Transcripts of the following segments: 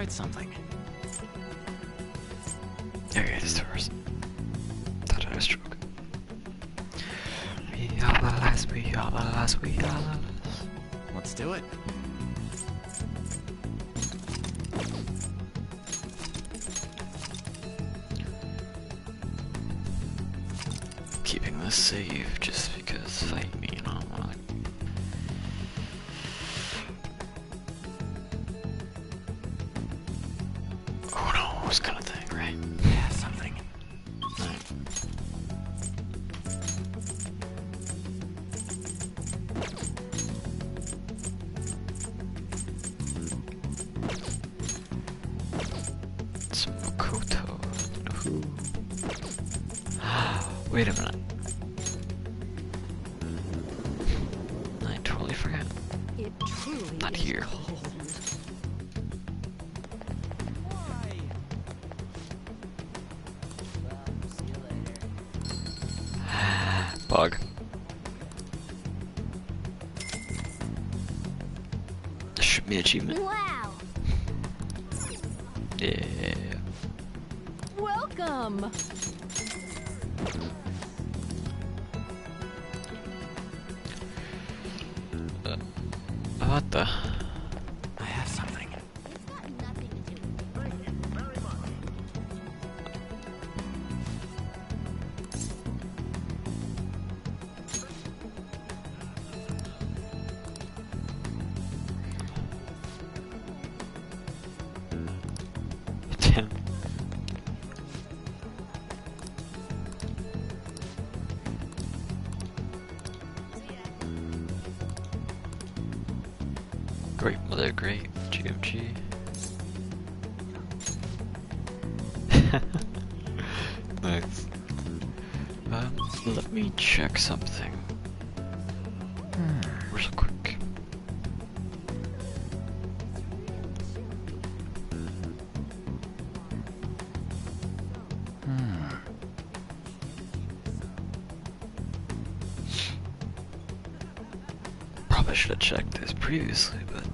write something. There it is, Taurus. Thought I had a stroke. We are the last, we are the last, we are the last. Let's do it. Keeping this save just because fight me, you know, like. Who knows kind of thing, right? Yeah, something. Some Makoto. Who? Wait a minute. I totally forgot. It truly Not is here. cold. Bug. Shoot me achievement. Wow! Yeah. Welcome! What the? I have something. It's got nothing to do with Damn. Great mother, great GMG. Nice. Let me check something. Real quick. Probably should have checked this previously, but.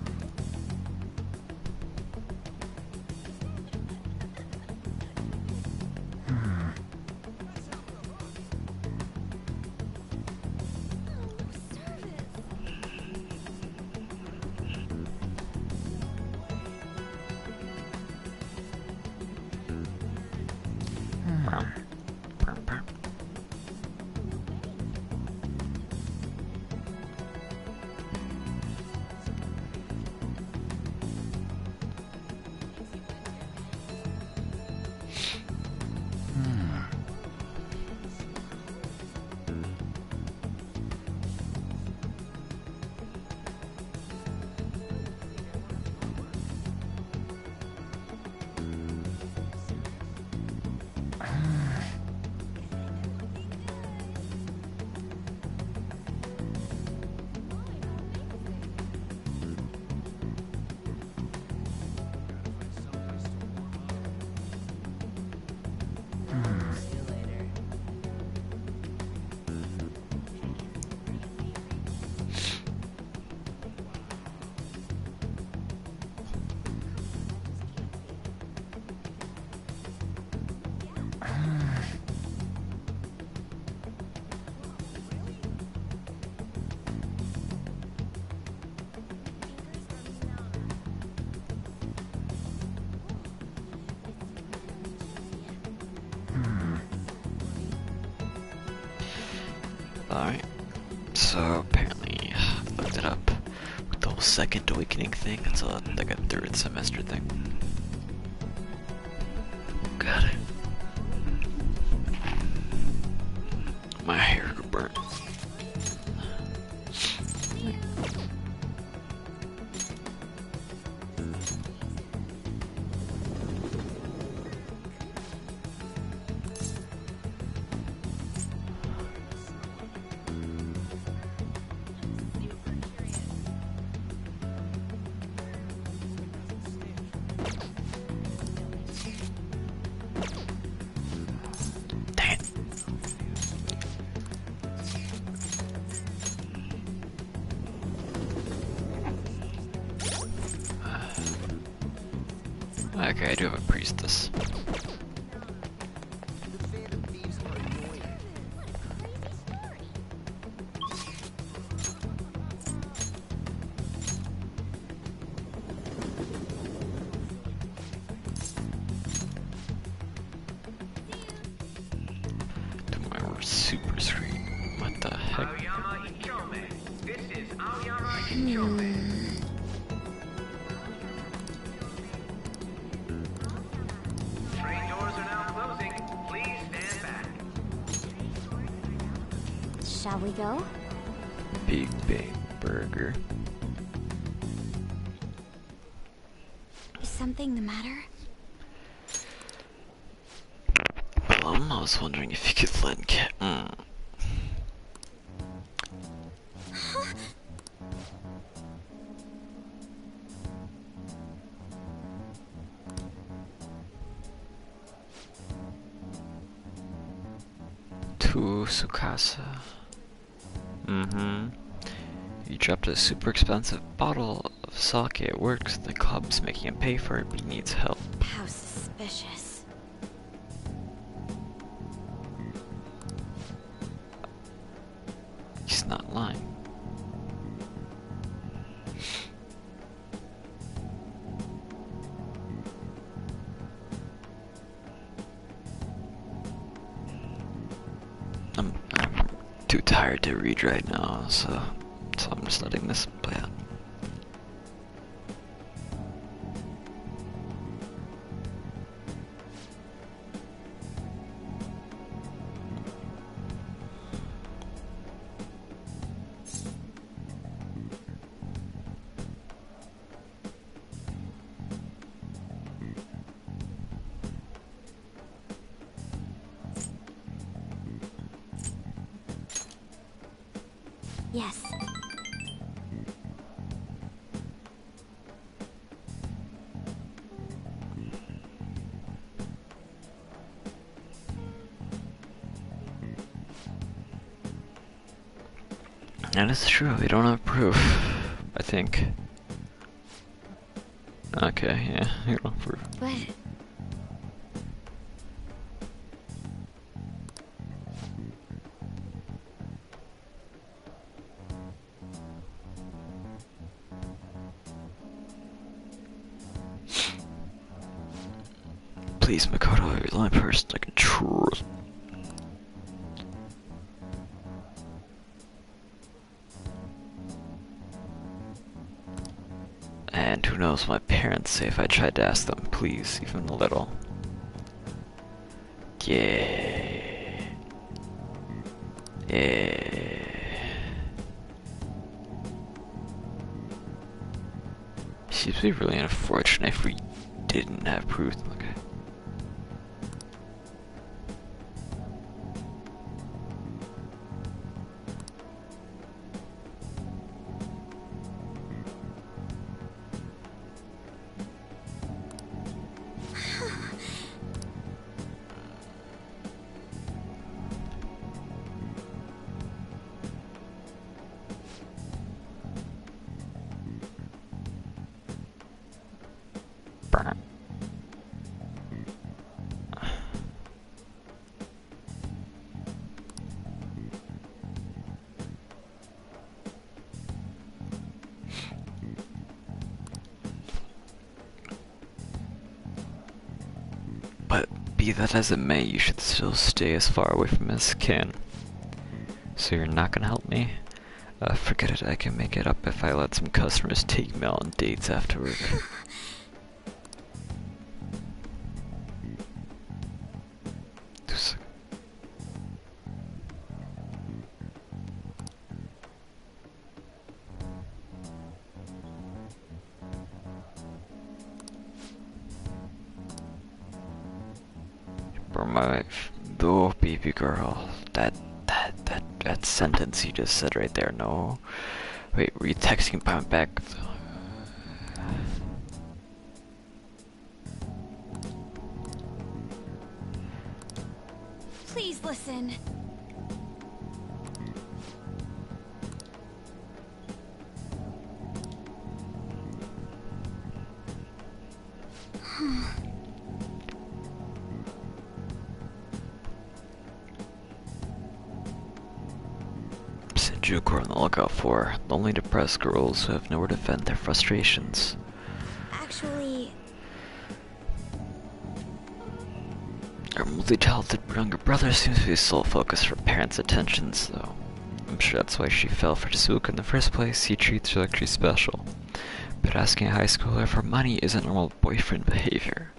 Alright, so apparently I looked it up with the whole second awakening thing. It's like a third semester thing. Got it. My hair burnt. Okay, I do have a priestess. Do my super screen. What the heck? Train doors are now closing. Please stand back. Shall we go? Big Bang Burger. Is something the matter? I was wondering if you could lend cat. To Sukasa. You dropped a super expensive bottle of sake at work. The club's making him pay for it, but he needs help. How suspicious. He's not lying. I'm too tired to read right now, so I'm just letting this play out. Yes. That is true, we don't have proof, I think. Okay, yeah, you don't have proof. But Please, Makoto, you're the only person I can trust. And who knows what my parents say if I tried to ask them, please, even a little. Yeah. Yeah. Seems to be really unfortunate if we didn't have proof. Okay. But be that as it may, you should still stay as far away from as you can. So you're not gonna help me? Forget it, I can make it up if I let some customers take me on dates after work. For my wife, though, baby girl, that sentence you just said right there, no. Wait, were you texting back? please listen. Juke are on the lookout for. Lonely, depressed girls who have nowhere to vent their frustrations. Actually, Our multi-talented younger brother seems to be the sole focus for parents' attentions, though. I'm sure that's why she fell for Tezuka in the first place. He treats her like she's special. But asking a high schooler for money isn't normal boyfriend behavior.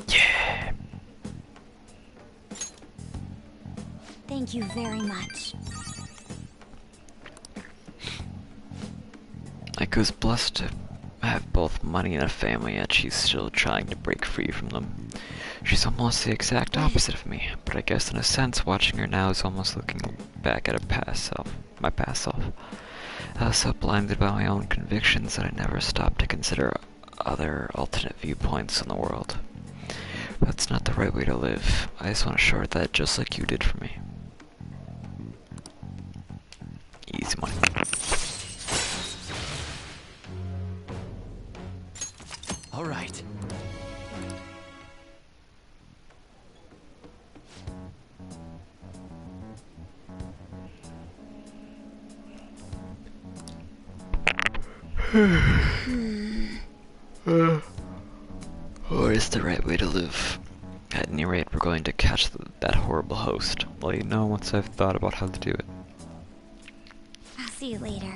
Yeah. thank you very much. Aiko's blessed to have both money and a family, yet she's still trying to break free from them. She's almost the exact opposite of me, but I guess in a sense, watching her now is almost looking back at a past self, my past self. I was so blinded by my own convictions that I never stopped to consider other alternate viewpoints on the world. But that's not the right way to live. I just want to short that just like you did for me. Easy money. All right. Or is the right way to live? At any rate, we're going to catch that horrible host. I'll let you know once I've thought about how to do it. I'll see you later.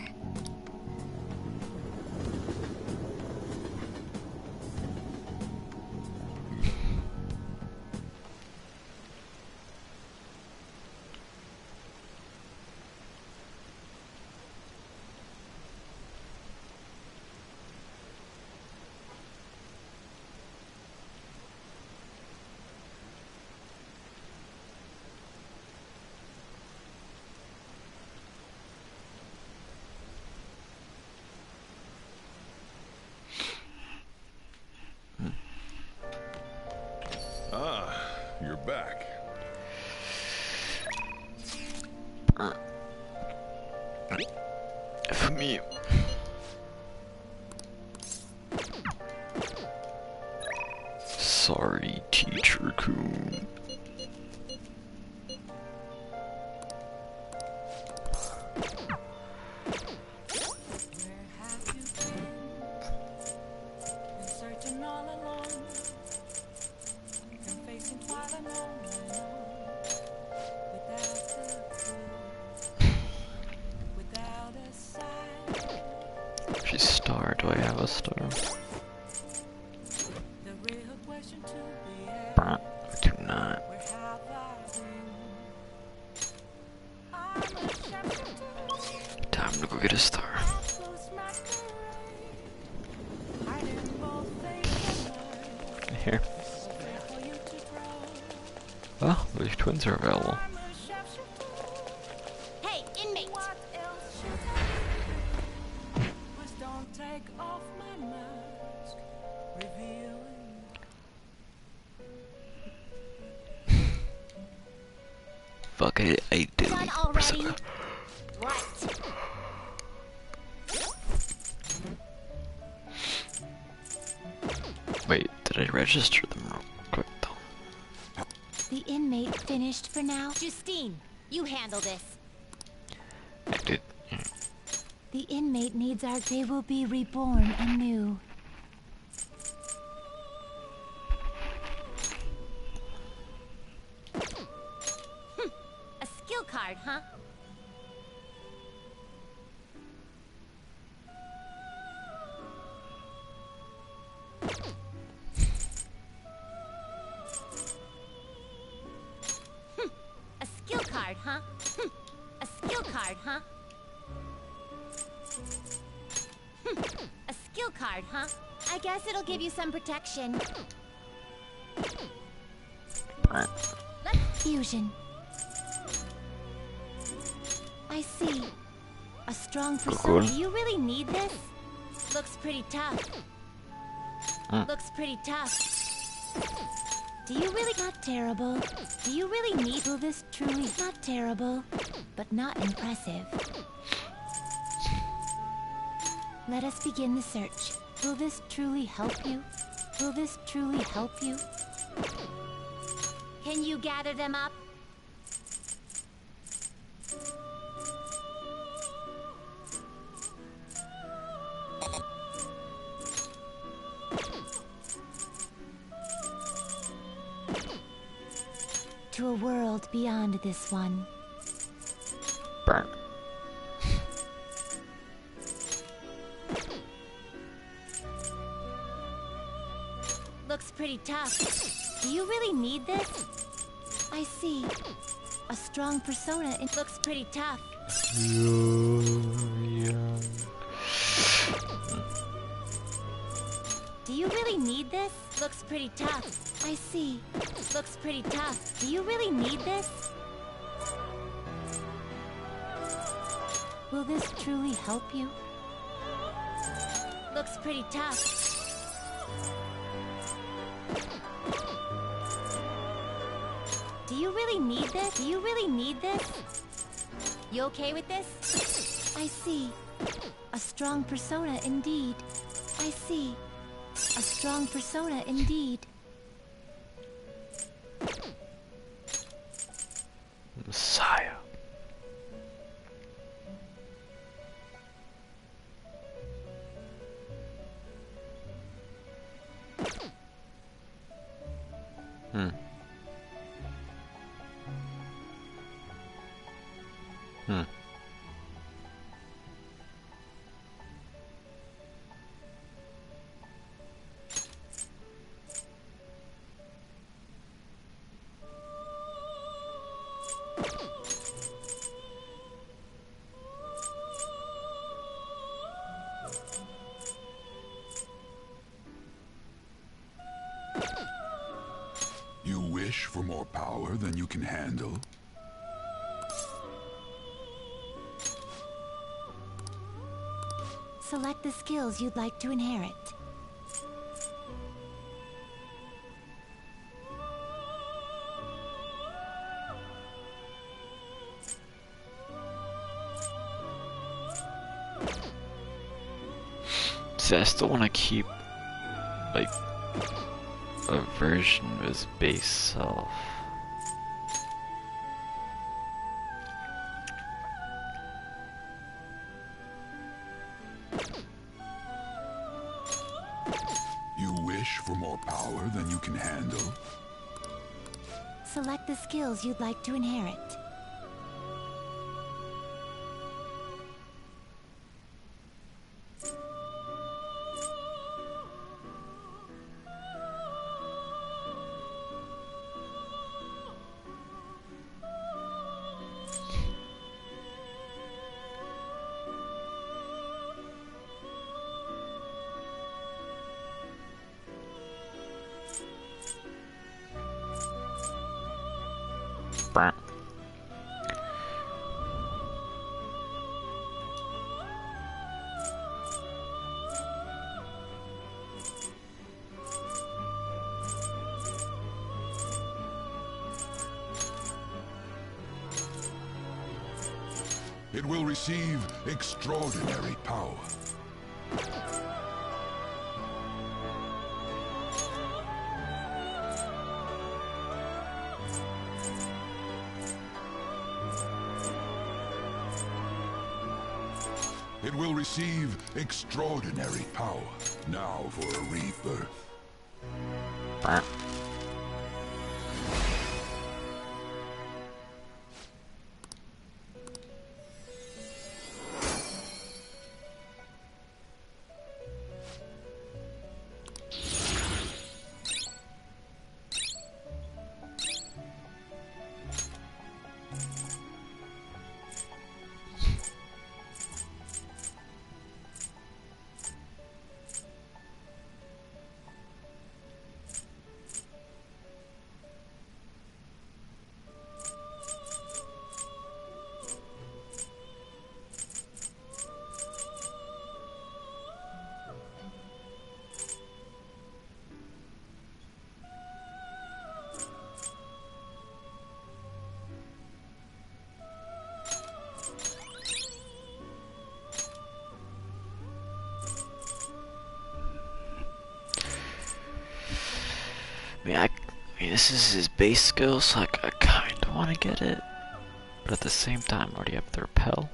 Ah, you're back. For me. Sorry, Teacher Coon. She's star. Do I have a star? I do not. Time to go get a star. Here. Well, the twins are available. Hey, inmate! Fuck it, I do. Done already? Right. Wait, did I register them real quick though? The inmate finished for now. Justine, you handle this. I did. The inmate needs our... They will be reborn anew. A skill card, huh? A skill card, huh? A skill card, huh? A skill card, huh? I guess it'll give you some protection. Let's fusion. I see. A strong persona. Do you really need this? Looks pretty tough. Looks pretty tough. Do you really... Not terrible. Do you really need... Will this truly... Not terrible, but not impressive. Let us begin the search. Will this truly help you? Will this truly help you? Can you gather them up? to a world beyond this one. Burn. Looks pretty tough. Do you really need this? I see. A strong persona. It looks pretty tough. Do you really need this? Looks pretty tough. I see. Looks pretty tough. Do you really need this? Will this truly help you? Looks pretty tough. Do you really need this? Do you really need this? You okay with this? I see. A strong persona indeed. I see. A strong persona indeed. Messiah. Hmm. Hmm. You wish for more power than you can handle? Select the skills you'd like to inherit. See, I still want to keep, like, a version of his base self. You wish for more power than you can handle? Select the skills you'd like to inherit. Brr. It will receive extraordinary power. It will receive extraordinary power. Now for a rebirth. Brr. I mean, this is his base skill, so I kind of want to get it, but at the same time, I already have the repel.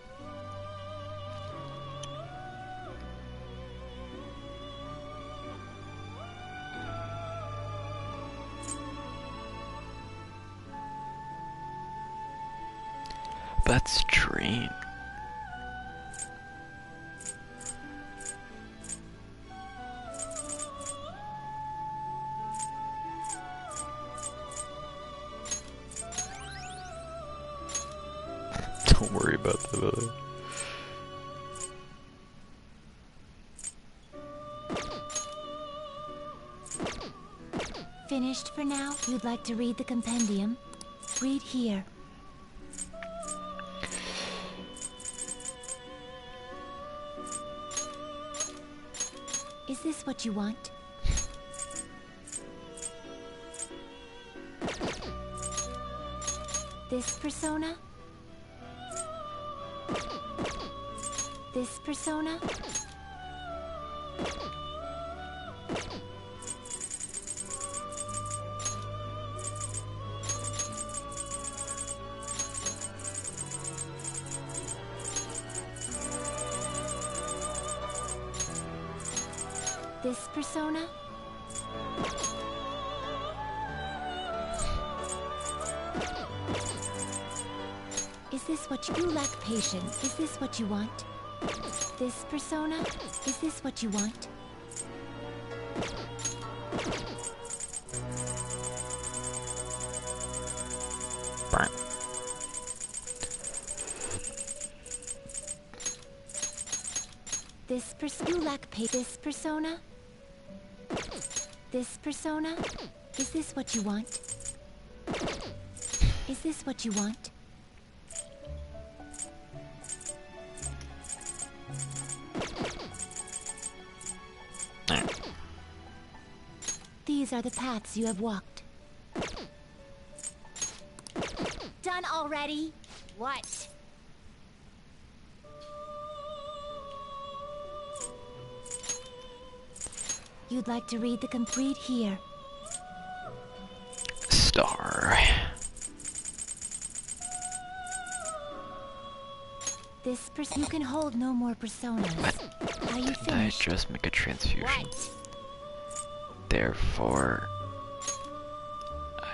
That's drain. Don't worry about that other. Finished for now? You'd like to read the compendium? Read here. Is this what you want? This persona? This persona? This persona? Is this what you lack patience? Is this what you want? This persona? Is this what you want? Burn. You lack this persona? This persona? Is this what you want? Is this what you want? These are the paths you have walked. Done already? What? You'd like to read the complete here. Star. This you can hold no more personas. What? Are you Did I finished? just make a transfusion? What? Therefore,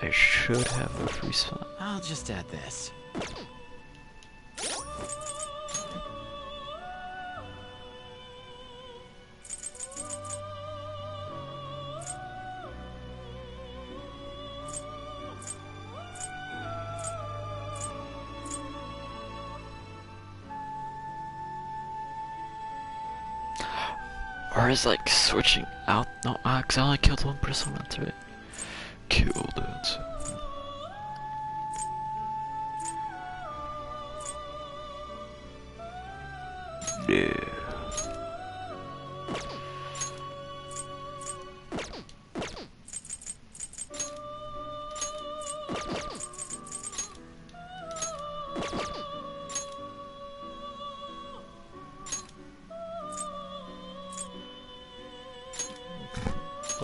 I should have a free spot. I'll just add this. Or is like switching out? No, cause I only killed one person. That's right. Killed it. Yeah.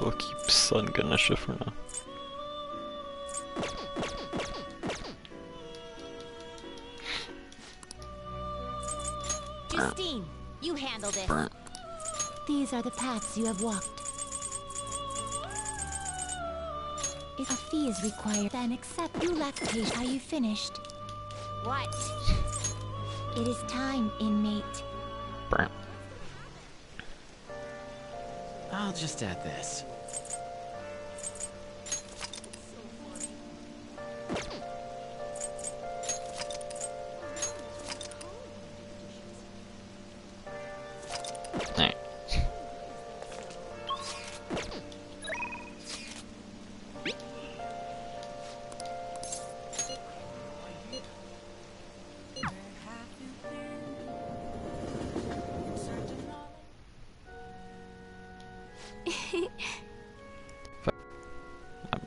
I'll keep Sun Ganesha for now. Justine, you handle this. Burn. These are the paths you have walked. If a fee is required, then accept. You lack patience. Are you finished? What? It is time, inmate. Burn. I'll just add this. Alright.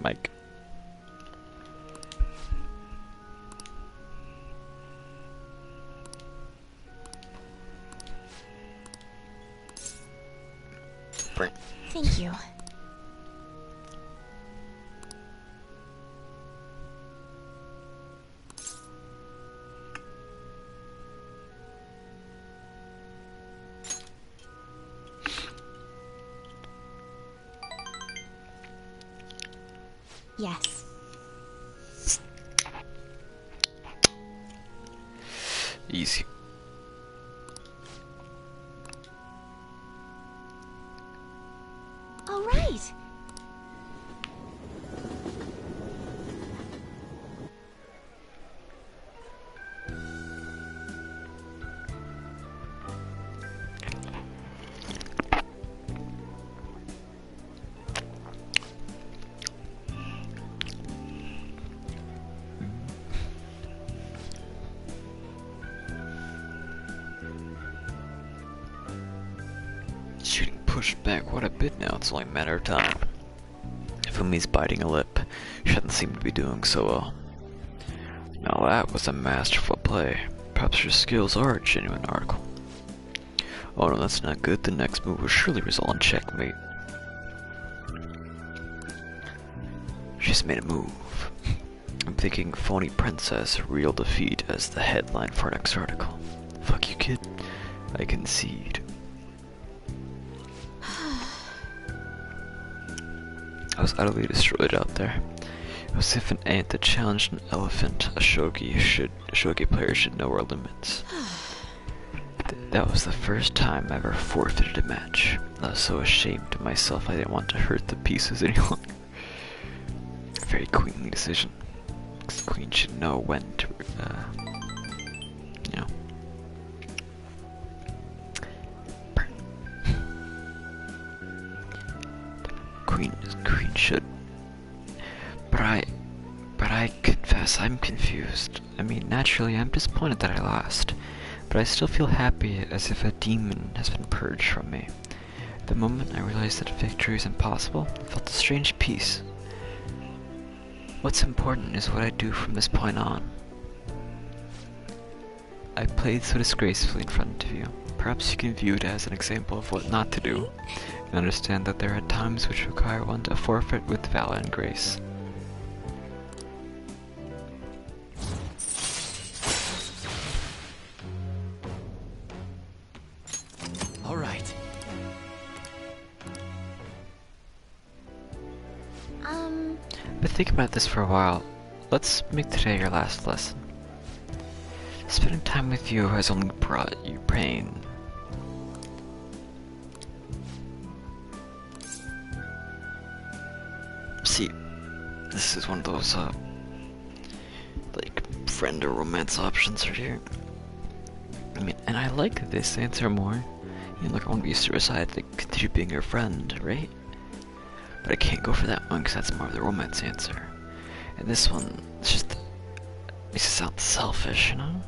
Mike. Burn. Thank you. Yes. Easy. All right. Shooting pushed back quite a bit now, it's only a matter of time. Fumi's biting a lip. She doesn't seem to be doing so well. Now that was a masterful play. Perhaps your skills are a genuine article. Oh no, that's not good. The next move will surely result in checkmate. She's made a move. I'm thinking phony princess, real defeat as the headline for our next article. Fuck you, kid. I concede. I was utterly destroyed out there. It was as if an ant that challenged an elephant. A shogi player should know our limits. That was the first time I ever forfeited a match. I was so ashamed of myself I didn't want to hurt the pieces any longer. A very queenly decision. The queen should know when to, you know. Queen should. But I confess I'm confused. I mean, naturally I'm disappointed that I lost, but I still feel happy as if a demon has been purged from me. The moment I realized that victory is impossible, I felt a strange peace. What's important is what I do from this point on. I played so disgracefully in front of you. Perhaps you can view it as an example of what not to do, and understand that there are times which require one to forfeit with valor and grace. All right. But think about this for a while. Let's make today your last lesson. Spending time with you has only brought you pain. See, this is one of those, like, friend or romance options right here. I mean, and I like this answer more. You know, like, I want to be suicide to continue being your friend, right? But I can't go for that one because that's more of the romance answer. And this one, it's just makes it sound selfish, you know?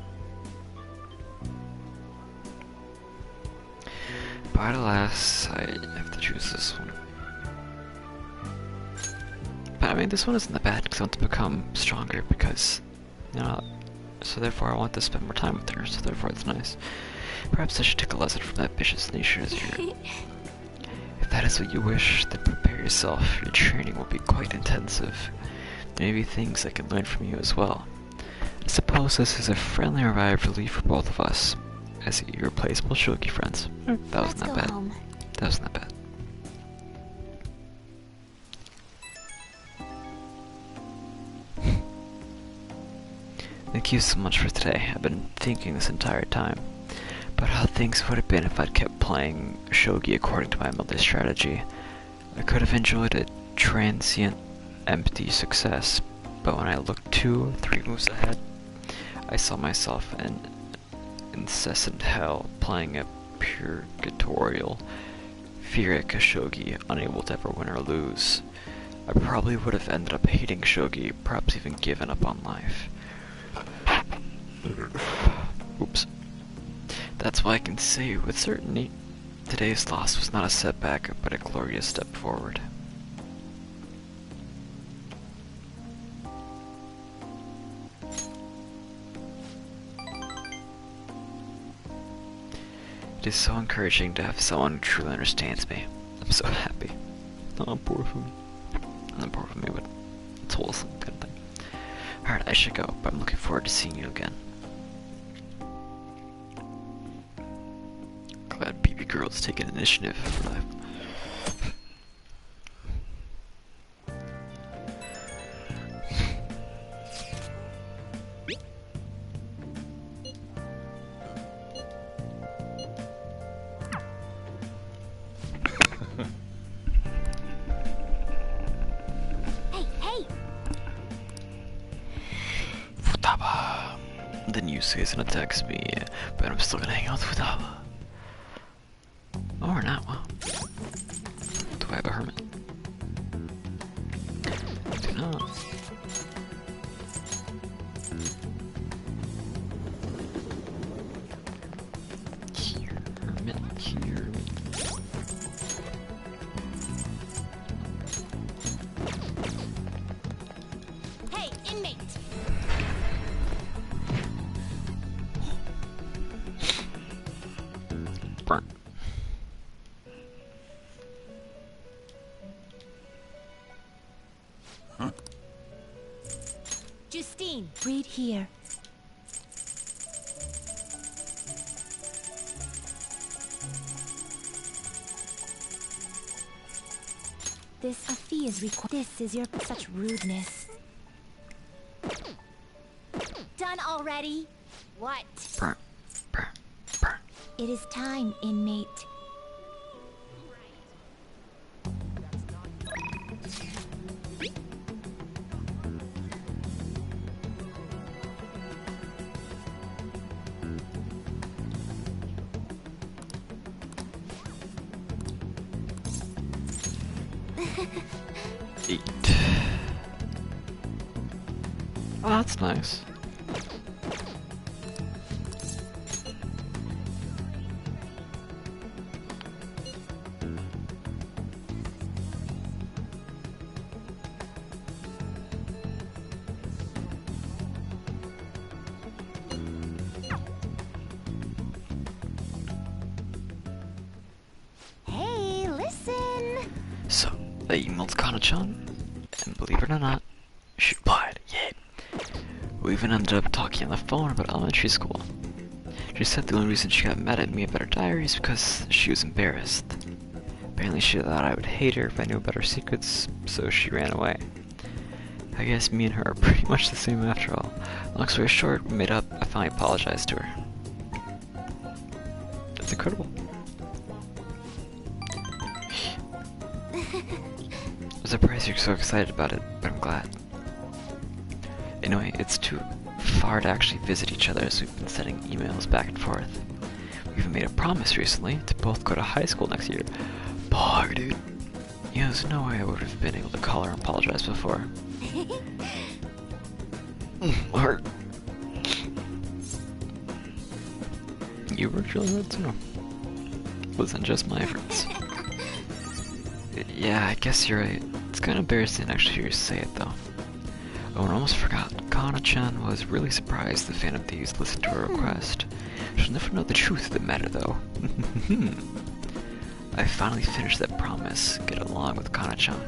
But alas, I have to choose this one. But I mean, this one isn't that bad because I want to become stronger because, you know, so therefore I want to spend more time with her, so therefore it's nice. Perhaps I should take a lesson from that vicious nature as your... If that is what you wish, then prepare yourself. Your training will be quite intensive. Maybe things I can learn from you as well. I suppose this is a friendly arrived relief for both of us, as irreplaceable shogi friends. That wasn't that bad. Home. That wasn't that bad. Thank you so much for today. I've been thinking this entire time about how things would have been if I'd kept playing shogi according to my mother's strategy. I could have enjoyed a transient, empty success, but when I looked 2 or 3 moves ahead, I saw myself in incessant hell playing a purgatorial, Fearic shogi, unable to ever win or lose. I probably would have ended up hating shogi, perhaps even given up on life. Oops. That's why I can say with certainty, today's loss was not a setback, but a glorious step forward. It is so encouraging to have someone who truly understands me. I'm so happy. Oh, poor Fumi. Not poor Fumi, but it's wholesome kind of thing. Alright, I should go, but I'm looking forward to seeing you again. Glad BB Girl's taking initiative for life. Then Yusuke's gonna text me, but I'm still gonna hang out with Futaba. Or not, well. Do I have a hermit? Do not. Hermit, hermit. Hey, inmate! Burn. Justine, read here. A fee is required. This is your such rudeness. Done already? What? Burn. Burn. Burn. It is time, inmate. Eat. Oh, that's nice. Hey, listen! So, I emailed Kana-chan, and believe it or not, she replied, yay. We even ended up talking on the phone about elementary school. She said the only reason she got mad at me about her diary is because she was embarrassed. Apparently she thought I would hate her if I knew about her secrets, so she ran away. I guess me and her are pretty much the same after all. Long story short, we made up, I finally apologized to her. That's incredible. I'm surprised you're so excited about it, but I'm glad. Anyway, it's too far to actually visit each other as we've been sending emails back and forth. We even made a promise recently to both go to high school next year. Bar, dude. You know, there's no way I would have been able to call her and apologize before. Heart. You worked really hard too. Wasn't just my efforts. Yeah, I guess you're right. It's kind of embarrassing to actually hear you say it, though. Oh, and I almost forgot. Kana-chan was really surprised the fan of these listened to her request. She'll never know the truth of the matter, though. I finally finished that promise. Get along with Kana-chan.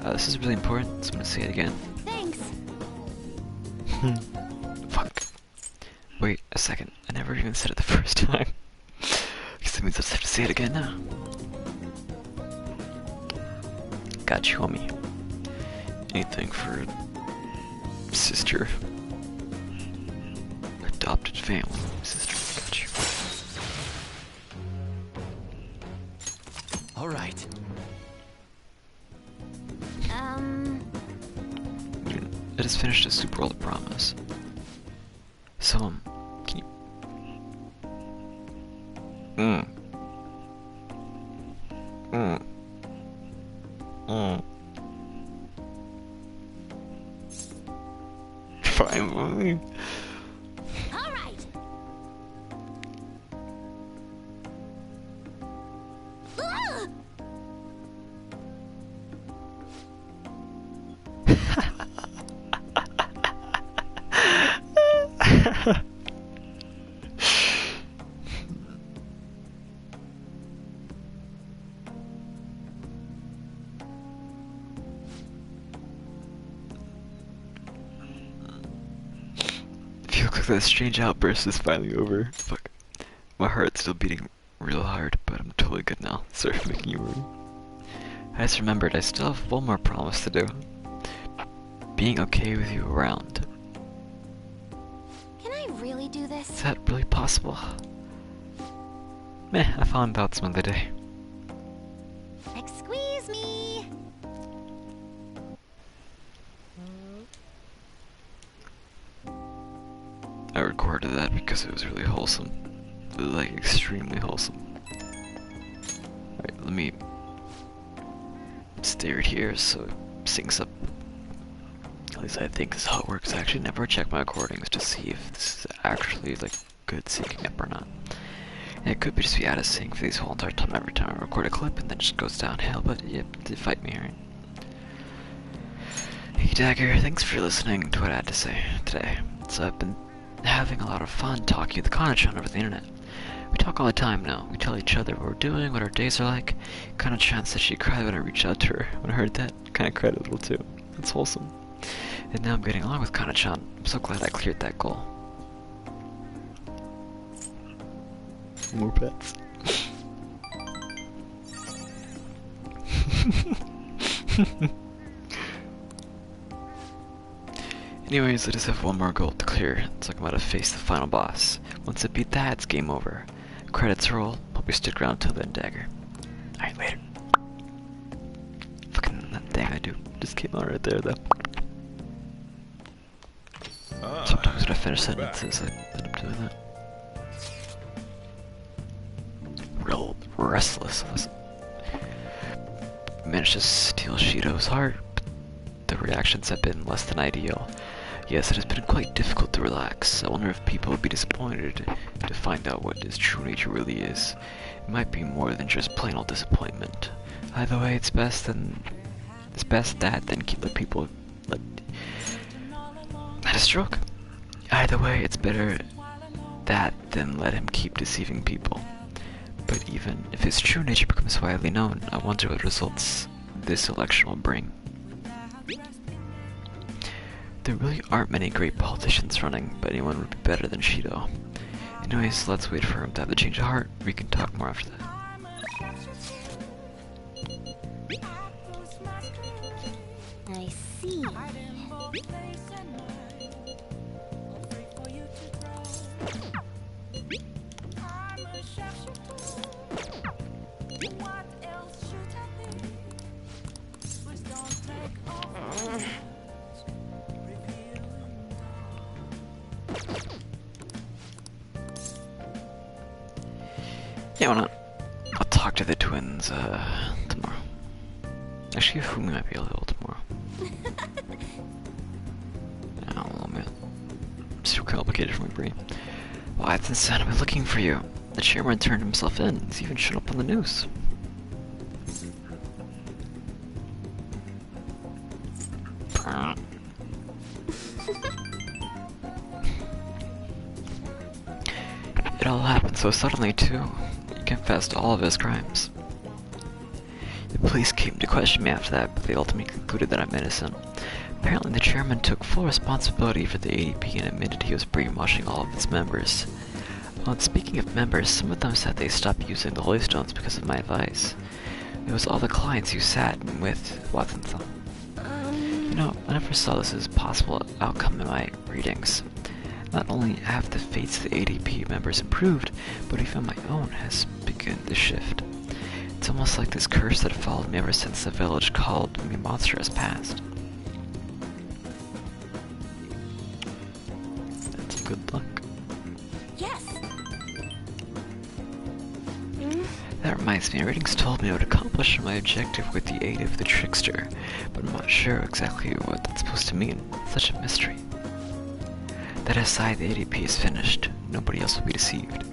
This is really important, so I'm gonna say it again. Thanks! Fuck. Wait a second. I never even said it the first time. Guess that means I just have to say it again now. Got you, homie. Anything for sister. Adopted family. Sister, got you. All right. I just finished a super old promise. So, can you... Fine. All right! Ah! Feel like that strange outburst is finally over. Fuck. My heart's still beating real hard, but I'm totally good now. Sorry for making you worry. I just remembered I still have one more promise to do. Being okay with you around. Can I really do this? Is that really possible? Meh, I found out some other day. Like, squeeze me! recorded that because it was really wholesome. It was like extremely wholesome. Alright, let me stay right here so it syncs up. At least I think this is how it works. I actually never check my recordings to see if this is actually like good syncing up or not. And it could be just be out of sync for these whole entire time every time I record a clip and then it just goes downhill, but yep, they fight me, right? Hey Dagger, thanks for listening to what I had to say today. So I've been having a lot of fun talking to the Kana-chan over the internet. We talk all the time now. We tell each other what we're doing, what our days are like. Kana-chan said she cried when I reached out to her. When I heard that, kinda cried a little too. That's wholesome. And now I'm getting along with Kana-chan. I'm so glad I cleared that goal. More pets. Anyways, I just have one more goal to clear. It's like I'm about to face the final boss. Once I beat that, it's game over. Credits roll. Hope you stick around till then, Dagger. Alright, later. Fucking that thing I do just came out right there, though. Sometimes when I finish sentences, I end up doing that. Real restless. Managed to steal Shido's heart, but the reactions have been less than ideal. Yes, it has been quite difficult to relax. I wonder if people would be disappointed to find out what his true nature really is. It might be more than just plain old disappointment. Either way, it's best that than keep the people like had a stroke. Either way, it's better that than let him keep deceiving people. But even if his true nature becomes widely known, I wonder what results this election will bring. There really aren't many great politicians running, but anyone would be better than Shido. Anyways, let's wait for him to have the change of heart. We can talk more after that. I see. Yeah, why not? I'll talk to the twins, tomorrow. Actually, Fumi might be a little tomorrow. I don't know, man. It's too complicated for my brain. Why, it's insane. I've been looking for you. The chairman turned himself in. He's even shown up on the news. It all happened so suddenly, too. He confessed all of his crimes. The police came to question me after that, but they ultimately concluded that I'm innocent. Apparently, the chairman took full responsibility for the ADP and admitted he was brainwashing all of its members. Well, speaking of members, some of them said they stopped using the Holy Stones because of my advice. It was all the clients who sat with Watson-san. You know, I never saw this as a possible outcome in my readings. Not only have the fates of the ADP members improved, but even my own has begun to shift. It's almost like this curse that followed me ever since the village called me monster has passed. That's good luck. Yes. That reminds me, readings told me I would accomplish my objective with the aid of the trickster, but I'm not sure exactly what that's supposed to mean. It's such a mystery. That aside, the ADP is finished. Nobody else will be deceived.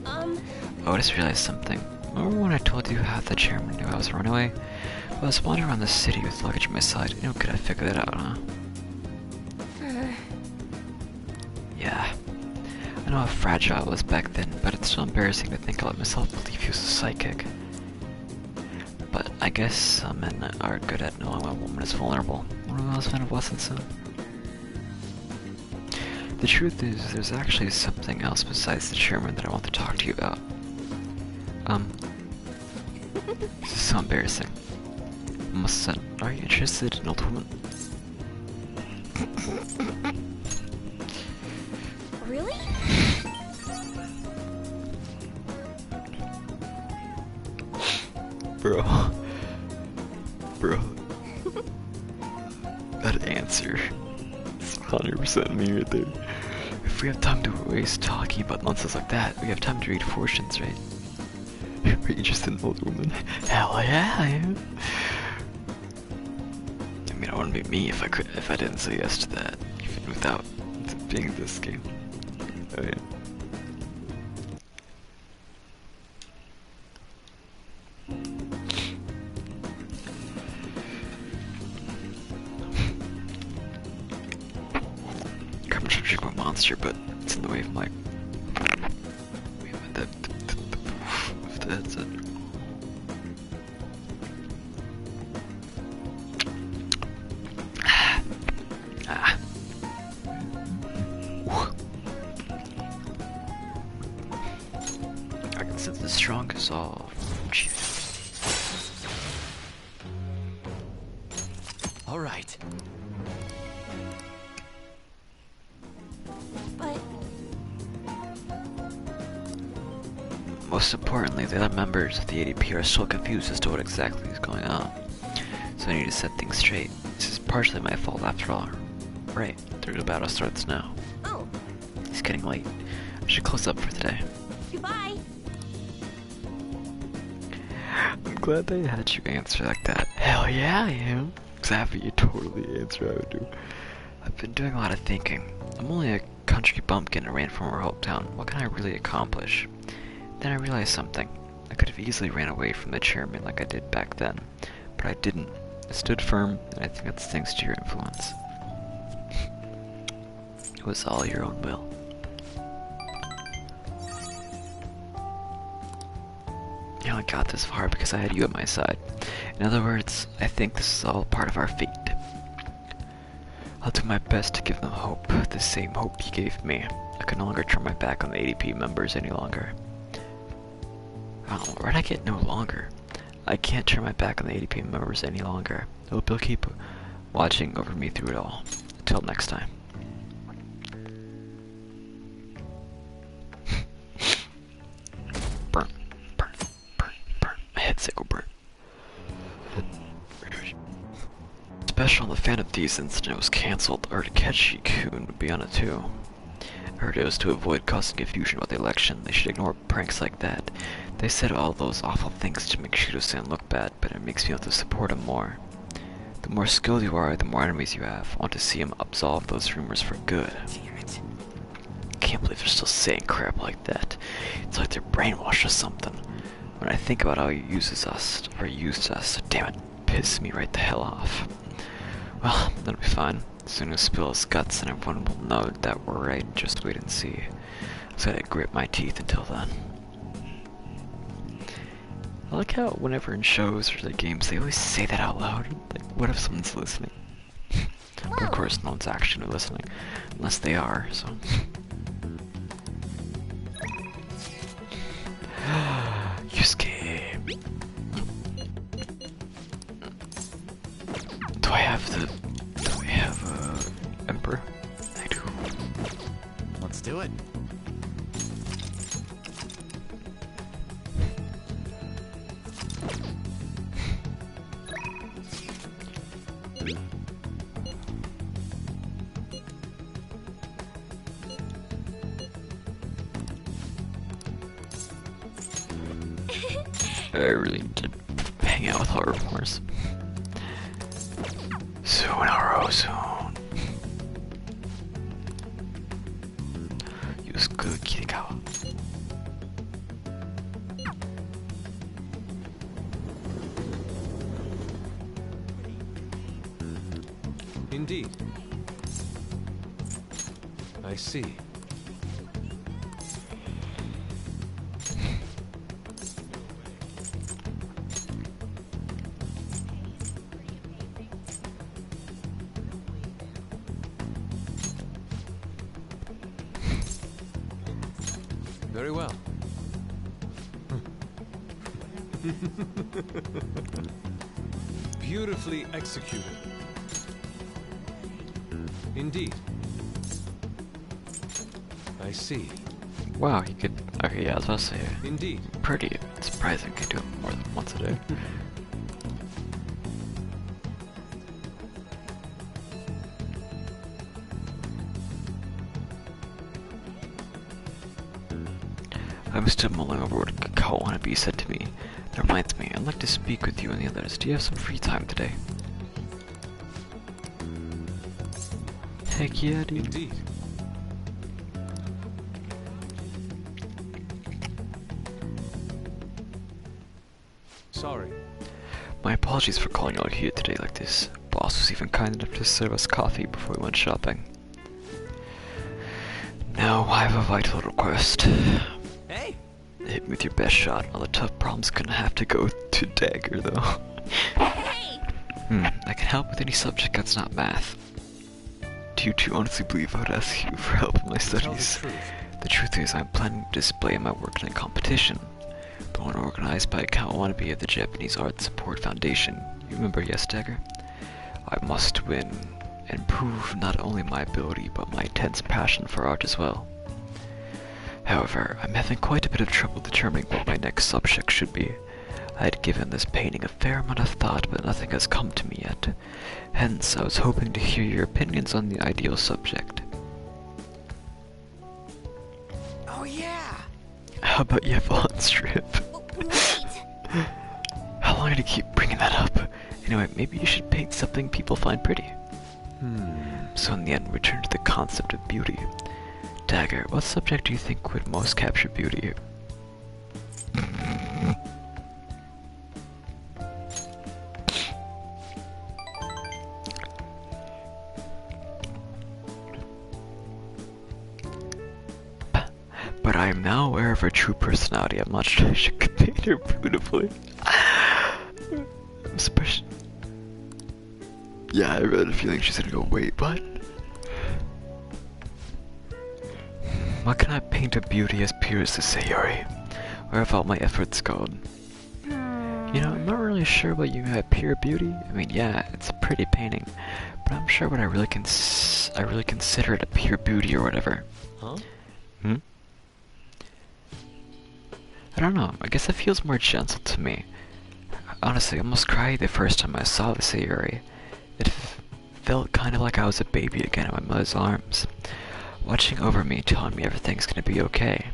Oh, I just realized something. Remember when I told you how the chairman knew I was a runaway? Well, I was wandering around the city with luggage on my side. You know, could I figure that out, huh? Yeah. I know how fragile I was back then, but it's so embarrassing to think I let myself believe he was a psychic. But I guess some men are good at knowing when a woman is vulnerable. One of those men wasn't so. The truth is, there's actually something else besides the chairman that I want to talk to you about. This is so embarrassing. I must have said, are you interested in an old woman? Really? Bro. That answer is 100% me right there. If we have time to waste talking about nonsense like that, we have time to read fortunes, right? Are you just an old woman? Hell yeah, I am. I mean, I wouldn't be me if I didn't say yes to that, even without being in this game. Oh yeah. I'm trying to drink my monster, but it's in the way of my. If the headset. I can sense the strongest all. All right. But Most importantly, the other members of the ADP are still confused as to what exactly is going on. So I need to set things straight. This is partially my fault after all. Right, the battle starts now. oh, It's getting late. I should close up for today. goodbye. I'm glad they had you answer like that. Hell yeah, I am. Exactly, you totally answer I would do. I've been doing a lot of thinking. I'm only a country bumpkin who ran from our hometown. What can I really accomplish? Then I realized something. I could have easily ran away from the chairman like I did back then, but I didn't. I stood firm, and I think that's thanks to your influence. It was all your own will. You only got this far because I had you at my side. In other words, I think this is all part of our fate. I'll do my best to give them hope, the same hope you gave me. I can no longer turn my back on the ADP members any longer. Oh, where'd I get no longer? I can't turn my back on the ADP members any longer. I hope you'll keep watching over me through it all. Until next time. Burn, burn, burn, burn. My head's sick, burn. Special on the Fan of Thieves incident was cancelled. I heard Ketchi-kun would be on it too. I heard it was to avoid causing confusion about the election. They should ignore pranks like that. They said all those awful things to make Shido-san look bad, but it makes me want to support him more. The more skilled you are, the more enemies you have. I want to see him absolve those rumors for good. Damn it. I can't believe they're still saying crap like that. It's like they're brainwashed or something. When I think about how he uses us, or used us, damn it, pisses me right the hell off. Well, that'll be fine. As soon as spill his guts and everyone will know that we're right, just wait and see. So I gotta grit my teeth until then. I like how whenever in shows or the games they always say that out loud. Like, what if someone's listening? But of course no one's actually listening. Unless they are, so... Yusuke! Do I have Emperor? I do. Let's do it. I really did hang out with horror wars. Soon, soon. Use good Kirikawa. Indeed. I see. Very well. Beautifully executed. Indeed. I see. Wow, you could. Okay, yeah, I was about to say. Indeed. Pretty surprising you could do it more than once a day. I'm still mulling over what Kawannabe said to me. That reminds me, I'd like to speak with you and the others. Do you have some free time today? Heck yeah, dude. Indeed. Sorry. My apologies for calling out here today like this. Boss was even kind enough to serve us coffee before we went shopping. Now I have a vital request. Hey! Hit me with your best shot. All the tough problems gonna have to go to Dagger though. Hey! I can help with any subject that's not math. Do you two honestly believe I would ask you for help in my Tell the studies? truth. The truth is, I'm planning to display my work in a competition. The one organized by Kawannabe of the Japanese Art Support Foundation. You remember, yes, Dagger? I must win, and prove not only my ability, but my intense passion for art as well. However, I'm having quite a bit of trouble determining what my next subject should be. I had given this painting a fair amount of thought, but nothing has come to me yet. Hence, I was hoping to hear your opinions on the ideal subject. Oh yeah! How about Yvonne Strip? Wait! How long did you keep bringing that up? Anyway, maybe you should paint something people find pretty. So in the end, return to the concept of beauty. Dagger, what subject do you think would most capture beauty? But I am now aware of her true personality. I'm not sure she could paint her beautifully. Especially... Yeah, I had a feeling she's gonna go, wait, what? Why can I paint a beauty as pure as the Sayori? Where have all my efforts gone? You know, I'm not really sure what you have pure beauty. I mean, yeah, it's a pretty painting, but I'm sure what I really consider it a pure beauty or whatever. Huh? I don't know, I guess it feels more gentle to me. Honestly, I almost cried the first time I saw the Sayori. It felt kind of like I was a baby again in my mother's arms, watching over me, telling me everything's gonna be okay.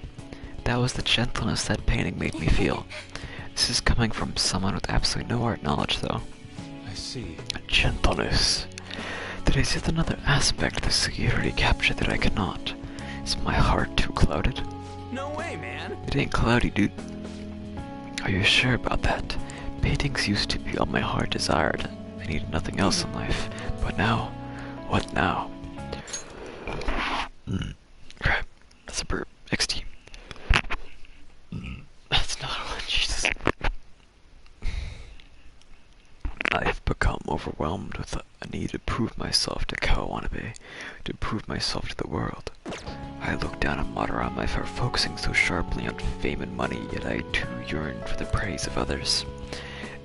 That was the gentleness that painting made me feel. This is coming from someone with absolutely no art knowledge, though. I see. Gentleness. There is yet another aspect the Sayori captured that I cannot. Is my heart too clouded? No way, man! It ain't cloudy, dude. Are you sure about that? Paintings used to be all my heart desired. I needed nothing else in life. But now, what now? Crap. That's a burp. XT. That's another one, Jesus. I've become overwhelmed with a need to prove myself to Kawannabe, to prove myself to the world. I look down and mutter on my focusing so sharply on fame and money, yet I too yearn for the praise of others.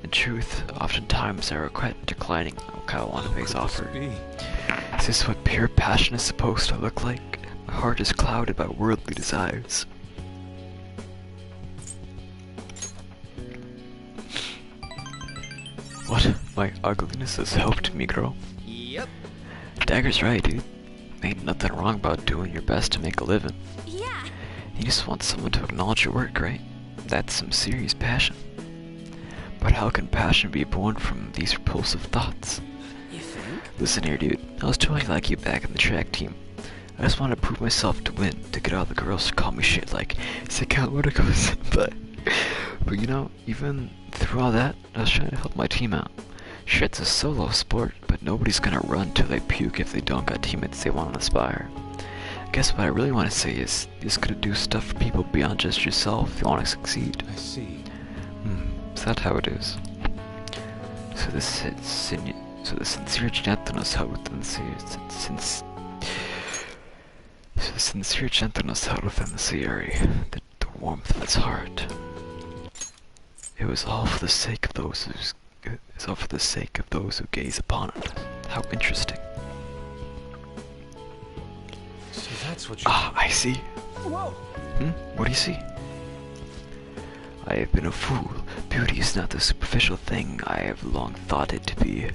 In truth, oftentimes I regret declining Kawannabe's offer. Is this what pure passion is supposed to look like? My heart is clouded by worldly desires. What? My ugliness has helped me grow? Yep. Dagger's right, dude. Ain't nothing wrong about doing your best to make a living. Yeah! You just want someone to acknowledge your work, right? That's some serious passion. But how can passion be born from these repulsive thoughts? You think? Listen here, dude. I was totally like you back in the track team. I just wanted to prove myself to win, to get all the girls to call me shit like, Senpai. But you know, even through all that, I was trying to help my team out. Sure, it's a solo sport, but nobody's gonna run till they puke if they don't got teammates they want to inspire. I guess what I really want to say is, you just gotta do stuff for people beyond just yourself if you want to succeed. I see. Is that how it is? So the sincere gentleness held within the Sayori, the warmth of its heart. It was all for the sake of those who gaze upon it. How interesting. So that's what you... Ah, I see. Whoa! What do you see? I have been a fool. Beauty is not the superficial thing I have long thought it to be. It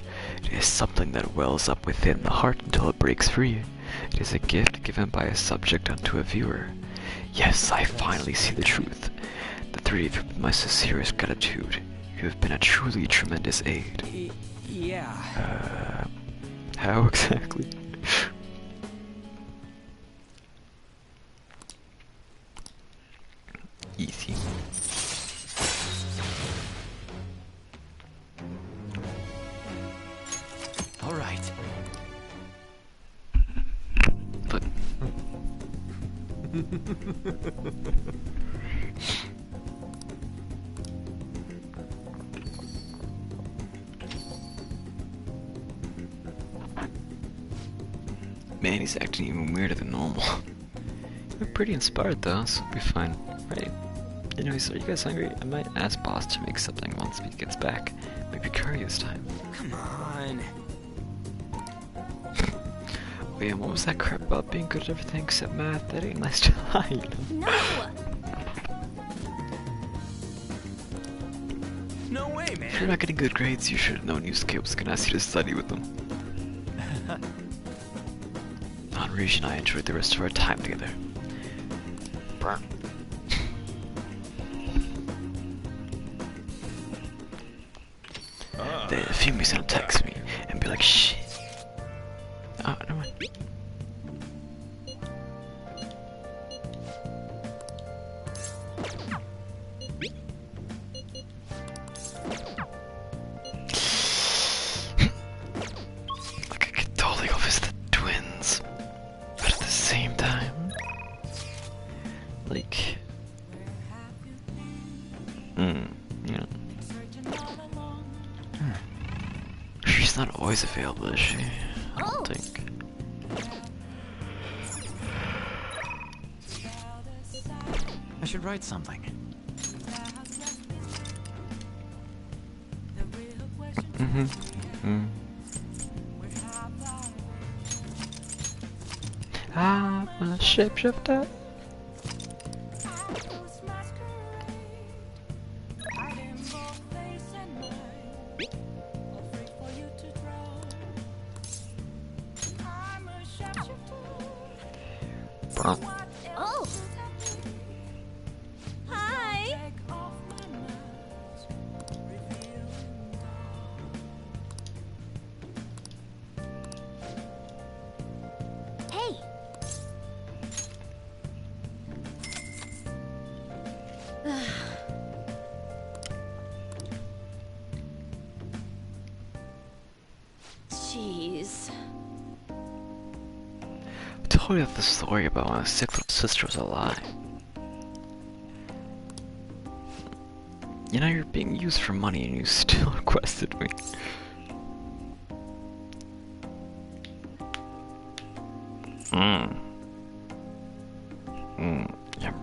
is something that wells up within the heart until it breaks free. It is a gift given by a subject unto a viewer. Yes, I finally see the truth. The three of you have my sincerest gratitude. You have been a truly tremendous aid. Yeah. How exactly? Easy. All right. But man, he's acting even weirder than normal. We're pretty inspired though, so we'll be fine, right? Anyways, are you guys hungry? I might ask boss to make something once he gets back. Maybe curry this time. Come on. Oh yeah, what was that crap about being good at everything except math? That ain't nice to lie, you know? No! No way, If you're man. not getting good grades, you should have known Yusuke was gonna ask you to study with them. Rouge and I enjoyed the rest of our time together. Burn. Then Fumi's gonna text me and be like, shit. Oh, never mind. Like I could totally go visit the twins. But at the same time, like, yeah. She's not always available, is she? I don't think. I should write something. I'm a shapeshifter. Oh! Hi! Hey! Jeez. I told you the story about my sick little sister was a lie. You know, you're being used for money and you still requested me. I'm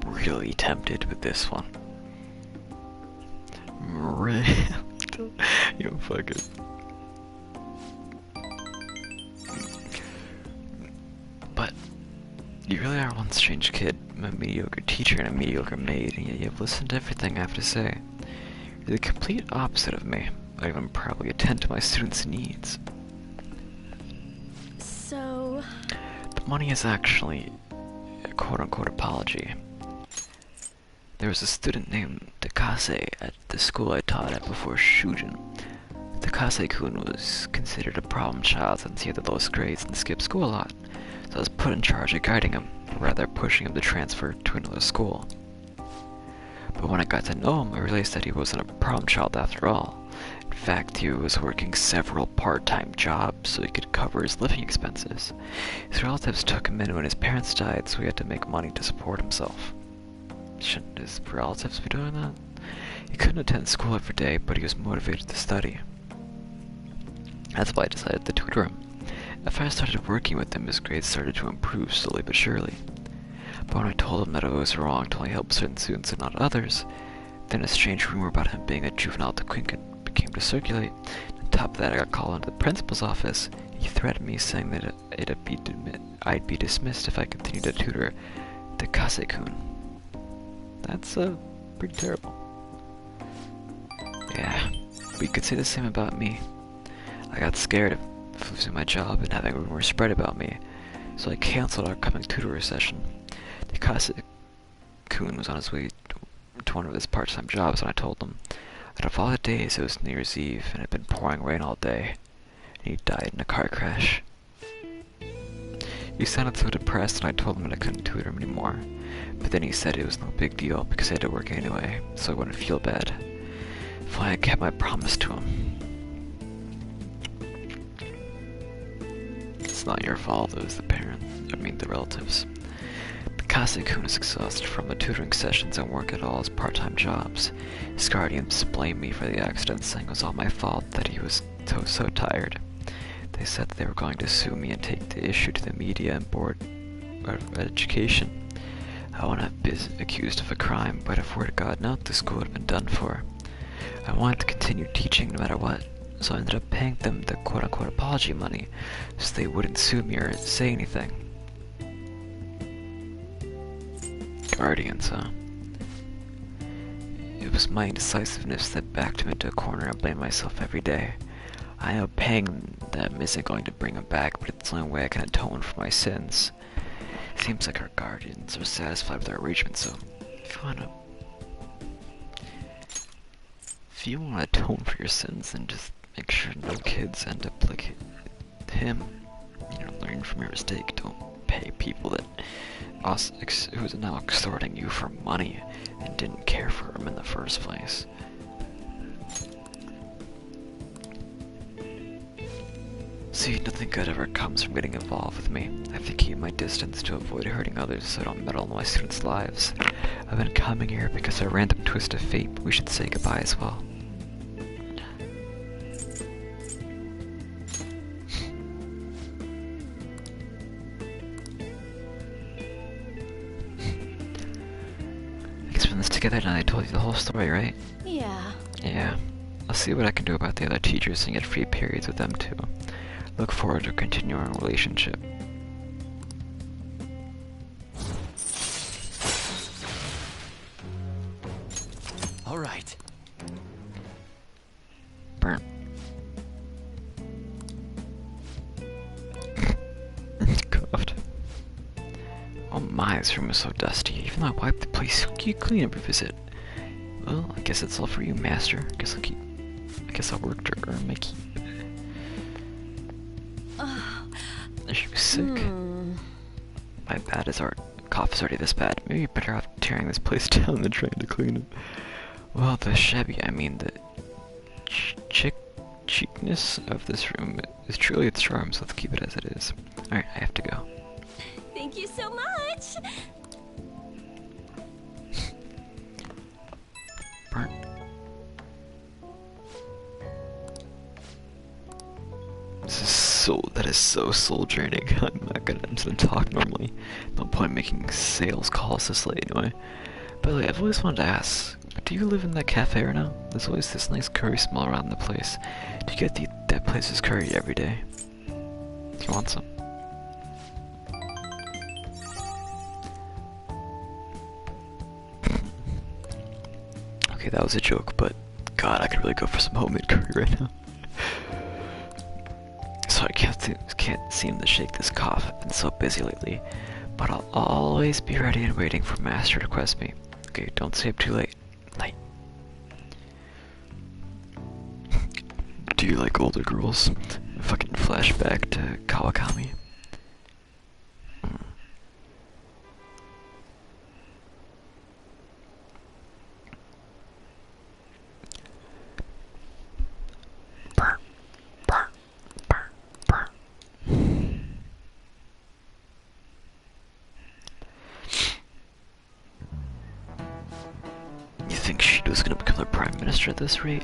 really tempted with this one. Really? You fuck it. But you really are one strange kid, a mediocre teacher and a mediocre maid, and yet you've listened to everything I have to say. You're the complete opposite of me. I even probably attend to my students' needs. So... The money is actually a quote-unquote apology. There was a student named Takase at the school I taught at before Shujin. Takase-kun was considered a problem child since he had the lowest grades and skipped school a lot, so I was put in charge of guiding him, or rather pushing him to transfer to another school. But when I got to know him, I realized that he wasn't a problem child after all. In fact, he was working several part-time jobs so he could cover his living expenses. His relatives took him in when his parents died, so he had to make money to support himself. Shouldn't his relatives be doing that? He couldn't attend school every day, but he was motivated to study. That's why I decided to tutor him. After I started working with him, his grades started to improve slowly but surely. But when I told him that it was wrong to only help certain students and not others, then a strange rumor about him being a juvenile delinquent began to circulate. On top of that, I got called into the principal's office. He threatened me, saying that I'd be dismissed if I continued to tutor Takase-kun. That's pretty terrible. Yeah, but you could say the same about me. I got scared of losing my job and having rumors spread about me, so I canceled our coming tutor session. Kun was on his way to one of his part-time jobs when I told him. Out of all the days, it was New Year's Eve, and it had been pouring rain all day, and he died in a car crash. He sounded so depressed, and I told him that I couldn't tutor him anymore. But then he said it was no big deal, because I had to work anyway, so I wouldn't feel bad. If I had kept my promise to him. It's not your fault, it was the the relatives. Kase-kun is exhausted from the tutoring sessions and work at all his part-time jobs. His guardians blamed me for the accident, saying it was all my fault, that he was so tired. They said that they were going to sue me and take the issue to the media and board of education. I wouldn't be accused of a crime, but if word got out, the school would have been done for. I wanted to continue teaching no matter what, so I ended up paying them the quote-unquote apology money, so they wouldn't sue me or say anything. Guardians, huh? It was my indecisiveness that backed me into a corner and blamed myself every day. I know paying them isn't going to bring him back, but it's the only way I can atone for my sins. Seems like our guardians are satisfied with our arrangement, so if you want to atone for your sins, then just make sure no kids end up like him. You know, learn from your mistake. Don't pay people that who's now extorting you for money and didn't care for him in the first place. See, nothing good ever comes from getting involved with me. I have to keep my distance to avoid hurting others so I don't meddle in my students' lives. I've been coming here because of a random twist of fate, but we should say goodbye as well. Let's put this together and I told you the whole story, right? Yeah. Yeah. I'll see what I can do about the other teachers and get free periods with them too. Look forward to continuing our relationship. All right. Burn. Coughed. Oh my, this room is so dusty. Even though I wiped the place clean every visit. Well, I guess it's all for you, Master. I guess I'll work to earn my keep. She was sick. My bad is cough is already this bad. Maybe you're better off tearing this place down than trying to clean it. Well, the the cheapness of this room is truly its charm, so let's keep it as it is. Alright, I have to go. Thank you so much. Burn. That is so soul draining. I'm just gonna talk normally. No point making sales calls this late anyway. By the way, I've always wanted to ask, do you live in that cafe right now? There's always this nice curry smell around the place. Do you get that place's curry every day? Do you want some? Okay, that was a joke, but God, I could really go for some homemade curry right now. So I can't seem to shake this cough. I've been so busy lately. But I'll always be ready and waiting for Master to request me. Okay, don't stay up too late. Night. Do you like older girls? Fucking flashback to Kawakami. At this rate,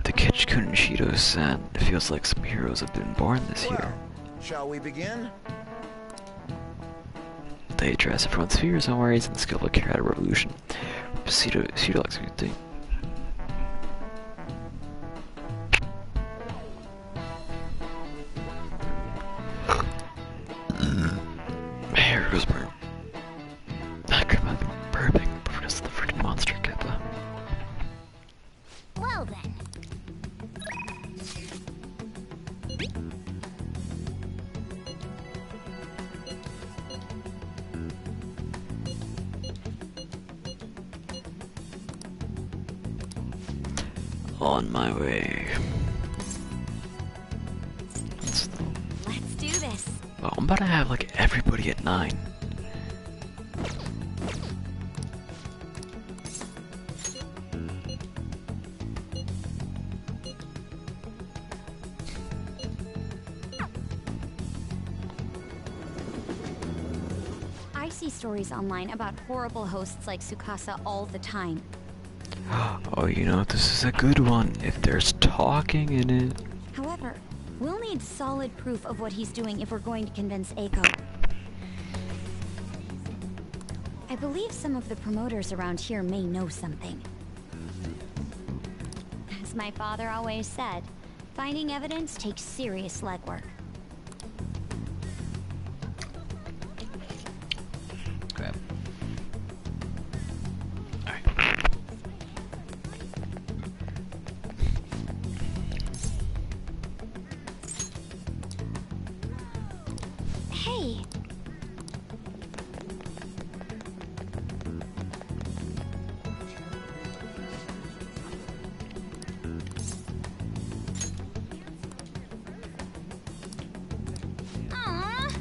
the Ketchkun and Shido-san, it feels like some heroes have been born this year. Shall we begin? They address everyone's fears and worries and skillfully carry out a revolution. Shido likes a good thing. My hair goes burnt. I could have been burping because of the freaking monster Kappa. Well then. On my way. Let's do this. Well, I'm about to have like everybody at 9. I see stories online about horrible hosts like Tsukasa all the time. Oh, you know, this is a good one if there's talking in it. However, we'll need solid proof of what he's doing if we're going to convince Eiko. I believe some of the promoters around here may know something. As my father always said, finding evidence takes serious legwork. Okay. Alright. Hey! Aww.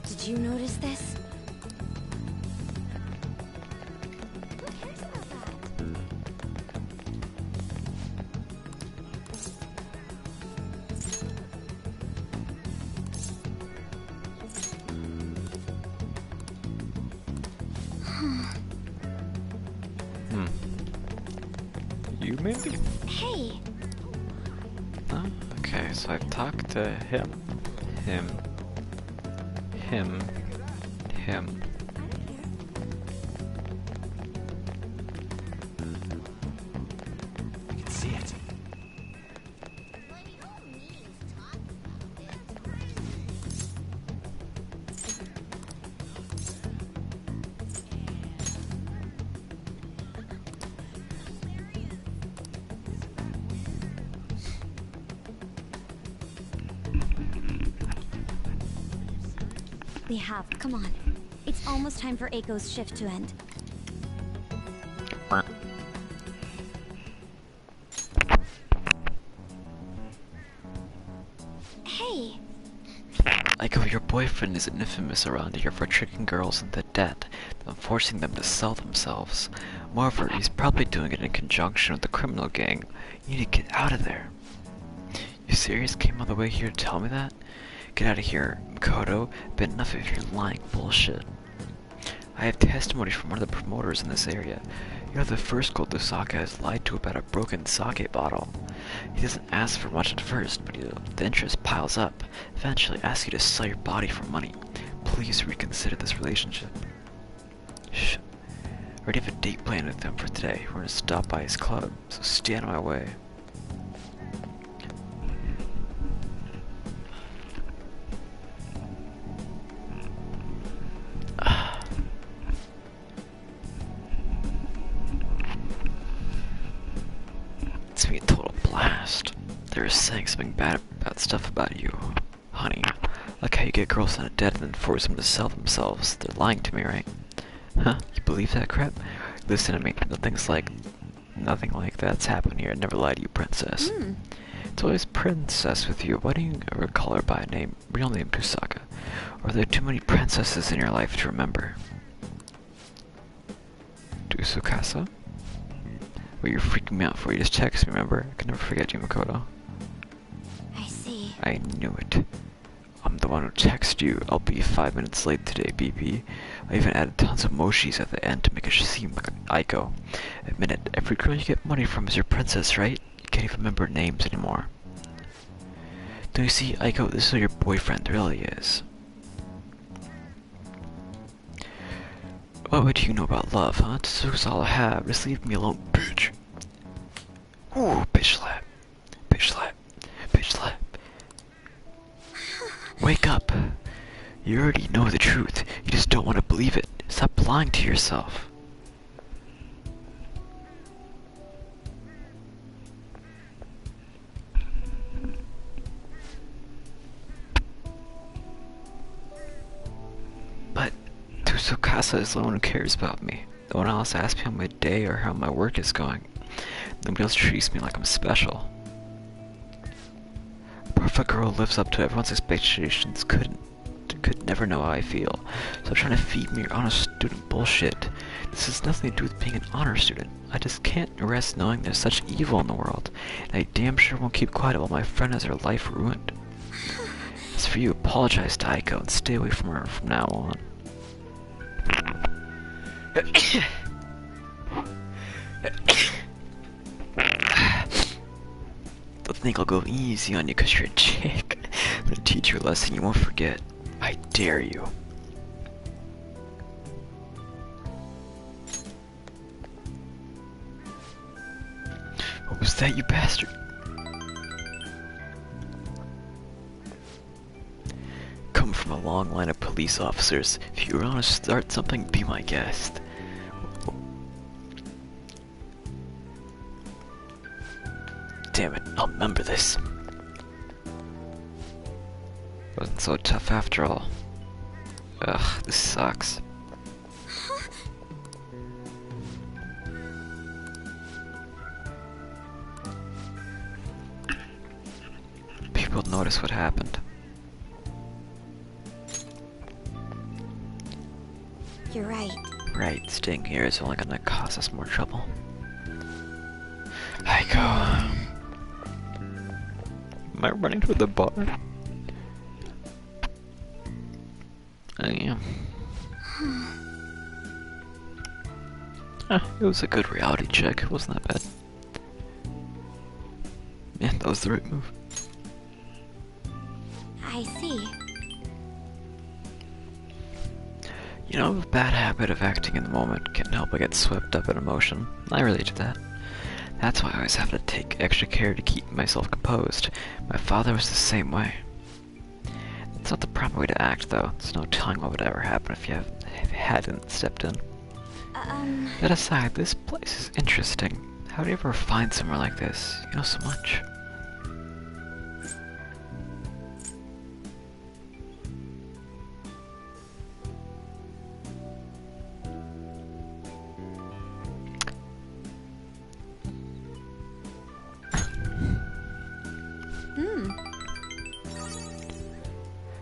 Did you notice this? Who cares about that? You maybe? Hey! Huh? Okay, so I've talked to him. Him. I can see it. We have. Come on. It's almost time for Eiko's shift to end. Hey! Aiko, your boyfriend is infamous around here for tricking girls into debt and forcing them to sell themselves. Moreover, he's probably doing it in conjunction with the criminal gang. You need to get out of there. You serious? Came all the way here to tell me that? Get out of here, Makoto. But enough of your lying bullshit. I have testimony from one of the promoters in this area. You're the first girl Dosaka has lied to about a broken sake bottle. He doesn't ask for much at first, but the interest piles up. Eventually asks you to sell your body for money. Please reconsider this relationship. Shh. I already have a date planned with him for today. We're gonna stop by his club, so stay out of my way. It's gonna be a total blast. They're saying something bad stuff about you, honey. Like how you get girls out of debt and then force them to sell themselves. They're lying to me, right? Huh? You believe that crap? Listen to me. Nothing like that's happened here. I never lied to you, princess. It's always princess with you. Why don't you ever call her by a name, real name Kusaka? Or are there too many princesses in your life to remember? Tsukasa? Well, you're freaking me out for you. Just text me, remember? I can never forget you, Makoto. I see. I knew it. I'm the one who texted you. I'll be 5 minutes late today, BP. I even added tons of moshis at the end to make it seem like Aiko. Admit it, every girl you get money from is your princess, right? You can't even remember names anymore. Don't you see, Aiko, this is who your boyfriend really is. What would you know about love, huh? This is all I have. Just leave me alone, bitch. Ooh, bitch slap. Bitch slap. Bitch slap. Wake up. You already know the truth. You just don't want to believe it. Stop lying to yourself. But Casa is the one who cares about me. No one else asks me how my day or how my work is going. Nobody else treats me like I'm special. A perfect girl who lives up to everyone's expectations could never know how I feel. So trying to feed me your honest student bullshit. This has nothing to do with being an honor student. I just can't rest knowing there's such evil in the world. And I damn sure won't keep quiet while my friend has her life ruined. As for you, apologize to Aiko and stay away from her from now on. Don't think I'll go easy on you because you're a chick. I'm gonna teach you a lesson you won't forget. I dare you. What was that, you bastard? Come from a long line of police officers. If you want to start something, be my guest. Damn it, I'll remember this. Wasn't so tough after all. Ugh, this sucks. People notice what happened. You're right. Right, staying here is only gonna cause us more trouble. Aiko. Am I running toward the bar? I am. It was a good reality check. It wasn't that bad. Yeah, that was the right move. I see. You know, I have a bad habit of acting in the moment. Can't help but get swept up in emotion. I relate to that. That's why I always have to take extra care to keep myself composed. My father was the same way. It's not the proper way to act, though. There's no telling what would ever happen if you hadn't stepped in. That aside, this place is interesting. How do you ever find somewhere like this? You know so much.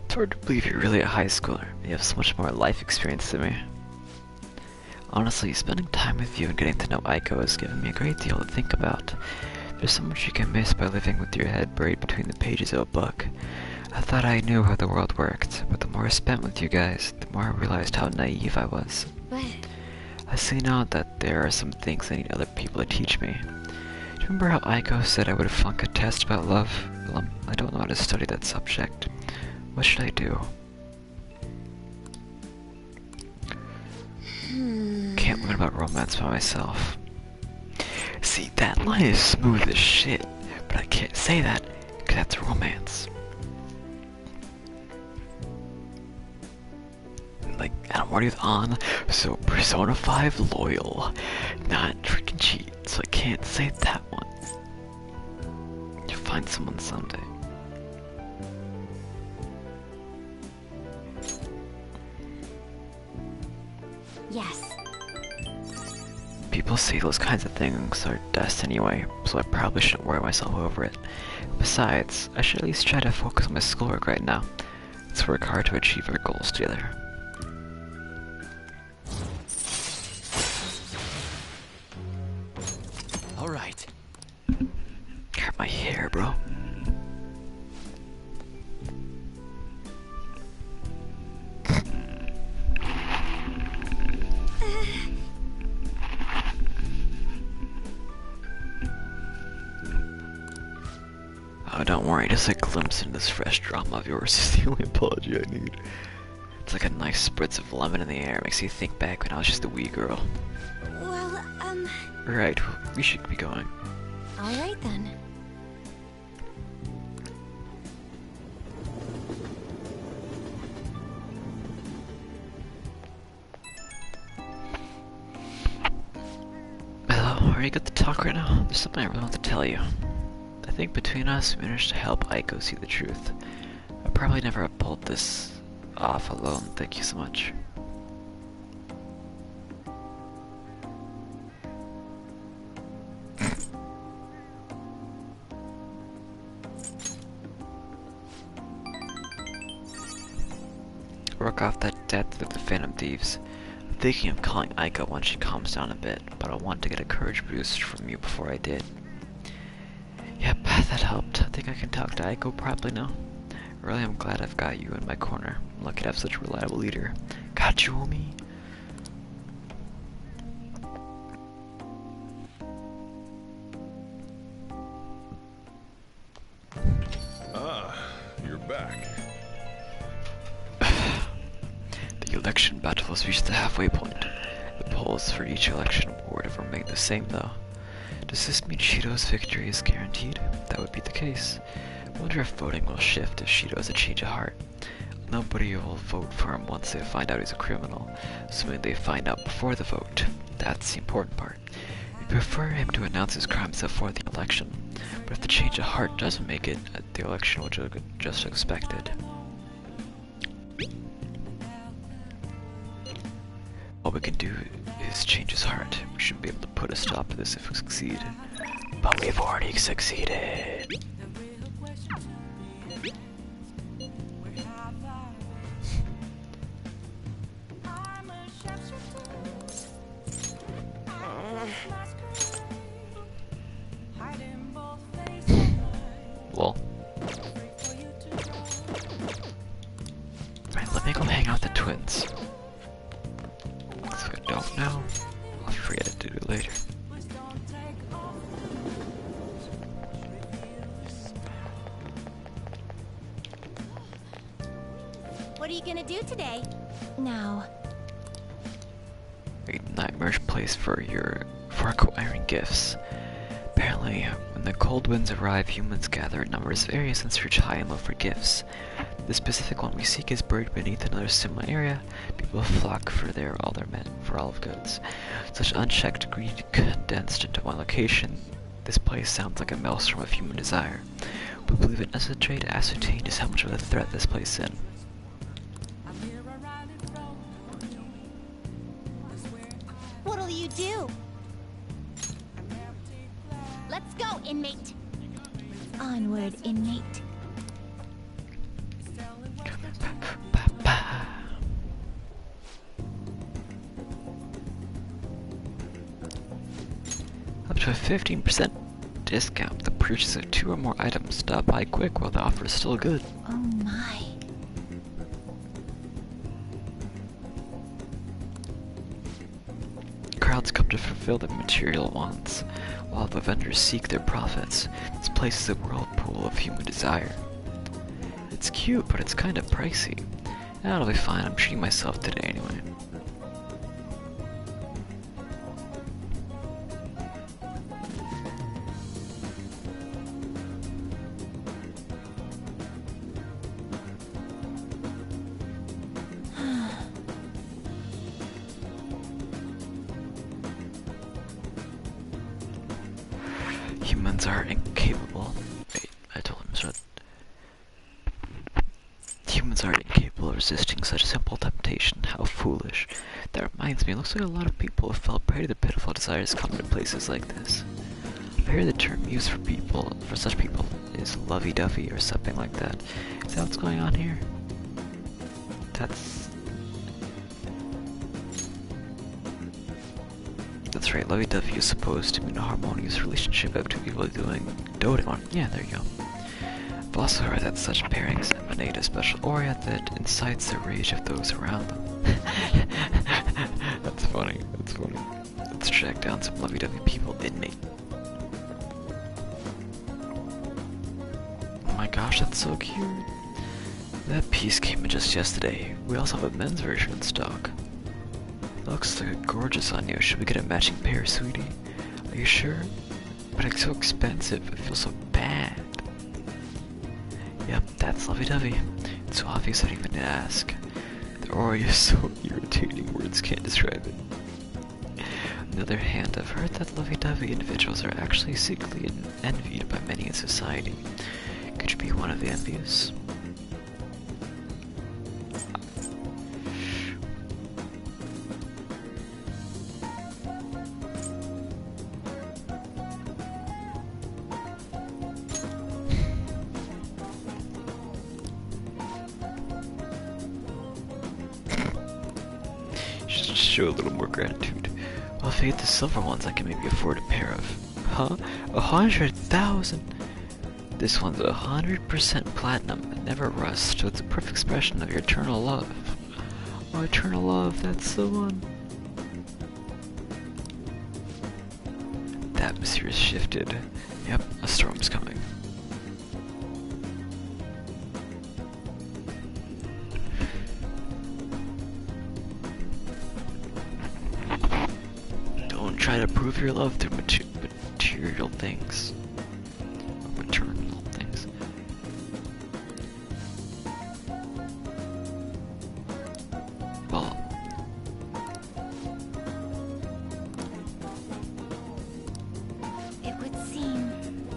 It's hard to believe you're really a high schooler. You have so much more life experience than me. Honestly, spending time with you and getting to know Aiko has given me a great deal to think about. There's so much you can miss by living with your head buried between the pages of a book. I thought I knew how the world worked, but the more I spent with you guys, the more I realized how naive I was. But I see now that there are some things I need other people to teach me. Do you remember how Aiko said I would flunk a test about love? Well, I don't know how to study that subject. What should I do? Can't learn about romance by myself. See, that line is smooth as shit, but I can't say that because that's romance. Like, I'm already on, so Persona 5 loyal, not freaking cheat, so I can't say that one. You'll find someone someday. yes. People say those kinds of things are dust anyway, so I probably shouldn't worry myself over it. Besides, I should at least try to focus on my schoolwork right now. Let's work hard to achieve our goals together. All right. Cut my hair, bro. Oh, don't worry, just a glimpse into this fresh drama of yours is the only apology I need. It's like a nice spritz of lemon in the air, makes you think back when I was just a wee girl. Well, Right, we should be going. alright then. Hello, are you good to talk right now? There's something I really want to tell you. I think between us, we managed to help Aiko see the truth. I probably never have pulled this off alone, thank you so much. work off that debt through the Phantom Thieves. I'm thinking of calling Aiko once she calms down a bit, but I wanted to get a courage boost from you before I did. Yep, that helped. I think I can talk to Aiko probably now. Really, I'm glad I've got you in my corner. I'm lucky to have such a reliable leader. Got you, Omi? You're back. The election battle has reached the halfway point. The polls for each election board have remained the same, though. Does this mean Shido's victory is guaranteed? That would be the case. I wonder if voting will shift if Shido has a change of heart. Nobody will vote for him once they find out he's a criminal, assuming they find out before the vote. That's the important part. We prefer him to announce his crimes before the election, but if the change of heart doesn't make it, the election will just expected. All we can do is change his heart. We should be able to put a stop to this if we succeed. But we've already succeeded. Lol. Right, let me go hang out with the twins. If I don't know, I'll forget to do it later. What are you gonna do today? Now. A nightmarish place for acquiring gifts. Apparently, when the cold winds arrive, humans gather in numbers various and search high and low for gifts. The specific one we seek is buried beneath another similar area. People flock for all of goods. Such unchecked greed condensed into one location. This place sounds like a maelstrom of human desire. We believe it necessary to ascertain just how much of a threat this place is in. What'll you do? Let's go, inmate. Onward, inmate. Up to a 15% discount. The purchase of 2 or more items. Stop by quick while the offer is still good. Oh my. Crowds come to fulfill their material wants, while the vendors seek their profits. This place is a whirlpool of human desire. It's cute, but it's kind of pricey. That'll be fine, I'm treating myself today anyway. Humans are incapable. Wait, I told him so. Humans are incapable of resisting such simple temptation. How foolish. That reminds me, it looks like a lot of people have felt prey to the pitiful desires common to places like this. I hear the term used for such people is lovey-dovey or something like that. Is that what's going on here? That's right, lovey-dovey is supposed to mean a harmonious relationship of two people doting on. Yeah, there you go. I've also heard that such pairings emanate a special aura that incites the rage of those around them. That's funny, that's funny. Let's track down some lovey-dovey people, inmate. Oh my gosh, that's so cute. That piece came in just yesterday. We also have a men's version in stock. Looks gorgeous on you. Should we get a matching pair, sweetie? Are you sure? But it's so expensive. I feel so bad. Yep, that's lovey-dovey. It's so obvious I don't even need to ask. The aura is so irritating, words can't describe it. On the other hand, I've heard that lovey-dovey individuals are actually secretly envied by many in society. Could you be one of the envious? show a little more gratitude. Well, if I get the silver ones, I can maybe afford a pair of. Huh? 100,000? This one's 100% platinum and never rusts, so it's a perfect expression of your eternal love. Oh, eternal love, that's the one. The atmosphere is shifted. Yep, a storm's coming. Don't try to prove your love through material things. Or maternal things. Well, It would seem.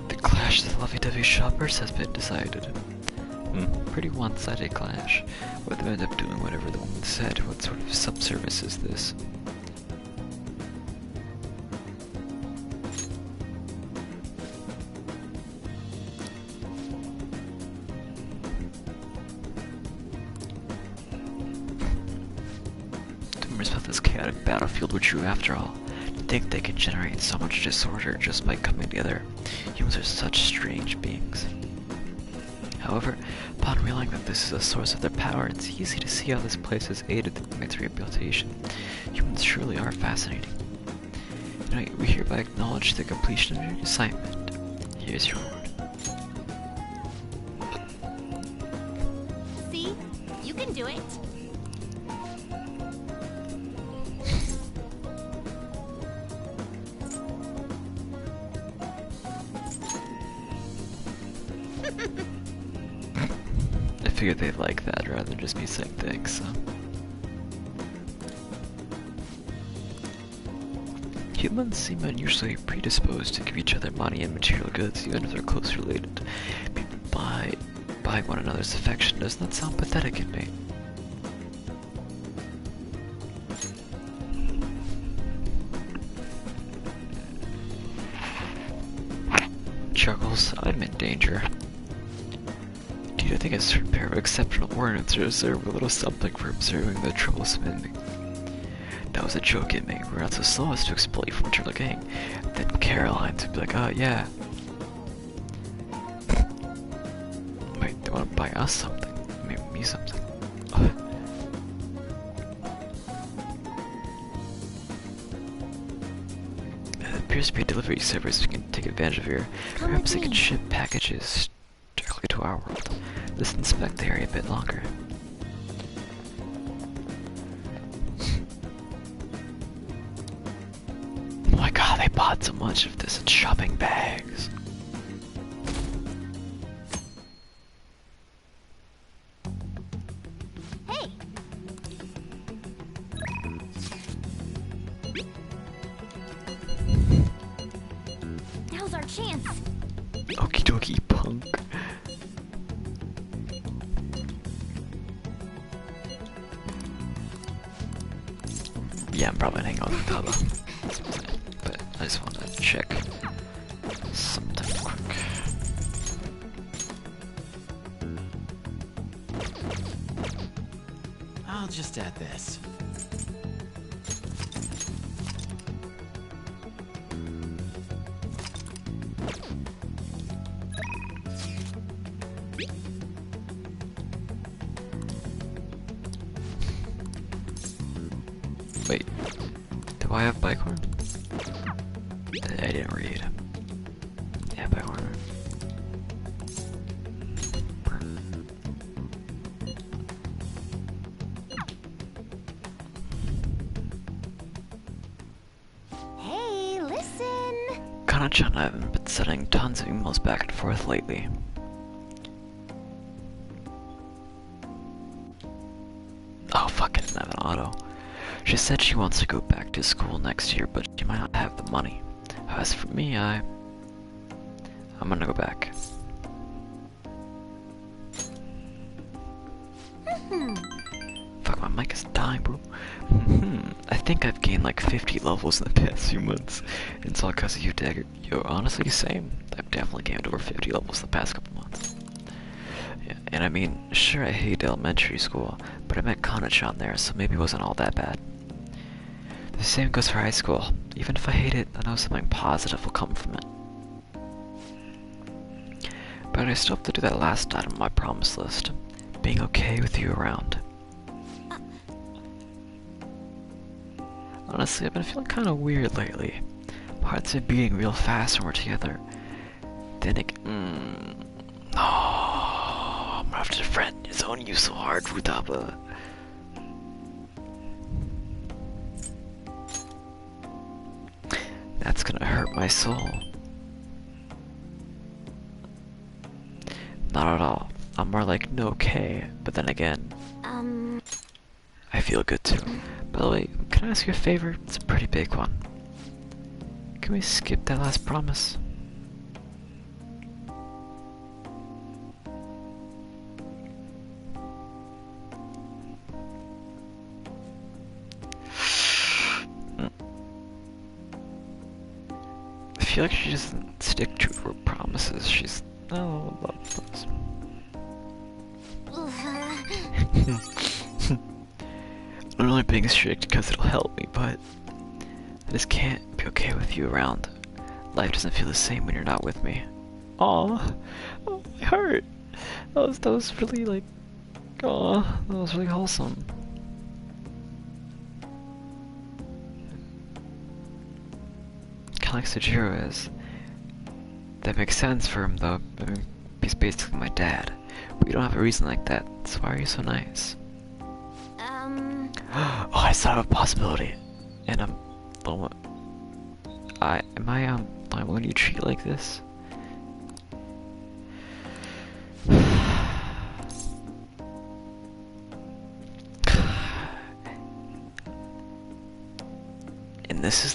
the clash of the lovey-dovey shoppers has been decided. Pretty one-sided clash. Whether they end up doing whatever the woman said, what sort of subservice is this? The rumors about this chaotic battlefield were true after all. To think they can generate so much disorder just by coming together. Humans are such strange beings. However, upon realizing that this is a source of their power, it's easy to see how this place has aided the roommate's rehabilitation. Humans truly are fascinating. You know, we hereby acknowledge the completion of your assignment. Here's your reward. See? You can do it. I figured they'd like that rather than just me saying thanks, so. Humans seem unusually predisposed to give each other money and material goods, even if they're close related. People buying one another's affection does not sound pathetic in me. Chuckles, I'm in danger. Dude, I think a certain pair of exceptional ornaments deserve a little something for observing the troublesome in me. That was a joke at me. We're not so slow as to exploit from eternal gang. Then Caroline would be like, oh yeah. Wait, they want to buy us something. Maybe me something. It appears to be a delivery service we can take advantage of here. Perhaps they can ship packages directly to our world. Let's inspect the area a bit longer. Oh my god, they bought so much of this in shopping bags. Hey! Now's our chance. Okie dokie, punk. Yeah, I'm probably gonna hang out with Taba. But I just want to check something quick. I'll just add this. Wait, do I have Bicorn? I didn't read. Yeah, Bicorn. Hey, listen! Kana-chan and I have been sending tons of emails back and forth lately. Oh fuck, I didn't have an auto. She said she wants to go back to school next year, but she might not have the money. As for me, I'm gonna go back. Fuck, my mic is dying, bro. I think I've gained like 50 levels in the past few months. It's all because of you, Dagger. Yo, honestly, same. I've definitely gained over 50 levels the past couple months. Yeah, and I mean, sure, I hate elementary school, but I met Kana-chan there, so maybe it wasn't all that bad. The same goes for high school. Even if I hate it, I know something positive will come from it. But I still have to do that last item on my promise list. Being okay with you around. Honestly, I've been feeling kind of weird lately. My heart's been beating real fast when we're together. Then it... No, I'm gonna have to defend his own you so hard, Futaba. That's gonna hurt my soul. Not at all. I'm more like, no, okay, but then again, I feel good too. By the way, can I ask you a favor? It's a pretty big one. Can we skip that last promise? I feel like she doesn't stick to her promises. She's no love those. I'm only being strict because it'll help me, but I just can't be okay with you around. Life doesn't feel the same when you're not with me. Aw, oh, my heart. That was really like, aw, that was really wholesome. Kinda like Sujiro is. That makes sense for him though. I mean, he's basically my dad. But you don't have a reason like that, so why are you so nice? Oh, I saw a possibility. And am I when you treat like this? And this is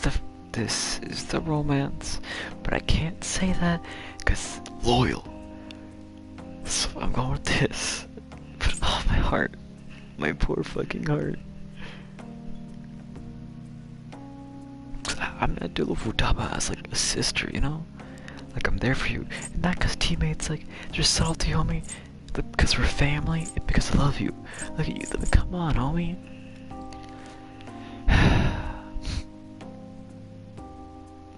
the romance, but I can't say that because loyal. So I'm going with this. But oh, my heart, my poor fucking heart. I'm gonna do Futaba as like a sister, you know? Like I'm there for you, and not because teammates, like there's subtlety, homie. Because we're family, and because I love you. Look at you, come on, homie.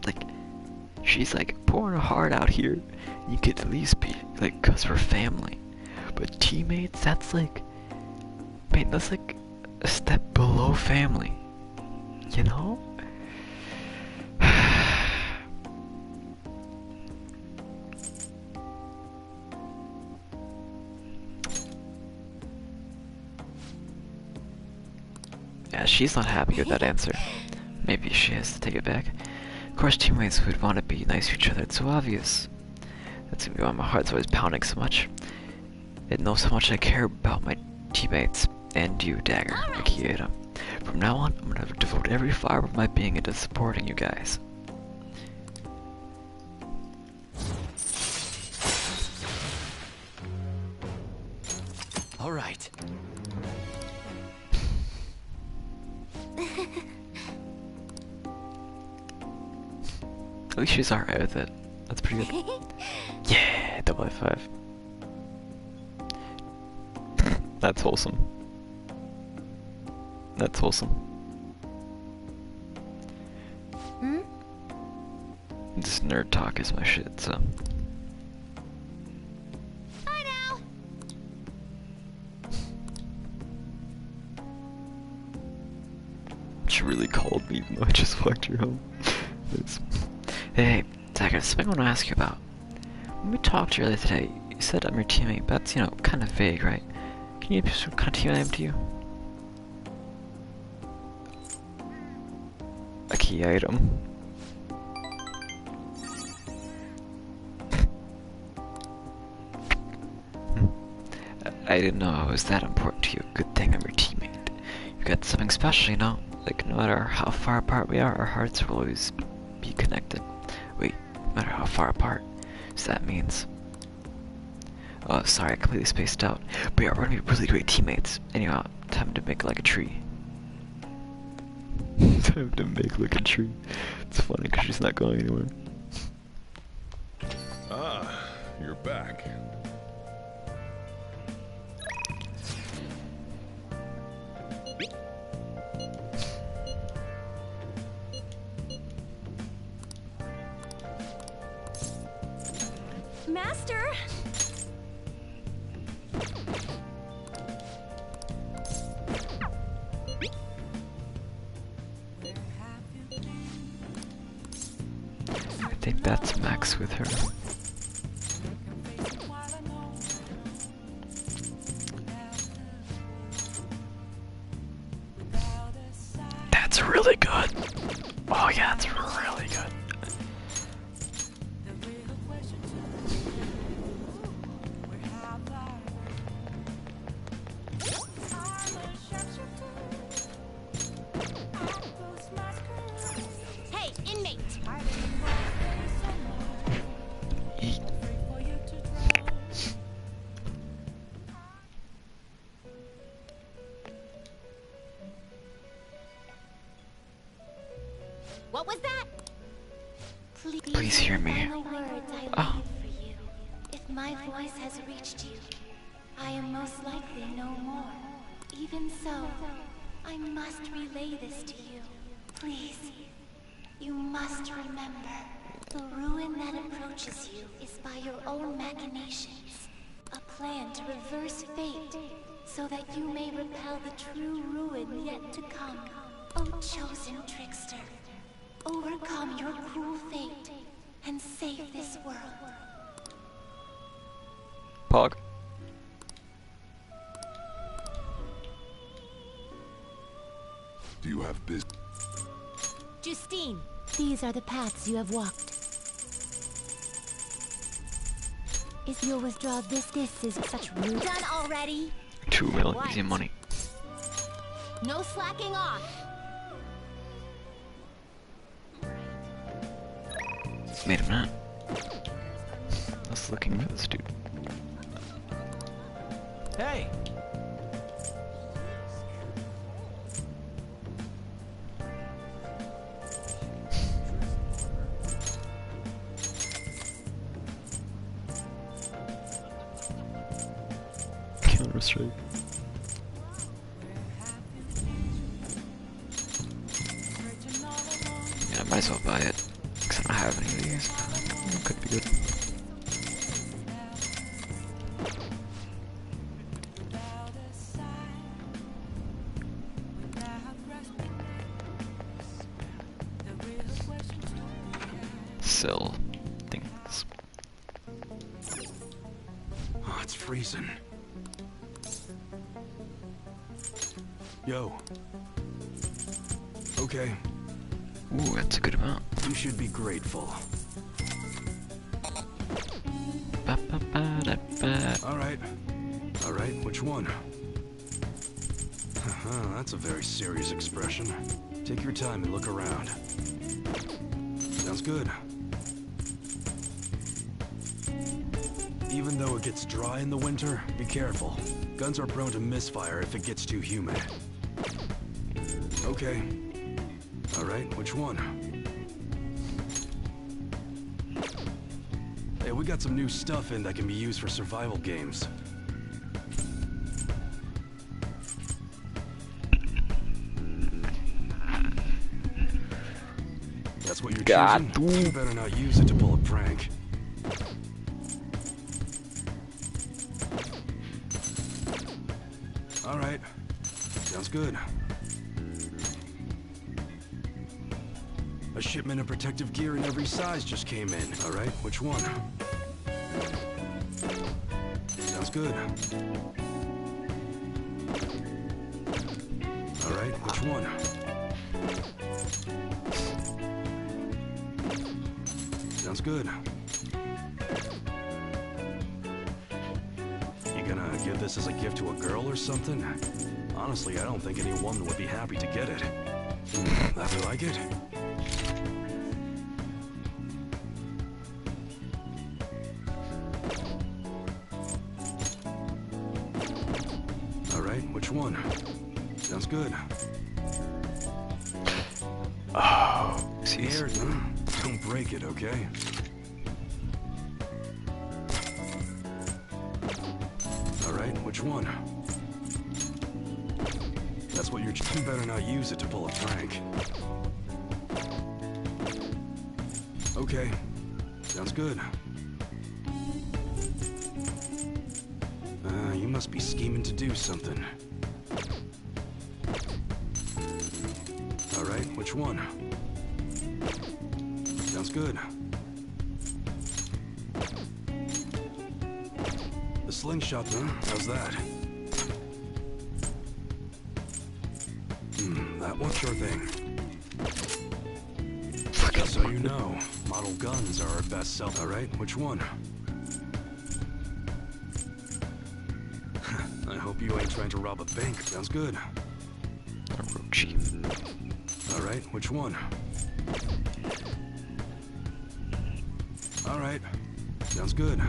Like, she's like pouring her heart out here. You could at least be like, cause we're family. But teammates, that's like, man, that's like a step below family. You know? Yeah, she's not happy with that answer. Maybe she has to take it back. Of course, teammates would want to be nice to each other. It's so obvious. That's why my heart's always pounding so much. It knows how much I care about my teammates and you, Dagger, Akieta. From now on, I'm gonna devote every fiber of my being into supporting you guys. All right. At least she's alright with it. That's pretty good. Yeah, double F5. That's wholesome. That's wholesome. This nerd talk is my shit, so. Bye now. She really called me even though I just walked her home. Hey, Dagger, something I want to ask you about. When we talked earlier today, you said I'm your teammate, but that's, you know, kind of vague, right? Can you give some kind of teammate I am to you? A key item. I didn't know I was that important to you. Good thing I'm your teammate. You got something special, you know? Like, no matter how far apart we are, our hearts will always be connected. Wait, no matter how far apart. So that means... Oh, sorry, I completely spaced out. But yeah, we're gonna be really great teammates. Anyhow, time to make like a tree. Time to make like a tree. It's funny because she's not going anywhere. Ah, you're back. Master! I think that's Max with her. That's really good. Oh yeah, it's really good. Hey, inmate! Eat. What was that? Please hear me. Final words I Oh. leave for you. If my voice has reached you, I am most likely no more. Even so, I must relay this to you. Please, you must remember, the ruin that approaches you is by your own machinations. A plan to reverse fate, so that you may repel the true ruin yet to come. O chosen trickster, overcome your cruel fate and save this world. Pog. Do you have business? Justine, these are the paths you have walked. If you'll withdraw this is such rude. Done already? 2 million What? easy money. No slacking off. Wait a minute. Let's looking for this dude. Hey! Counter strike. Yeah, I might as well buy it. Because I don't have any of these. It could be good. Sell things. Oh, it's freezing. Yo. Okay, Ooh, that's a good amount. you should be grateful. Ba, ba, ba, da, ba. Alright, which one? That's a very serious expression. Take your time and look around. Sounds good. Even though it gets dry in the winter, be careful. Guns are prone to misfire if it gets too humid. Okay. Alright, which one? Hey, we got some new stuff in that can be used for survival games. That's what you're God, choosing? You better not use it to pull a prank. Alright. Sounds good. A shipment of protective gear in every size just came in. Alright, which one? Sounds good. Alright, which one? Sounds good. You gonna give this as a gift to a girl or something? Honestly, I don't think any woman would be happy to get it. That you like it? Alright, which one? Sounds good. Oh, see, Here, don't break it, okay? Alright, which one? That's what you're... You better not use it to pull a prank. Okay. Sounds good. You must be scheming to do something. Alright, which one? Sounds good. The slingshot, huh? How's that? That one, sure thing. Just so you know, model guns are our best sell. Alright, which one? I hope you ain't trying to rob a bank. Sounds good. Alright, which one? Alright, sounds good.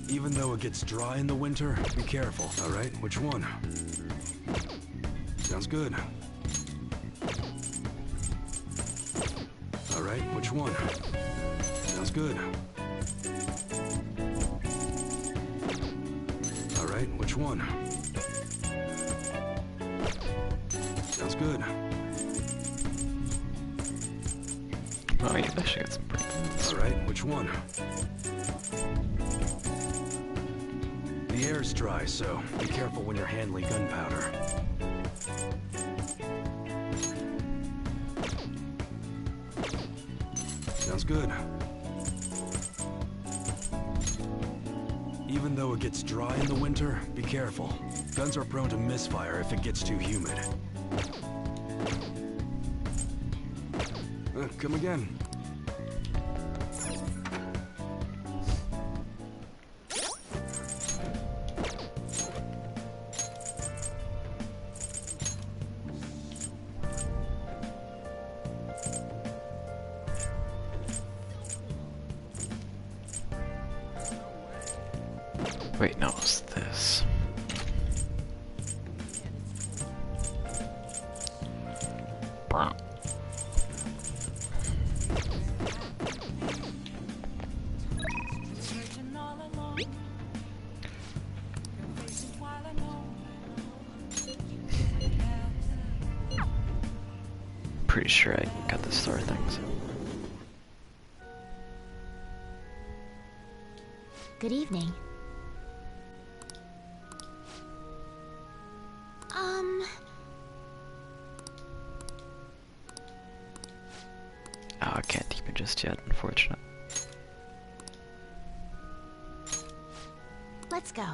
Even though it gets dry in the winter, be careful. Alright, which one? Sounds good. Alright, which one? Sounds good. Alright, which one? Sounds good. Oh, you actually got some pretty good. Alright, which one? The air's dry, so be careful when you're handling gunpowder. Sounds good. Even though it gets dry in the winter, be careful. Guns are prone to misfire if it gets too humid. Come again. Wait, no, it's this. Pretty sure I got the store things. Good evening. Oh, I can't deepen just yet, unfortunate. Let's go.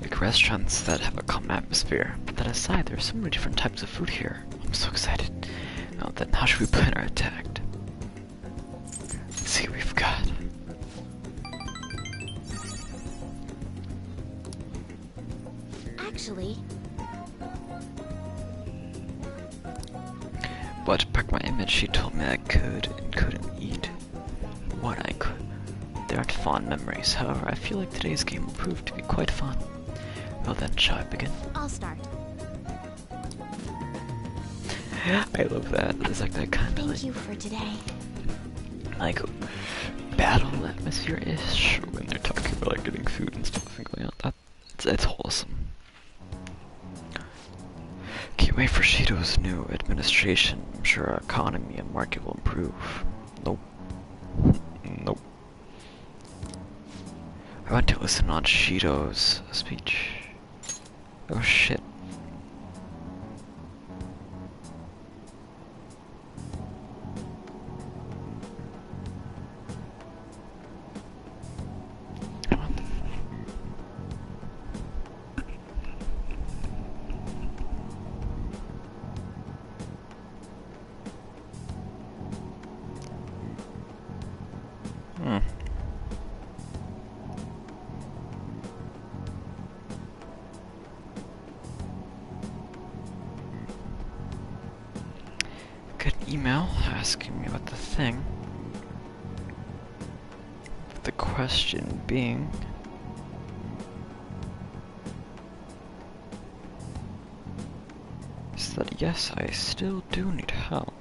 Like restaurants that have a calm atmosphere, but that aside, there are so many different types of food here. I'm so excited. Now then, how should we plan our attack? Let's see what we've got. Actually, But to pack my image, she told me I could and couldn't eat what I could. They aren't fond memories, however, I feel like today's game will prove to be quite fun. Well then, shall I begin? I'll start. I love that. It's like that kind of Thank you for today. like battle atmosphere-ish when they're talking about like getting food and stuff and going out. It's wholesome. Can't wait for Shido's new administration. I'm sure our economy and market will improve. Nope. Nope. I went to listen on Shido's speech. Oh shit. Got an email asking me about the thing. The question being, is that yes, I still do need help.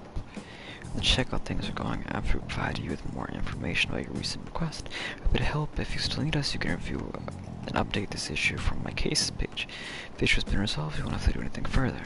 Let's check how things are going after we provide you with more information about your recent request. A bit of help. If you still need us, you can review and update this issue from my cases page. If the issue has been resolved, you won't have to do anything further.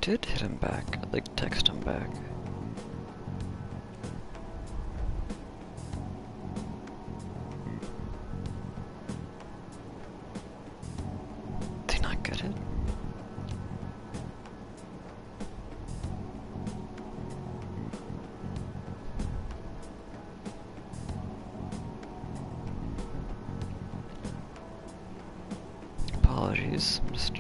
did hit him back, like text him back. Did he not get it? Apologies, I'm just...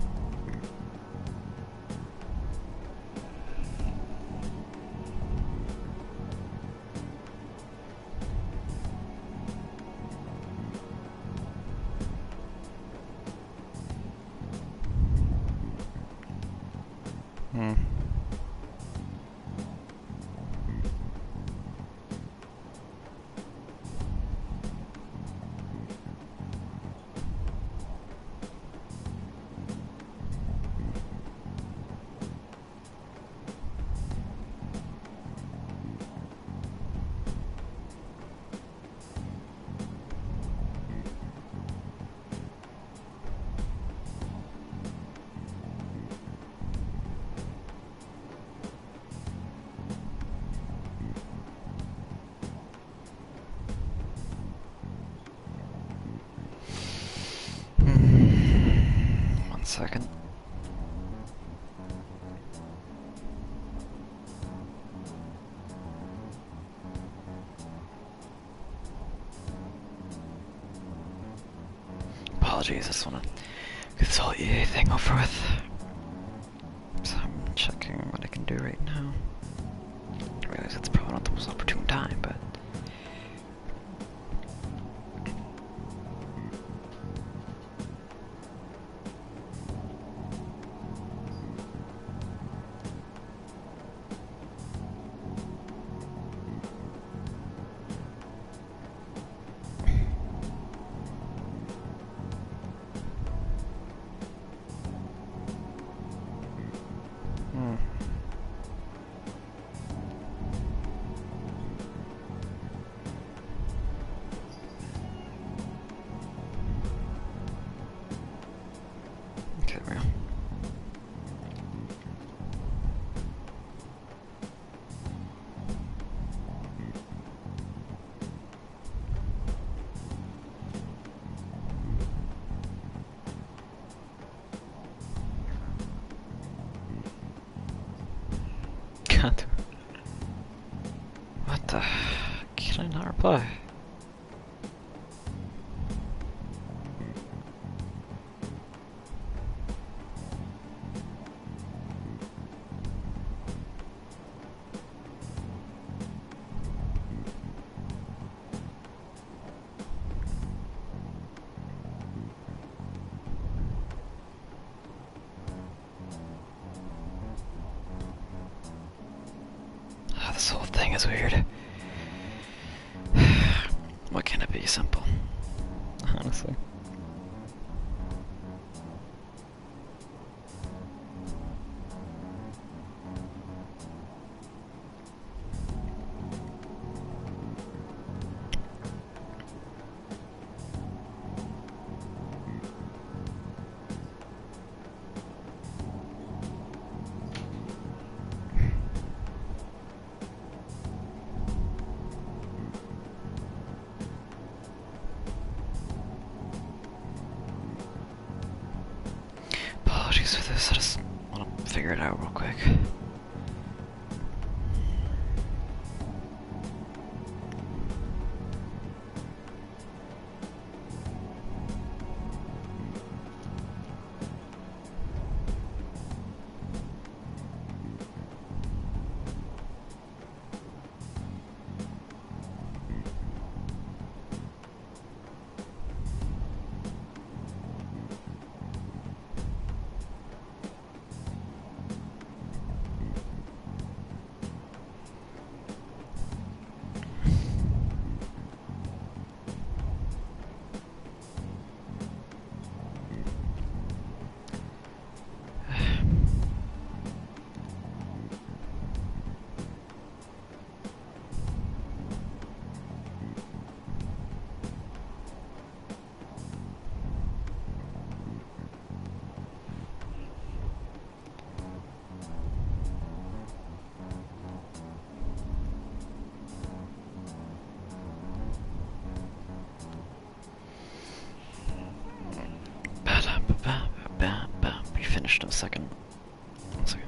Second. Apologies, I just wanna get this whole EA thing over with. So I'm checking what I can do right now. I realize it's probably not the most opportune time, but okay, there we go. God. What the? Can I not reply? This whole thing is weird. Why can't it be simple? Honestly. Apologies for this, I just want to figure it out real quick. finished in a second. 1 second.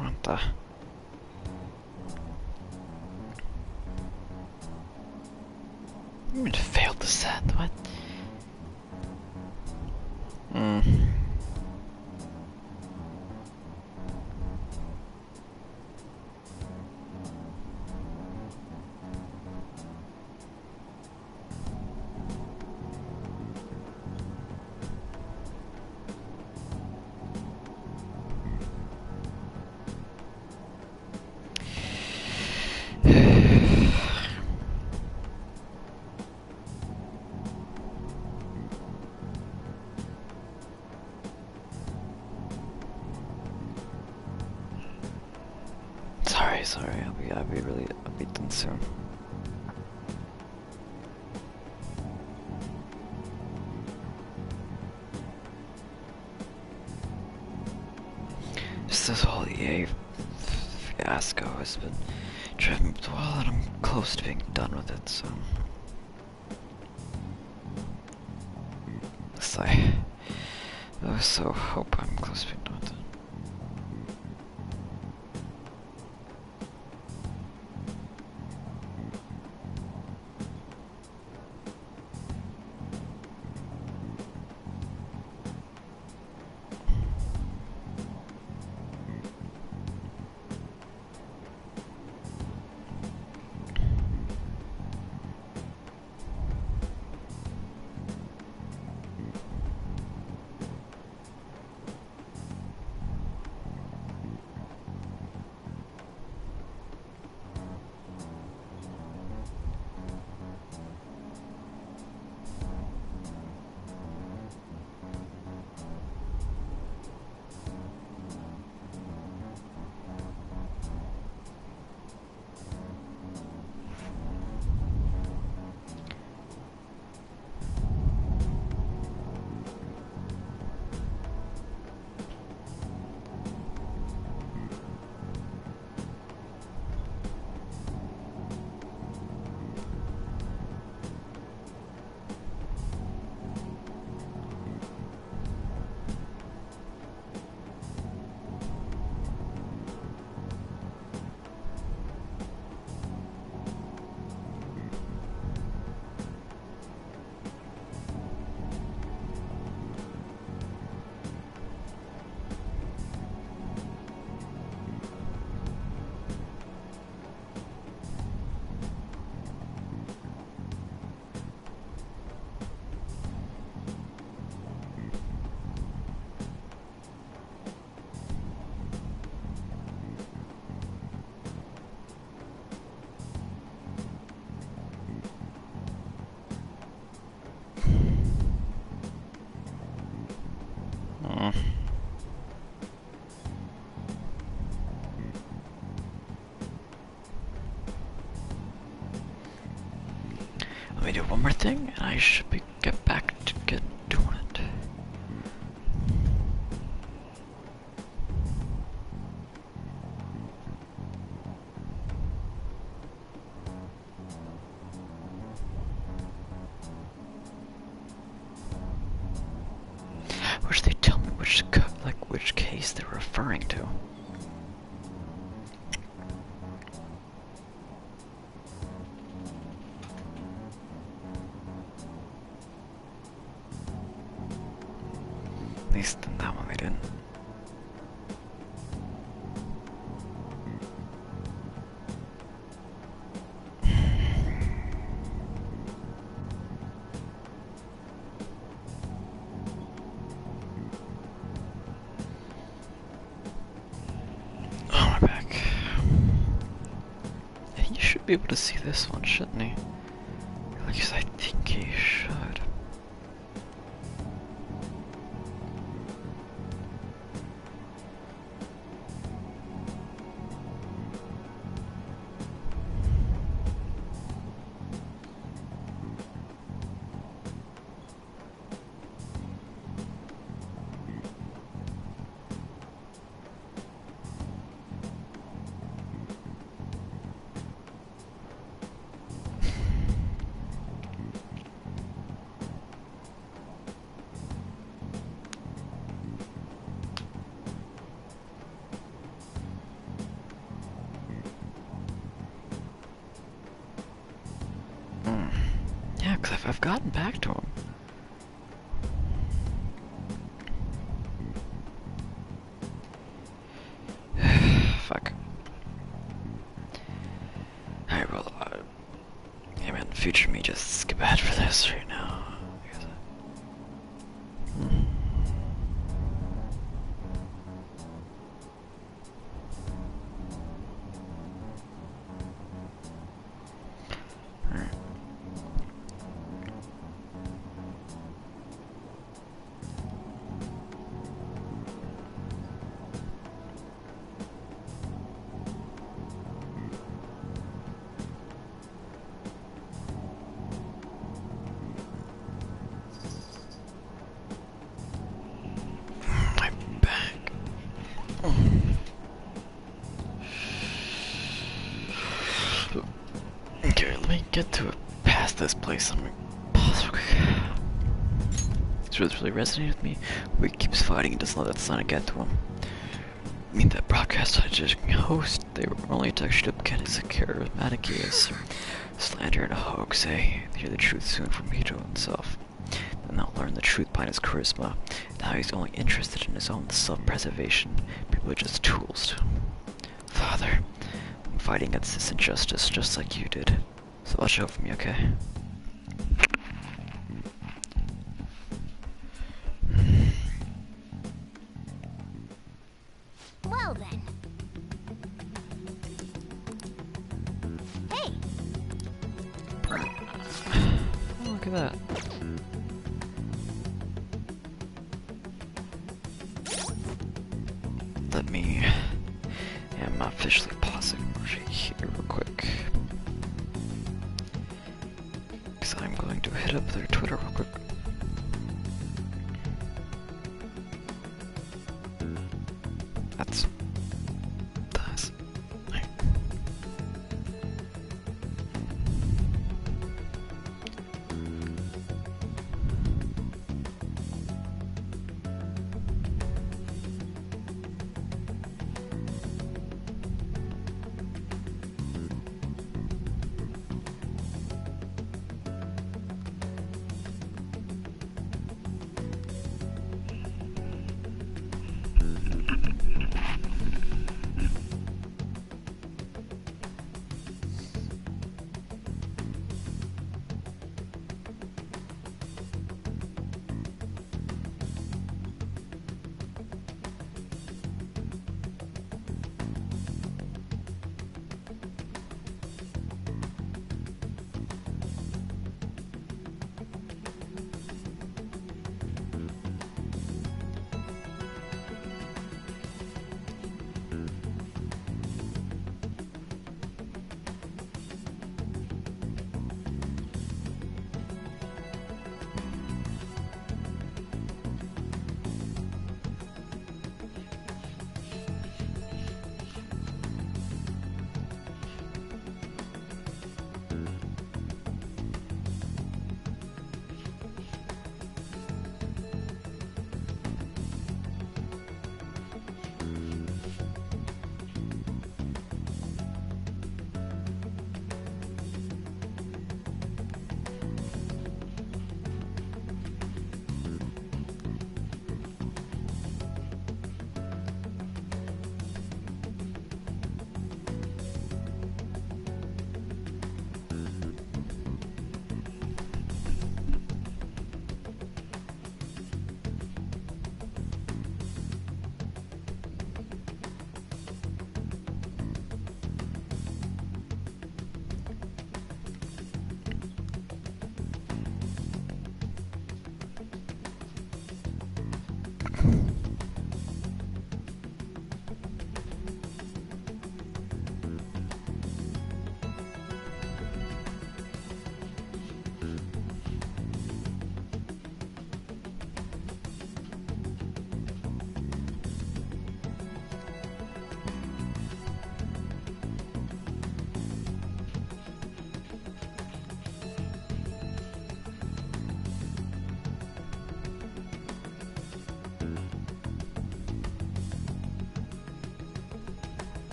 Vänta. You failed to send, what? Sorry, I'll be done soon. Just this whole EA fiasco has been driving me up the wall, and I'm close to being done with it, so... So hope I'm close to being done with it. Let me do one more thing, and I should get back to doing it. Wish they tell me which case they're referring to. At least in that one they didn't. Oh, we're back. He should be able to see this one, shouldn't he? At least I think he should. Yeah, because I've gotten back to him. Fuck. Alright, well, hey man, future me just skip ahead for this right now. Okay, let me get to it past this place. I'm gonna pause real quick. This really resonated with me. He keeps fighting and doesn't let that sign get to him. I mean, that broadcast host, they were only attached up again as charismatic he is. Slander and a hoax, eh? They hear the truth soon from Mito himself. Then they'll learn the truth behind his charisma, and how he's only interested in his own self-preservation. People are just tools to him. Father, I'm fighting against this injustice just like you did. So watch out for me, okay? Well then. Hey! Oh, look at that. Let me... Yeah, I'm officially pausing right here real quick. Because I'm going to hit up their Twitter real quick. That's... Right.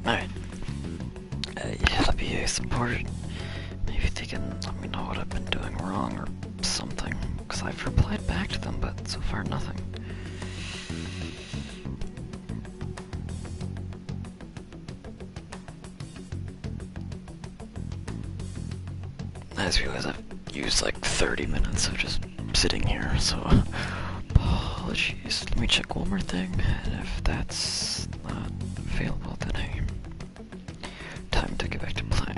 Alright. Yeah, the BA support. Maybe they can let me know what I've been doing wrong or something. Because I've replied back to them, but so far nothing. I just realized I've used like 30 minutes of just sitting here, so apologies. Let me check one more thing, and if that's not available, then hey, time to get back to playing.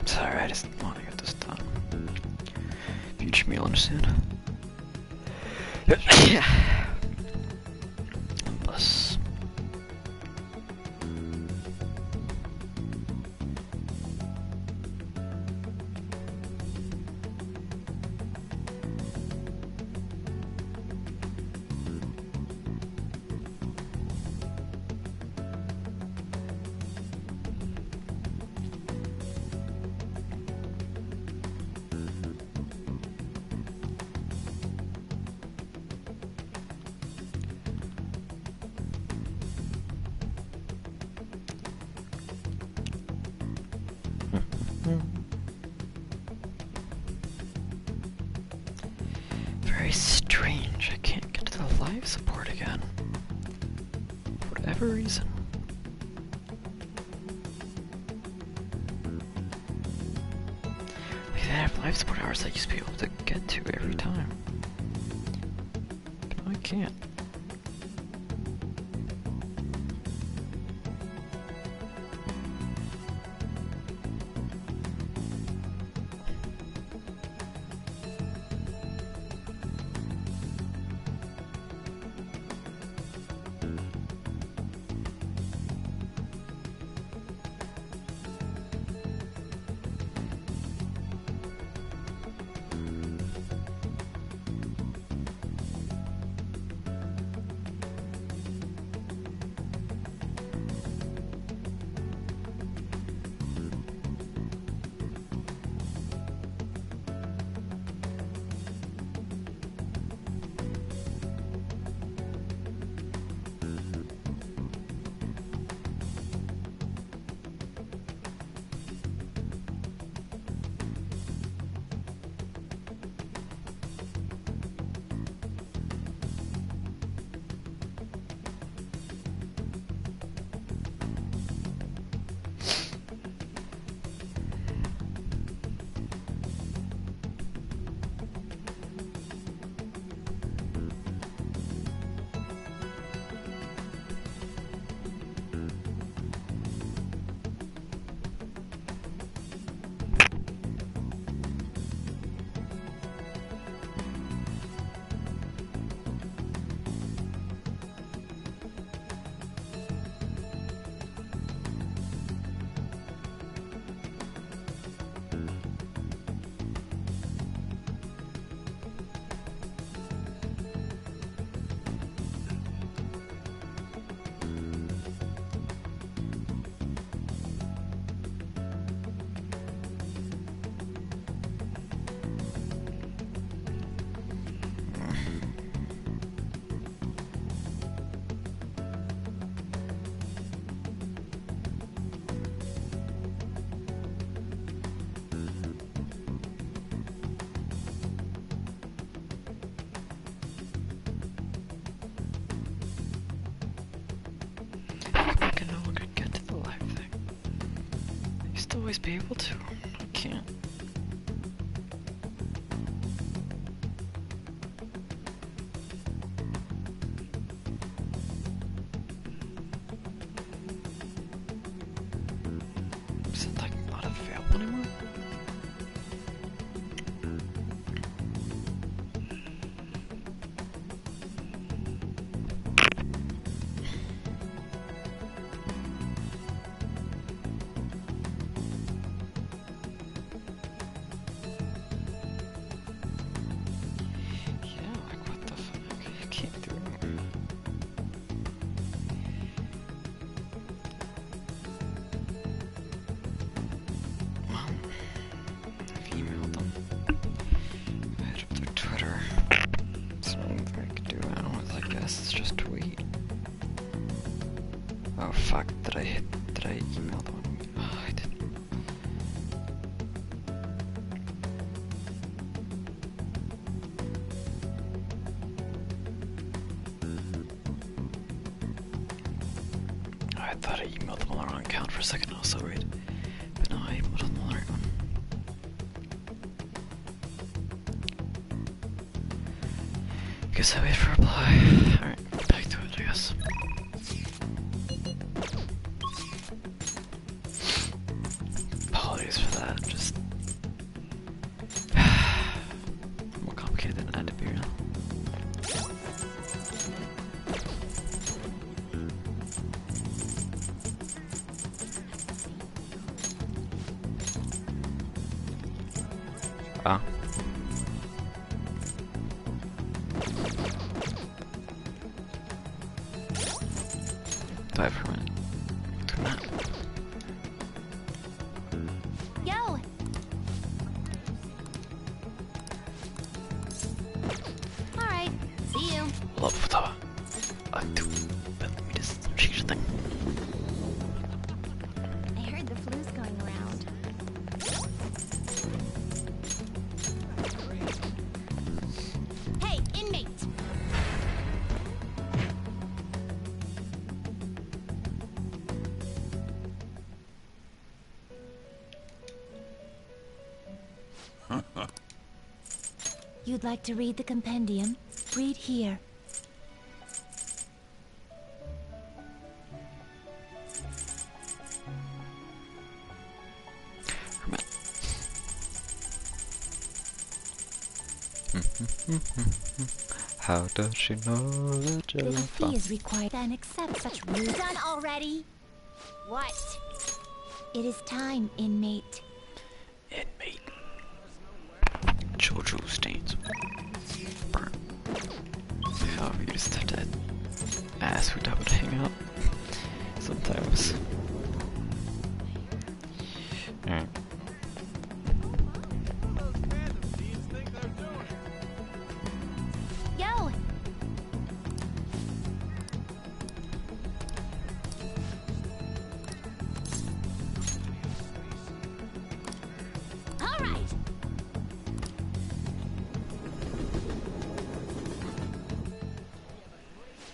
Sorry, I just want to get this done. Future meal, understand? Yeah. Unless. Very strange. I can't get to the live support again. For whatever reason. Like, they have live support hours I used to be able to get to every time. But now I can't. Always be able to. I can't. Is it like not available anymore? fuck, did I email the one? Oh, I didn't. Oh, I thought I emailed them on the wrong account for a second, I was so worried. But no, I emailed them on the right one. Guess I wait for a reply. Alright, back to it, I guess. Apologies for that, just more complicated than it had to be, you know? Ah. Die for a minute. Turn that. Yo! Alright, see you. Love Futaba. Let me just change the thing. I heard the flu's going around. Hey, inmate! You'd like to read the compendium? Read here. How does she know that you're The fee is required, then accept such rude. Done already? What? It is time, inmate. Inmate. Jojo stains. However, you just have to ask Futaba to hang out. Sometimes. Alright. Yo! All right.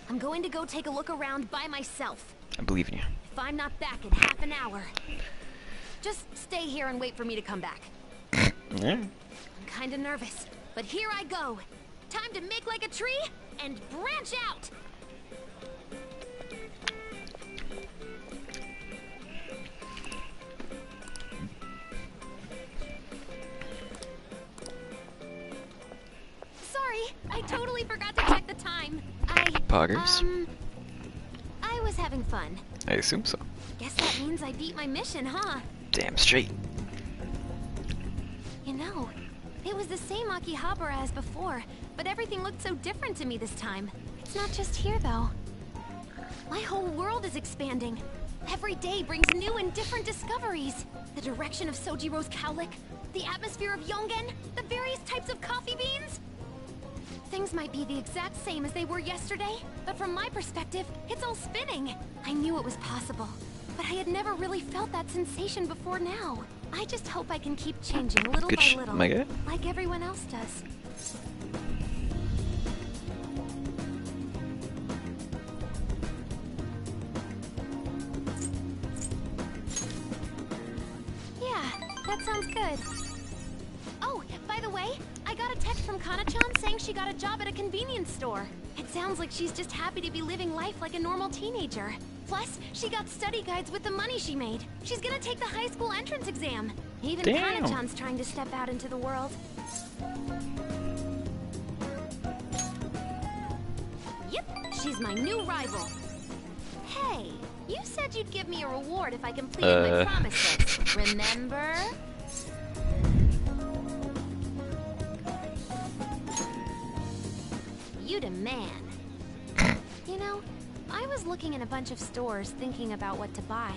I'm going to go take a look around by myself. I believe in you. If I'm not back in half an hour, just stay here and wait for me to come back. Yeah. I'm kinda nervous, but here I go. Time to make like a tree and branch out! Sorry, I totally forgot to check the time. Poggers? I was having fun. I assume so. Guess that means I beat my mission, huh? Damn straight. You know, it was the same Akihabara as before, but everything looked so different to me this time. It's not just here, though. My whole world is expanding. Every day brings new and different discoveries. The direction of Sojiro's cowlick, the atmosphere of Yongen, the various types of coffee beans. Things might be the exact same as they were yesterday, but from my perspective, it's all spinning. I knew it was possible, but I had never really felt that sensation before now. I just hope I can keep changing little by little, my guy. like everyone else does. Yeah, that sounds good. Oh, by the way, I got a text from Kana-chan saying she got a job at a convenience store. It sounds like she's just happy to be living life like a normal teenager. Plus, she got study guides with the money she made. She's gonna take the high school entrance exam. Even Damn. Kana-chan's trying to step out into the world. Yep, she's my new rival. Hey, you said you'd give me a reward if I completed my promises. Remember? You the man. You know, I was looking in a bunch of stores thinking about what to buy.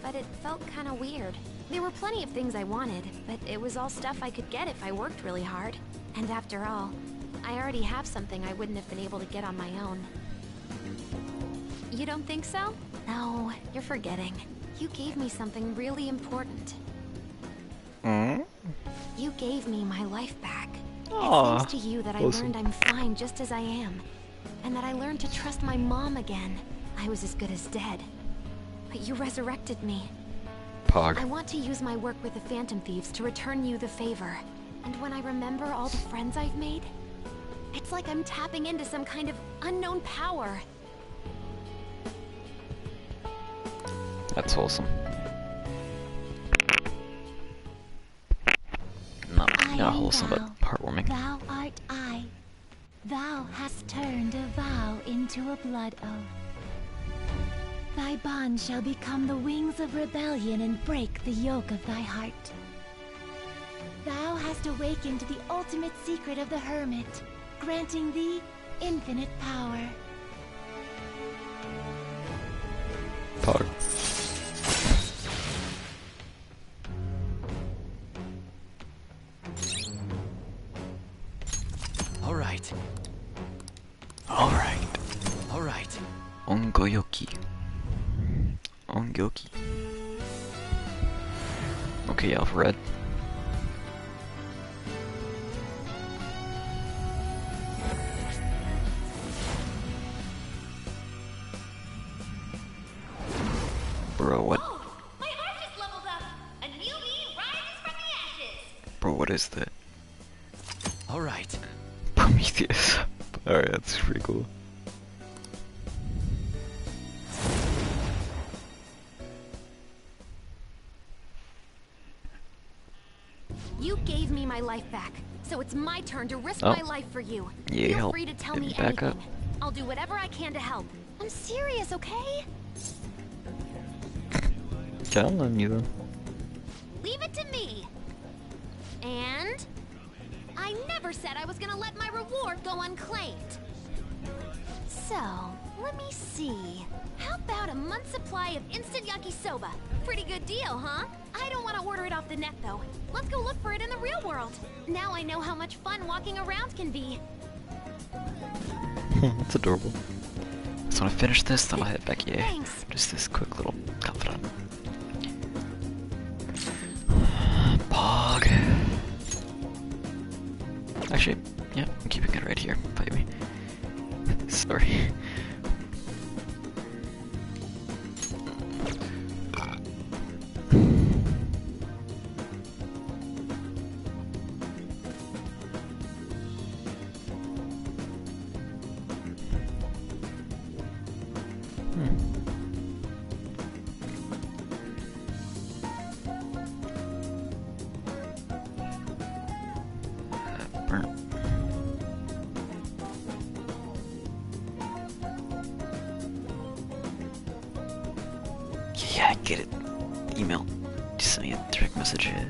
But it felt kind of weird. There were plenty of things I wanted, but it was all stuff I could get if I worked really hard. And after all, I already have something I wouldn't have been able to get on my own. You don't think so? No, you're forgetting. You gave me something really important. You gave me my life back. Aw, It seems to you that I awesome. learned I'm fine just as I am. And that I learned to trust my mom again. I was as good as dead. But you resurrected me. Pog. I want to use my work with the Phantom Thieves to return you the favor. And when I remember all the friends I've made, it's like I'm tapping into some kind of unknown power. That's wholesome. Not wholesome, but heartwarming. Thou art I. Thou hast turned a vow into a blood oath. Thy bond shall become the wings of rebellion and break the yoke of thy heart. Thou hast awakened the ultimate secret of the Hermit, granting thee infinite power. Pog. All right. Alright. All right. Ongoyoki. Ongoki. Okay, Alfred. Bro, what? My heart just leveled up! A new me rises from the ashes! Bro, what is that? All right. Prometheus. Alright, that's pretty cool. You gave me my life back, so it's my turn to risk Oh. my life for you. Yeah, Feel help. free to tell Get me me back anything. up. I'll do whatever I can to help. I'm serious, okay? Count on you then. Leave it to me. And I never said I was gonna let my reward go unclaimed. So, let me see. How about a month's supply of instant yakisoba? Pretty good deal, huh? I don't want to order it off the net, though. Let's go look for it in the real world. Now I know how much fun walking around can be. That's adorable. So when I finish this, then I'll head back. Yeah. Thanks. Just this quick little confidant. Pog. Actually, yeah, I'm keeping it right here. Fight me. Sorry. Burn. Yeah, I get it. Email. Just send me a direct message. Yeah.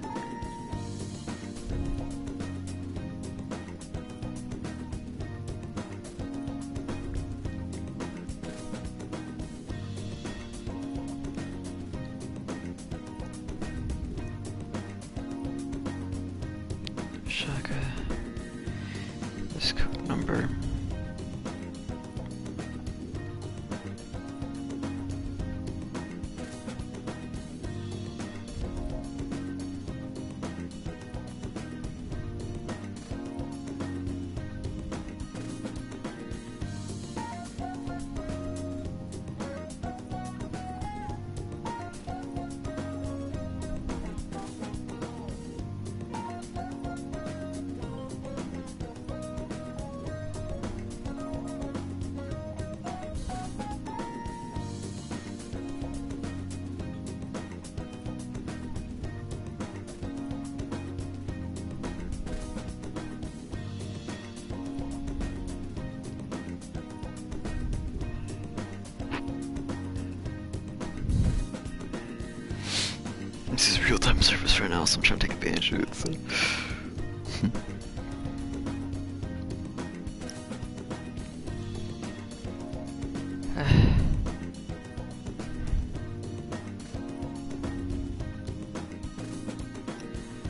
Shaka. This code number. This is real-time service right now, so I'm trying to take advantage of it, so...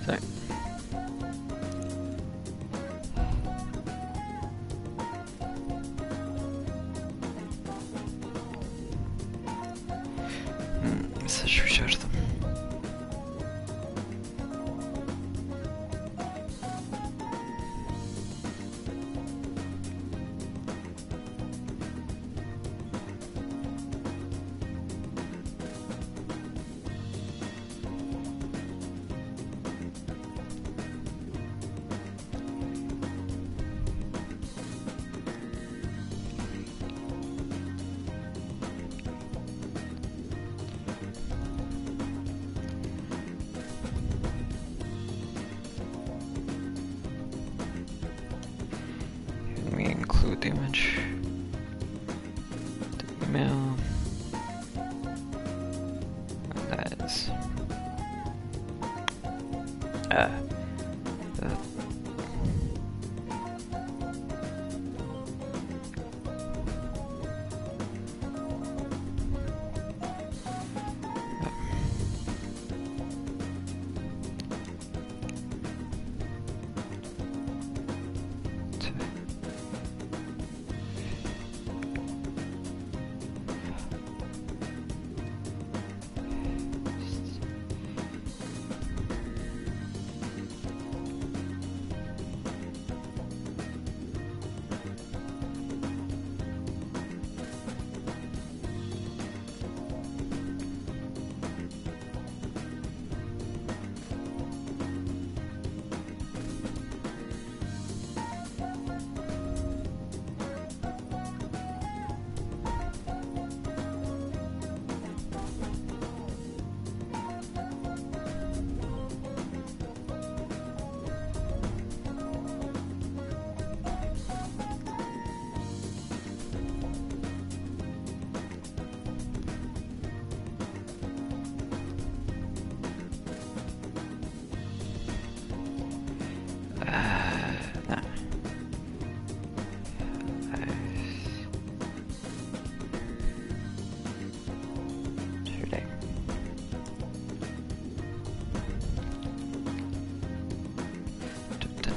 Sorry. just reach out to them. Let me include the image. The email. And that is.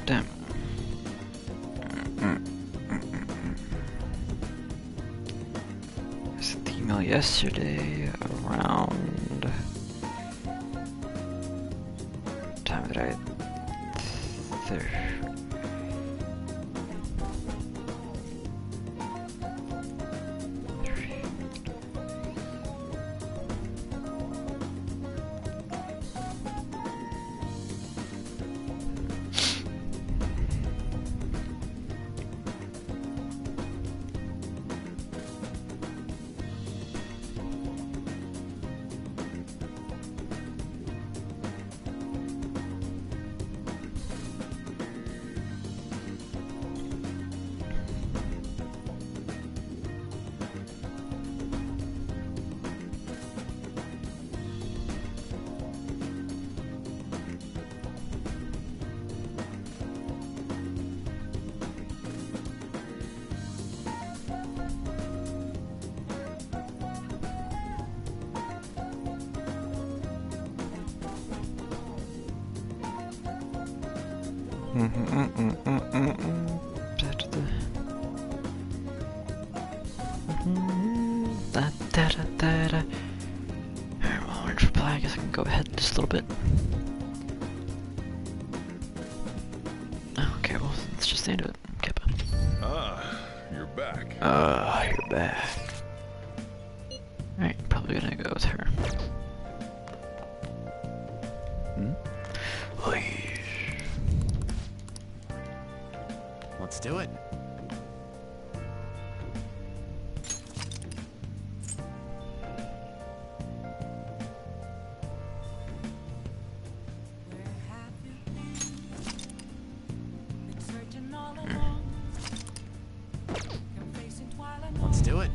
Damn. I sent the email yesterday around time that I there. Alright, well, orange reply. I guess I can go ahead just a little bit. Okay, well, let's just stand it. Okay, You're back. You're back. Alright, probably gonna go with her. Let's do it. Let's do it.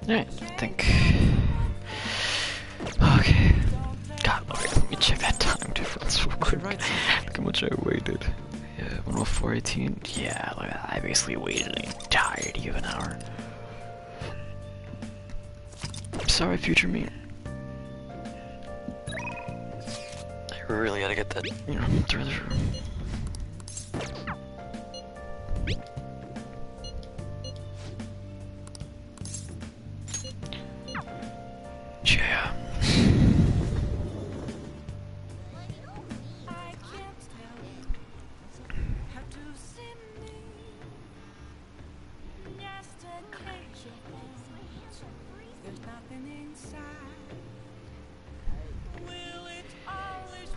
Alright, I think. Okay. God, let me check that time difference real quick. Look how much I waited. Yeah, 104.18. Yeah, look at that. I basically waited an entirety of an hour. Sorry, future me. I really gotta get that, you know, through the room. Yeah.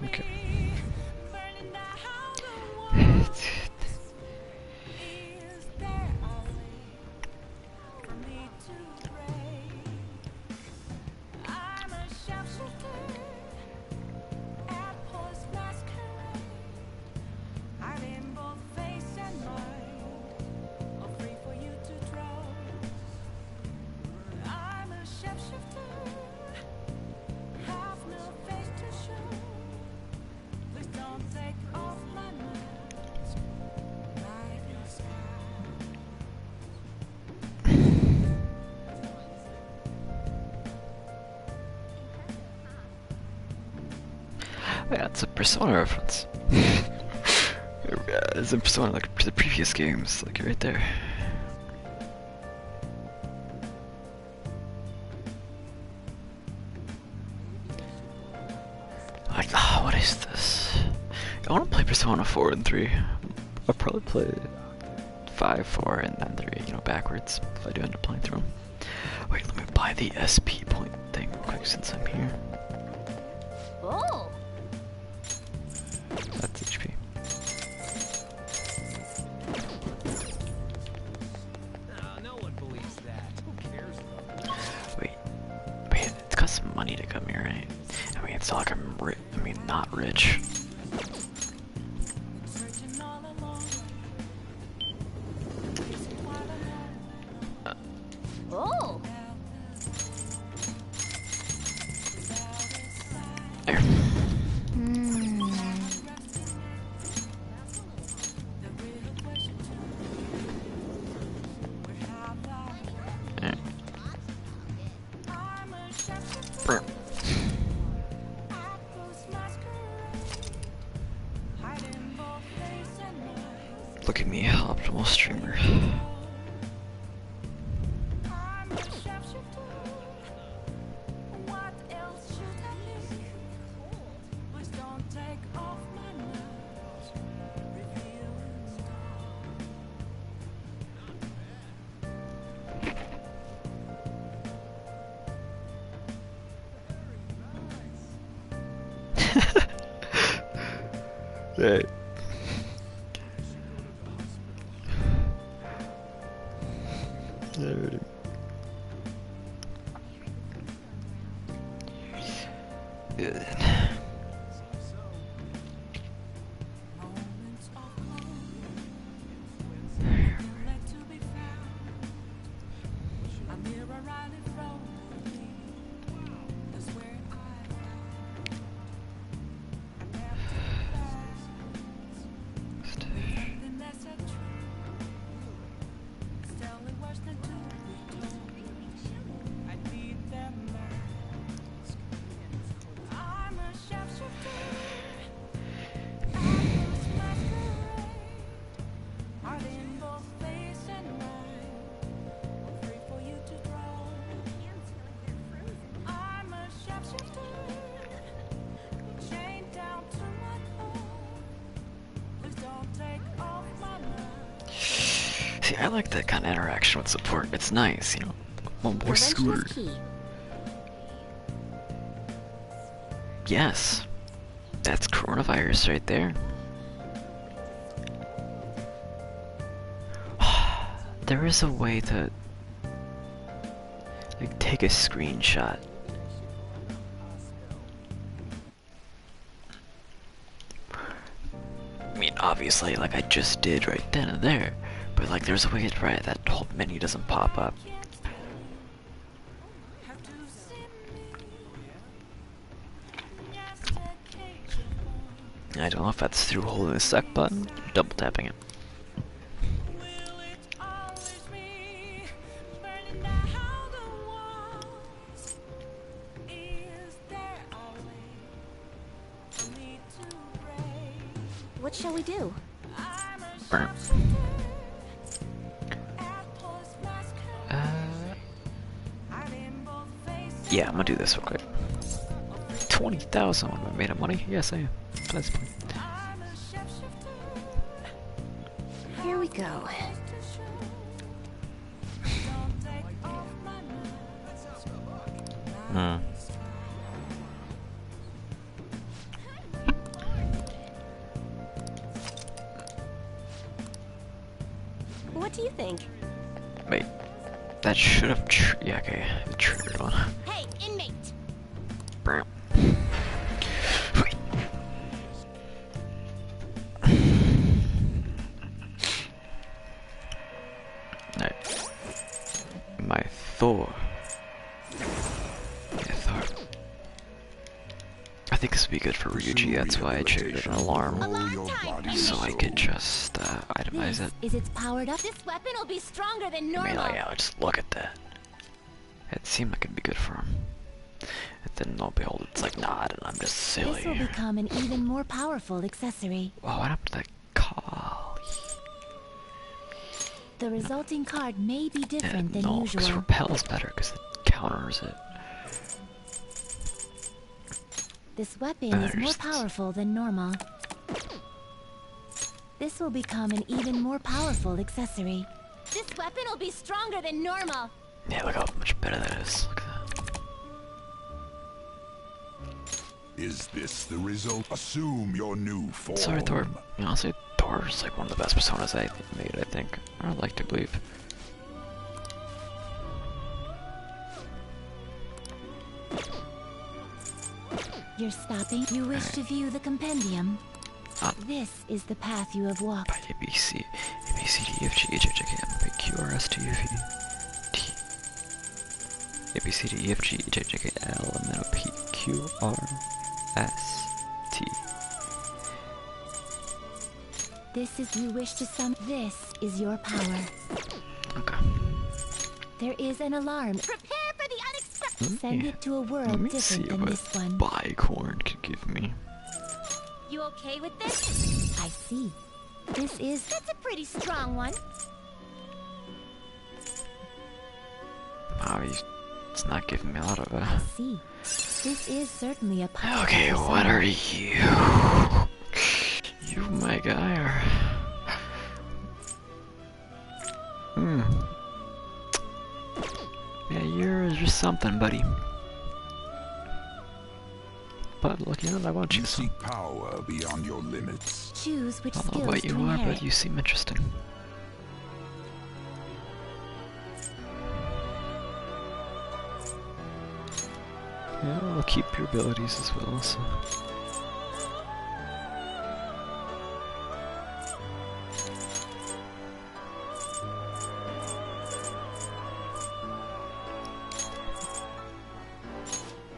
Okay. Yeah, it's a Persona reference. It's a Persona, like the previous games, like right there. Like, oh, what is this? I want to play Persona 4 and 3. I'll probably play 5, 4, and then 3, you know, backwards, if I do end up playing through them. Wait, let me buy the SP point thing real quick since I'm here. Oh. That's HP. No one believes that. Who cares though? Wait, it's got some money to come here, right? I mean, it's not like I'm not rich. Oh. There. Alright. Brr. Look at me, optimal streamer. Hey. Alrighty. Good. See, I like that kind of interaction with support. It's nice, you know. Oh boy, Scooter. Yes, that's coronavirus right there. There is a way to like take a screenshot. I mean, obviously, like I just did right then and there, but like there's a way to, right, that whole menu doesn't pop up. I don't know if that's through holding the sec button, or double tapping it. What shall we do? Burn. Yeah, I'm gonna do this real quick. 20,000. Am I made of money? Yes, I am. That's fine. Here we go. What do you think? Wait, that should have yeah, okay, it triggered one. Hey, inmate! Burn. Wait. Alright. My Thor. Yeah, Thor. I think this would be good for Ryuji, that's why I triggered an alarm. So I could just itemize it. Is it's powered up? This weapon will be stronger than I mean, normal. like, yeah, just look at that. It seemed like it'd be good for him. And then lo and behold, it's like, nah, I'm just silly. This will become an even more powerful accessory. Oh, what happened to that call? The resulting card may be different than no, because usual. repel's better because it counters it. This weapon is more powerful than normal. This will become an even more powerful accessory. This weapon will be stronger than normal. Yeah, look how much better that is. Look at that. Is this the result? Assume your new form. Sorry, Thor. Honestly, Thor's like one of the best personas I made, I think. I'd like to believe. You're stopping? You wish to view the compendium? This is the path you have walked. By A, B, C, D, E, F, G, H, I, J, K, M, P, Q, R, S, T, U, V, T. A, B, C, D, E, F, G, H, I, J, K, L, M, N, O, P, Q, R, S, T. This is you wish to sum. This is your power. Okay. There is an alarm. Prepare for the unexpected. Send Yeah. it to a Let world me see different than what this one. Bicorn could give me. You okay with this? I see. That's a pretty strong one. Wow, it's not giving me a lot of I see. This is certainly a powerful Okay, what persona. are you? You my guy or? Yeah, you're just something, buddy. But look, you know what, I want you You some. seek power beyond your limits. Choose which I don't know skills what to you are, inherit. but you seem interesting. Yeah, we'll keep your abilities as well, so.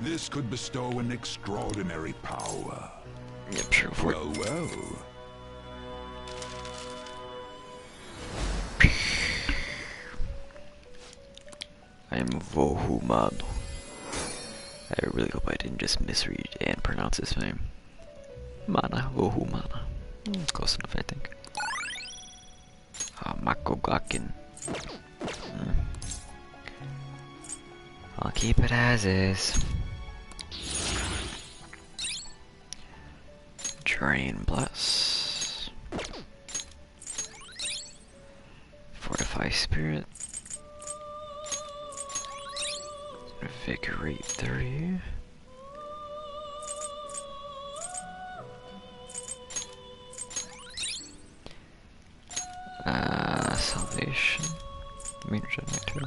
This could bestow an extraordinary power. Yep, sure, for it. Well, well. I am Vohumano. I really hope I didn't just misread and pronounce his name. Mana, Vohumana. Close enough, I think. Makogakin. I'll keep it as is. Drain Bless. Fortify Spirit. Invigorate 3. Salvation. Mean regenerate 2.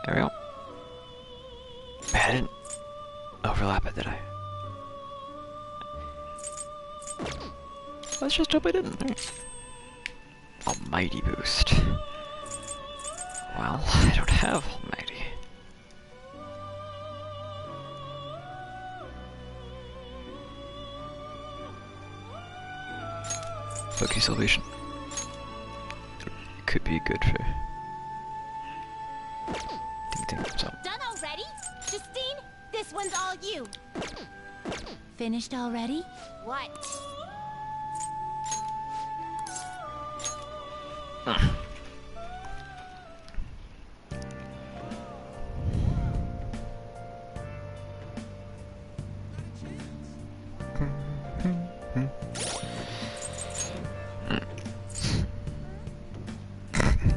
There we go. I didn't overlap it, did I? Let's just hope I didn't. Right. Almighty boost. Well, I don't have Almighty. Fuck you, Salvation. Could be good for... Ding ding, so. Done already? Justine, this one's all you. Finished already? What?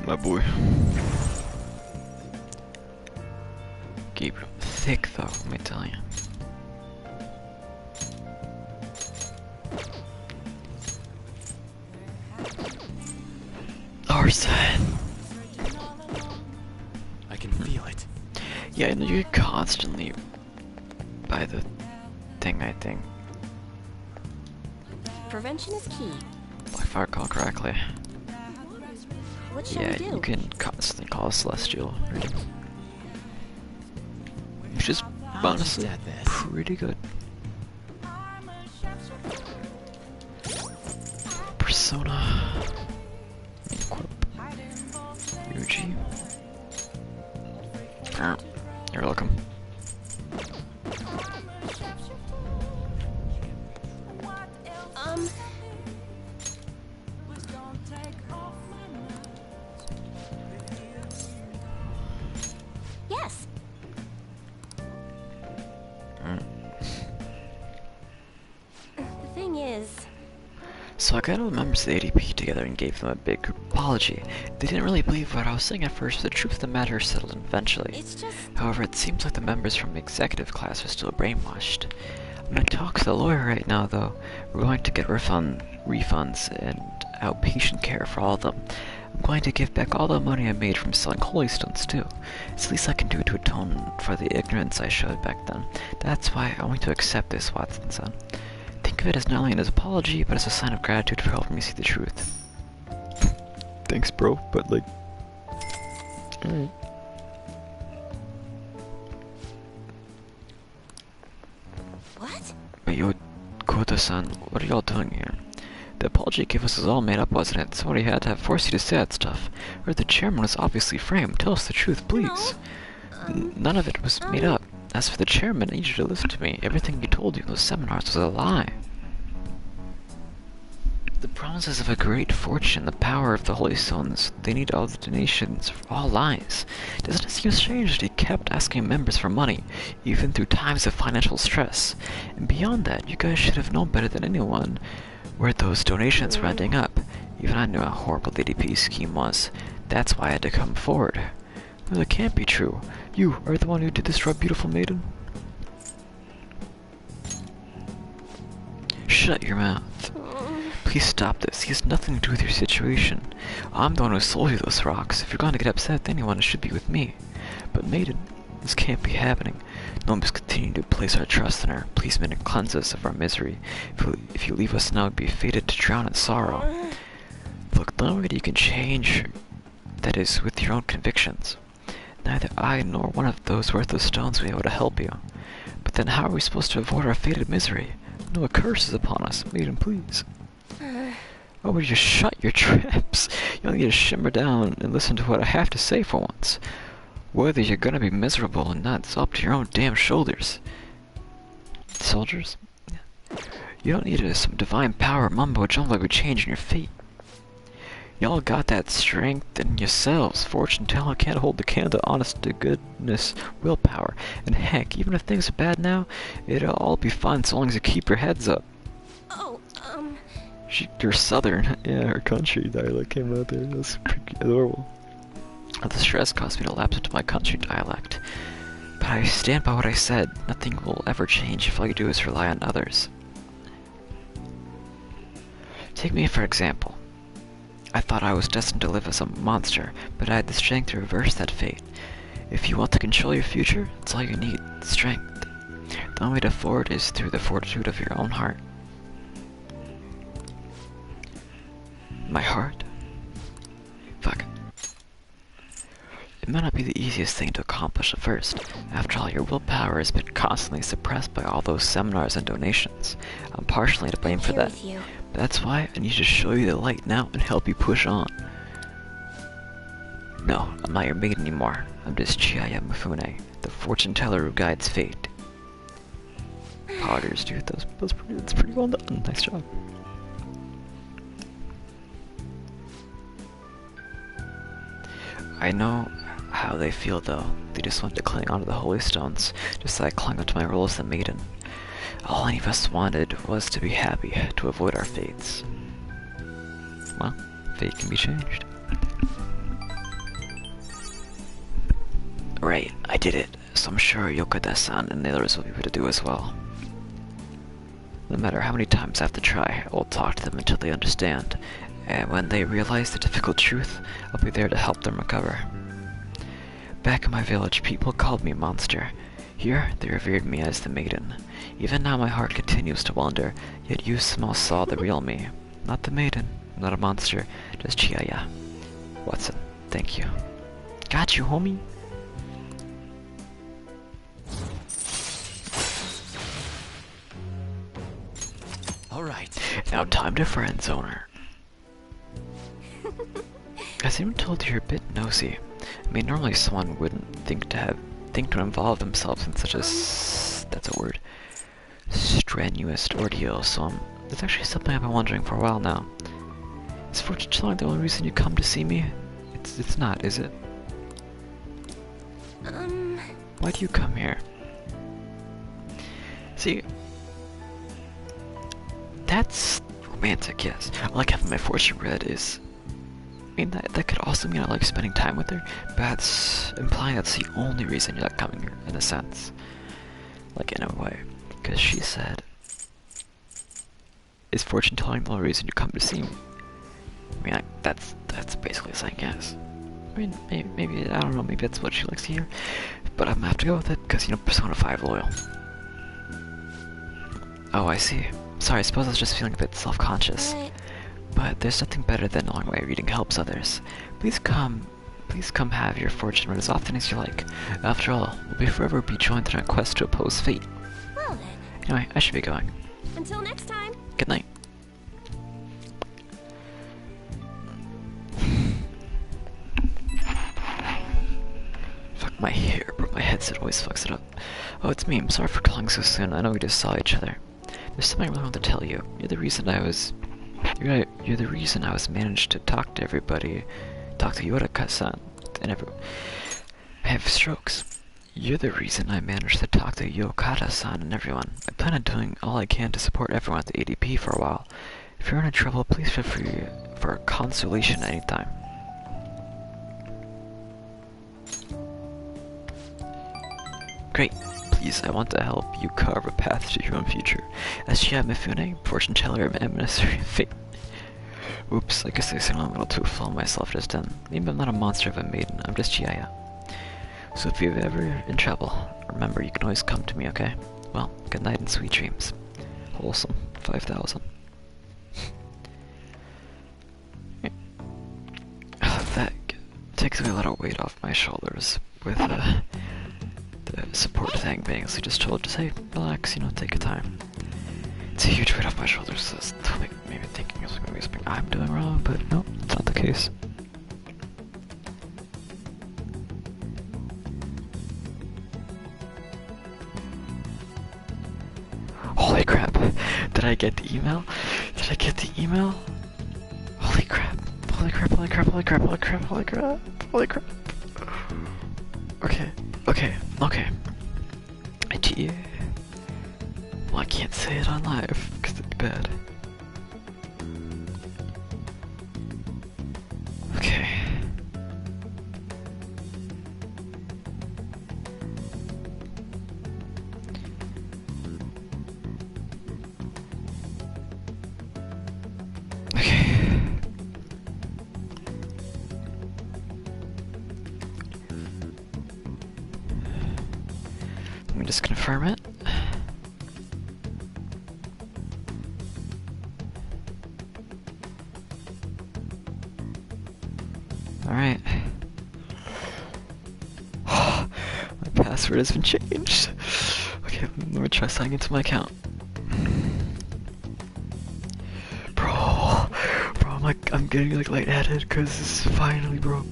My boy. Gabriel, thick though, let me tell you. Our side. I can feel it. Yeah, and you're constantly by the thing, I think. Prevention is key. If I recall correctly. What shall Yeah, we do? you can constantly call a celestial reading. Which is honestly at this. pretty good. Persona. Equip. Ryuji. Oh, you're welcome. Yes. The thing is, So I got all the members of the ADP together and gave them a big group apology. They didn't really believe what I was saying at first, but the truth of the matter settled in eventually. it's just... However, it seems like the members from the executive class are still brainwashed. I'm gonna talk to the lawyer right now, though. We're going to get refunds and outpatient care for all of them. I'm going to give back all the money I made from selling holy stones, too. It's the least I can do to atone for the ignorance I showed back then. That's why I want to accept this, Watson-san. Think of it as not only an apology, but as a sign of gratitude for helping me see the truth. Thanks, bro, but like... Alright. What? But yo, Kota-san, what are y'all doing here? The apology you gave us is all made up, wasn't it? Somebody had to have forced you to say that stuff. Or the chairman was obviously framed. Tell us the truth, please. None of it was made up. As for the chairman, I need you to listen to me. Everything he told you in those seminars was a lie. The promises of a great fortune, the power of the holy stones, they need all the donations, all lies. Doesn't it seem strange that he kept asking members for money, even through times of financial stress? And beyond that, you guys should have known better than anyone where those donations were ending up. Even I knew how horrible the ADP scheme was. That's why I had to come forward. Well, it can't be true. You are the one who did this to our beautiful maiden? Shut your mouth. Please stop this. He has nothing to do with your situation. I'm the one who sold you those rocks. If you're going to get upset with anyone, it should be with me. But maiden, this can't be happening. No one must continue to place our trust in her. Please, maiden, cleanse us of our misery. If you leave us now, we'd be fated to drown in sorrow. Look, the only way that you can change, that is, with your own convictions. Neither I nor one of those worthless stones will be able to help you. But then how are we supposed to avoid our fated misery? No, a curse is upon us. Maiden, please. Oh, would you shut your traps? You only need to shimmer down and listen to what I have to say for once. Whether you're gonna be miserable or not, it's up to your own damn shoulders. Soldiers? You don't need some divine power mumbo-jumbo to change your fate. Y'all got that strength in yourselves. Fortune talent can't hold the candle to honest to goodness willpower. And heck, even if things are bad now, it'll all be fine so long as you keep your heads up. Oh, You're southern. Yeah, her country dialect came out there. That's pretty adorable. The stress caused me to lapse into my country dialect. But I stand by what I said. Nothing will ever change if all you do is rely on others. Take me for example. I thought I was destined to live as a monster, but I had the strength to reverse that fate. If you want to control your future, that's all you need, strength. The only way to forward is through the fortitude of your own heart. My heart? Fuck. It might not be the easiest thing to accomplish at first. After all, your willpower has been constantly suppressed by all those seminars and donations. I'm partially to blame for that. with you. That's why I need to show you the light now and help you push on. No, I'm not your maid anymore. I'm just Chihaya Mifune, the fortune teller who guides fate. Potters, dude, that's pretty well done. Nice job. I know how they feel though. They just want to cling onto the holy stones, just like I clung onto my role as the maiden. All any of us wanted was to be happy, to avoid our fates. Well, fate can be changed. Right, I did it, so I'm sure Yokada-san and the others will be able to do as well. No matter how many times I have to try, I will talk to them until they understand, and when they realize the difficult truth, I'll be there to help them recover. Back in my village, people called me monster. Here, they revered me as the maiden. Even now my heart continues to wander, yet you small saw the real me. Not the maiden, not a monster, just Chihaya. Watson, thank you. Got you, homie. Alright. Now time to friend zone her. As anyone told you, you're a bit nosy. I mean, normally someone wouldn't think to involve themselves in such a that's a word, strenuous ordeal. So that's actually something I've been wondering for a while now. Is fortune telling the only reason you come to see me? It's not, is it? Why do you come here? See, that's romantic, yes. I like having my fortune read is. I mean, that could also mean I like spending time with her, but that's implying that's the only reason you're not coming here, in a sense. Like, in a way. Because she said, is fortune telling the only reason you come to see me? I mean, that's basically saying yes. I mean, maybe, I don't know, maybe that's what she likes to hear. But I'm gonna have to go with it, because, you know, Persona 5 loyal. Oh, I see. Sorry, I suppose I was just feeling a bit self-conscious. But there's nothing better than knowing why reading helps others. Please come have your fortune read as often as you like. After all, we'll forever be joined in our quest to oppose fate. Well then. Anyway, I should be going. Until next time. Good night. Fuck my hair, bro. My headset always fucks it up. Oh, it's me. I'm sorry for calling so soon. I know we just saw each other. There's something I really want to tell you. You're the reason I was managed to talk to everybody, talk to Yoraka-san, and I have strokes. You're the reason I managed to talk to Yokata-san and everyone. I plan on doing all I can to support everyone at the ADP for a while. If you're in trouble, please feel free for consolation anytime. Great. Please, I want to help you carve a path to your own future. As Chihaya Mifune, fortune teller of emissary fate. Oops, I guess I sound a little too full of myself just then. Maybe I'm not a monster of a maiden, I'm just Chihaya. So if you're ever in trouble, remember you can always come to me, okay? Well, good night and sweet dreams. Wholesome, 5,000. That takes away a lot of weight off my shoulders with the support thing being as I just told to say, relax, you know, take your time. It's a huge weight off my shoulders, so it's maybe thinking it's maybe something I'm doing wrong, but no, it's not the case. Holy crap, did I get the email? Did I get the email? Holy crap, holy crap, holy crap, holy crap, holy crap, holy crap, holy crap. Okay. Well, I can't say it on live, because it'd be bad. Okay. Let me just confirm it. Alright. My password has been changed. Okay, let me try signing into my account. Bro, I'm getting like lightheaded because this finally broke.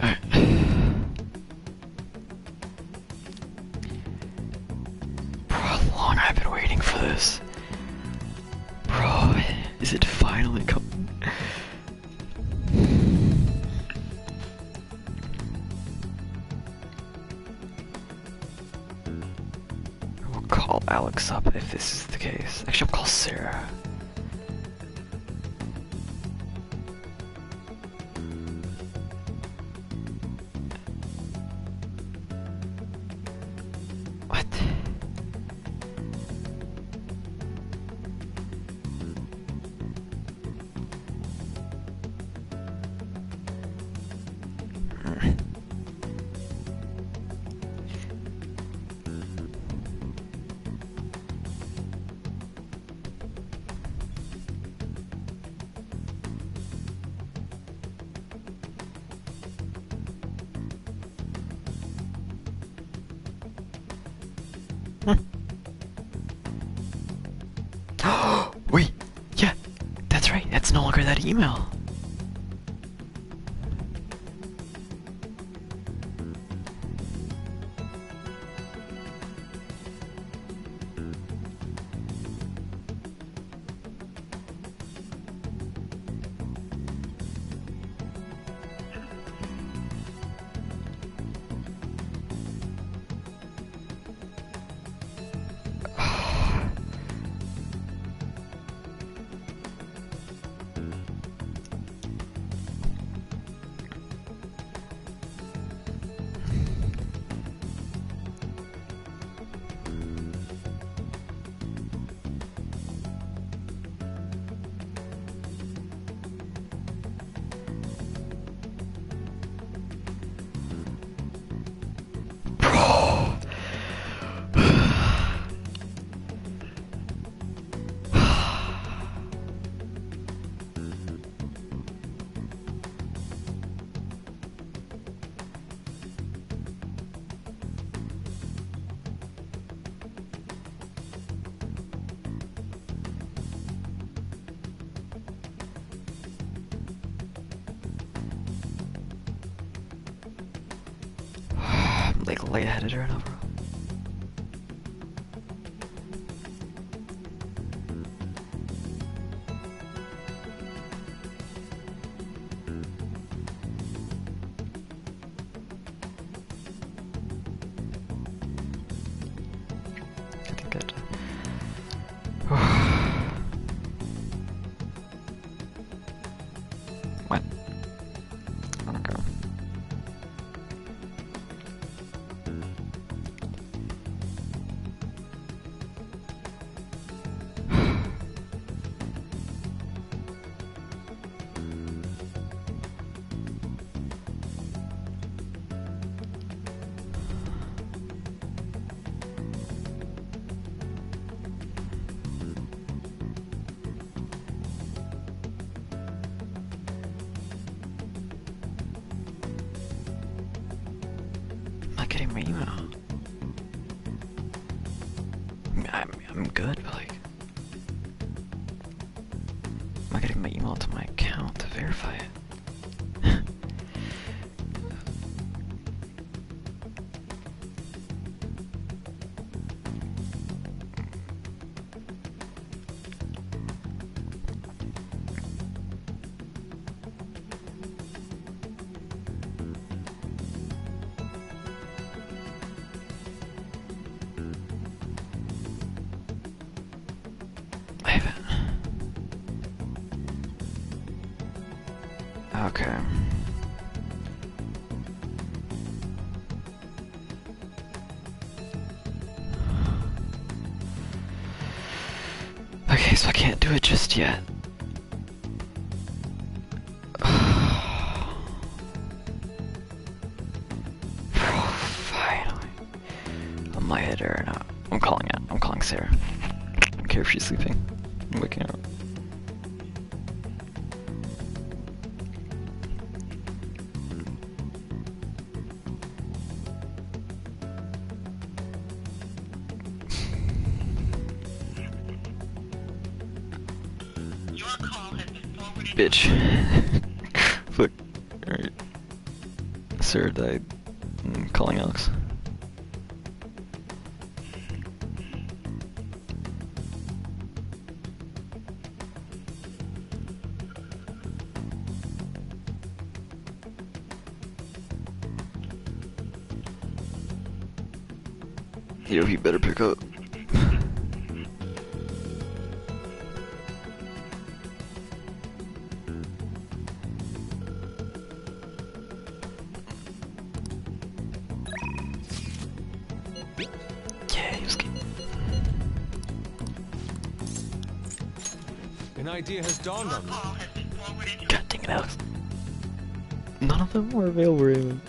Alright. Bro, how long I've been waiting for this. Bro, is it finally coming? We'll call Alex up if this is the case. Actually, I'll call Sarah. What? Wait, yeah, that's right, that's no longer that email. Like lightheaded right now, bro. I think that. What? Okay. I'm not getting my email. I'm good, but like, I'm not getting my email to my account to verify it. I haven't. Okay. Okay, so I can't do it just yet. Finally. I'm lightheaded or not. I'm calling it. I'm calling Sarah. I don't care if she's sleeping. I'm waking up. Bitch. Fuck. Alright. Sarah died. Calling Alex. Yo, he better pick up. Yeah, he was good. An idea has dawned on me. God dang it, Alex. None of them were available even.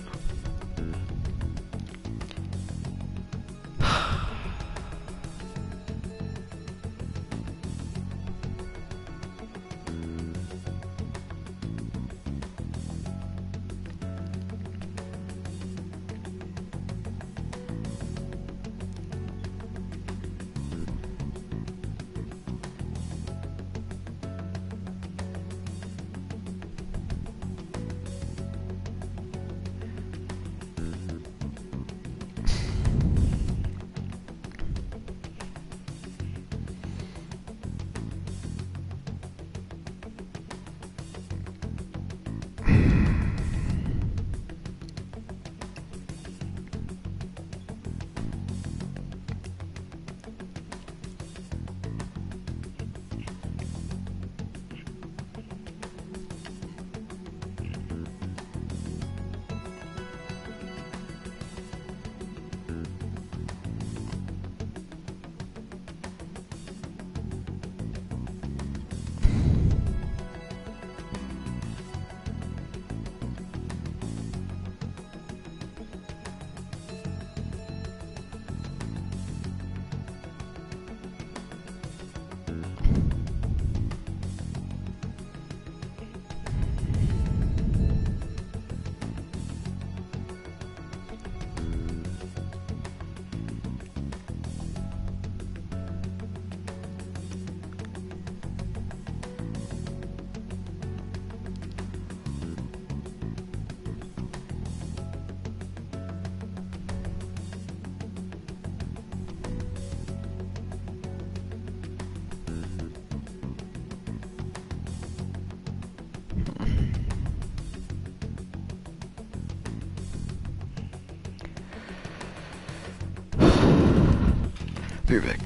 Be right back.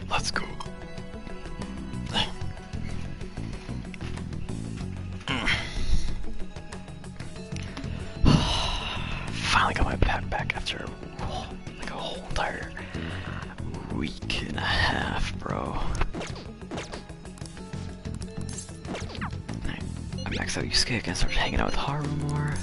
Let's go. Finally got my pack back after like a whole entire week and a half, bro. I maxed out Yusuke, I can start hanging out with Haru more.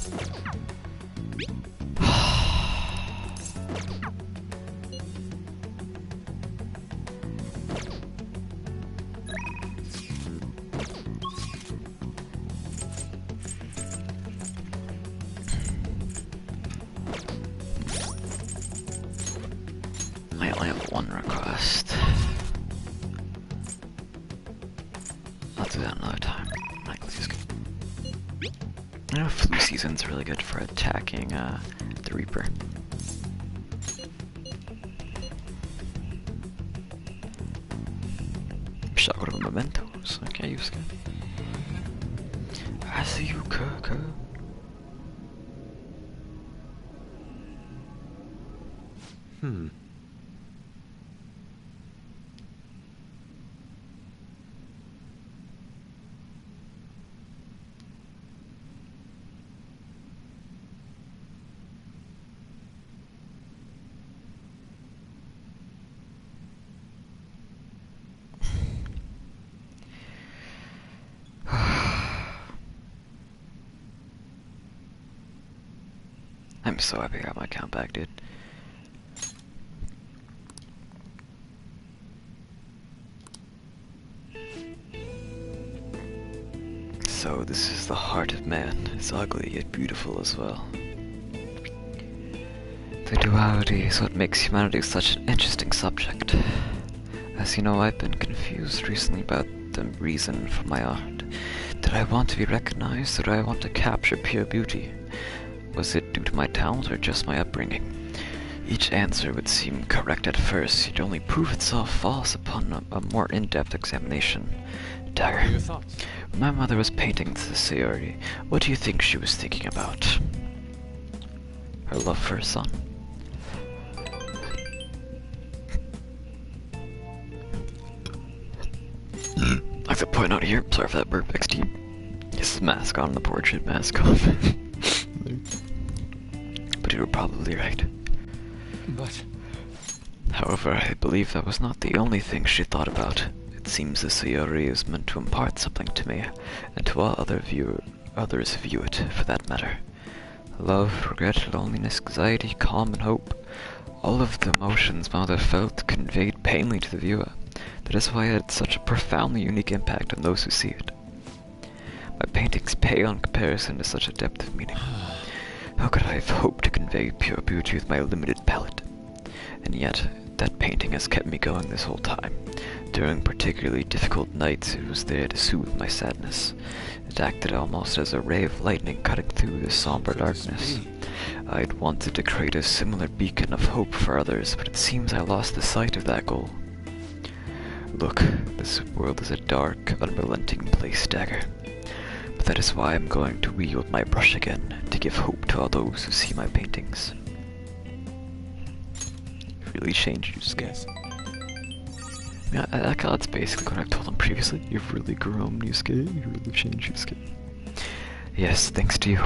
I only have one request. I'll do that another time. Like, let's just go. You know, flu season's really good for attacking the Reaper. Chakra mementos. Okay, use it. I see you, Kirk. I'm so happy I got my account back, dude. So this is the heart of man. It's ugly yet beautiful as well. The duality is what makes humanity such an interesting subject. As you know, I've been confused recently about the reason for my art. Did I want to be recognized, or did I want to capture pure beauty? Was it due to my talent, or just my upbringing? Each answer would seem correct at first, yet only prove itself false upon a more in-depth examination. Dagger. Your thoughts? When my mother was painting the Sayori, what do you think she was thinking about? Her love for her son. I'd like to point out here, sorry for that burp, XD. This is mask on the portrait, mask off. But you were probably right. But... However, I believe that was not the only thing she thought about. It seems the Sayori is meant to impart something to me, and to all others view it, for that matter. Love, regret, loneliness, anxiety, calm, and hope. All of the emotions my mother felt conveyed painfully to the viewer. That is why it had such a profoundly unique impact on those who see it. My paintings pale in comparison to such a depth of meaning. How could I have hoped to convey pure beauty with my limited palette? And yet, that painting has kept me going this whole time. During particularly difficult nights, it was there to soothe my sadness. It acted almost as a ray of lightning cutting through the somber darkness. I'd wanted to create a similar beacon of hope for others, but it seems I lost the sight of that goal. Look, this world is a dark, unrelenting place, Dagger. But that is why I'm going to wield my brush again, to give hope to all those who see my paintings. Really changed you, Yusuke. Yes. Yeah, that's basically what I've told him previously. You've really grown, Yusuke. You really changed, Yusuke. Yes, thanks to you.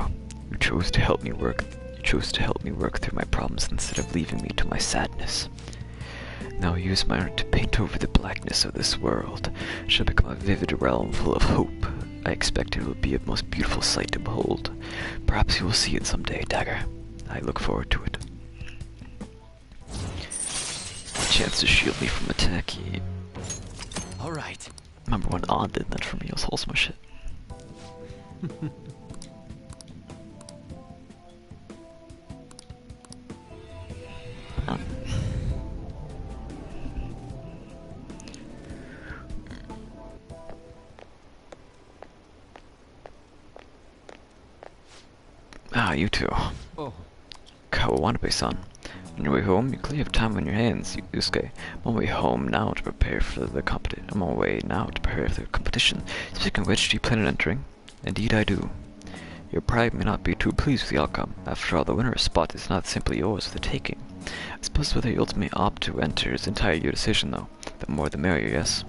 You chose to help me work. You chose to help me work through my problems instead of leaving me to my sadness. Now use my art to paint over the blackness of this world. It shall become a vivid realm full of hope. I expect it will be a most beautiful sight to behold. Perhaps you will see it someday, Dagger. I look forward to it. A chance to shield me from attack. Yeah. Alright. Remember when Odd did that for me? It was wholesome as shit. Ah, you two. Oh. Kawanabe-san. On your way home, you clearly have time on your hands, Yusuke. I'm on my way home now to prepare for the competition. I'm on my way now to prepare for the competition. Speaking of which, do you plan on entering? Indeed I do. Your pride may not be too pleased with the outcome. After all, the winner's spot is not simply yours for the taking. I suppose whether you ultimately opt to enter is entirely your decision, though. The more the merrier, yes?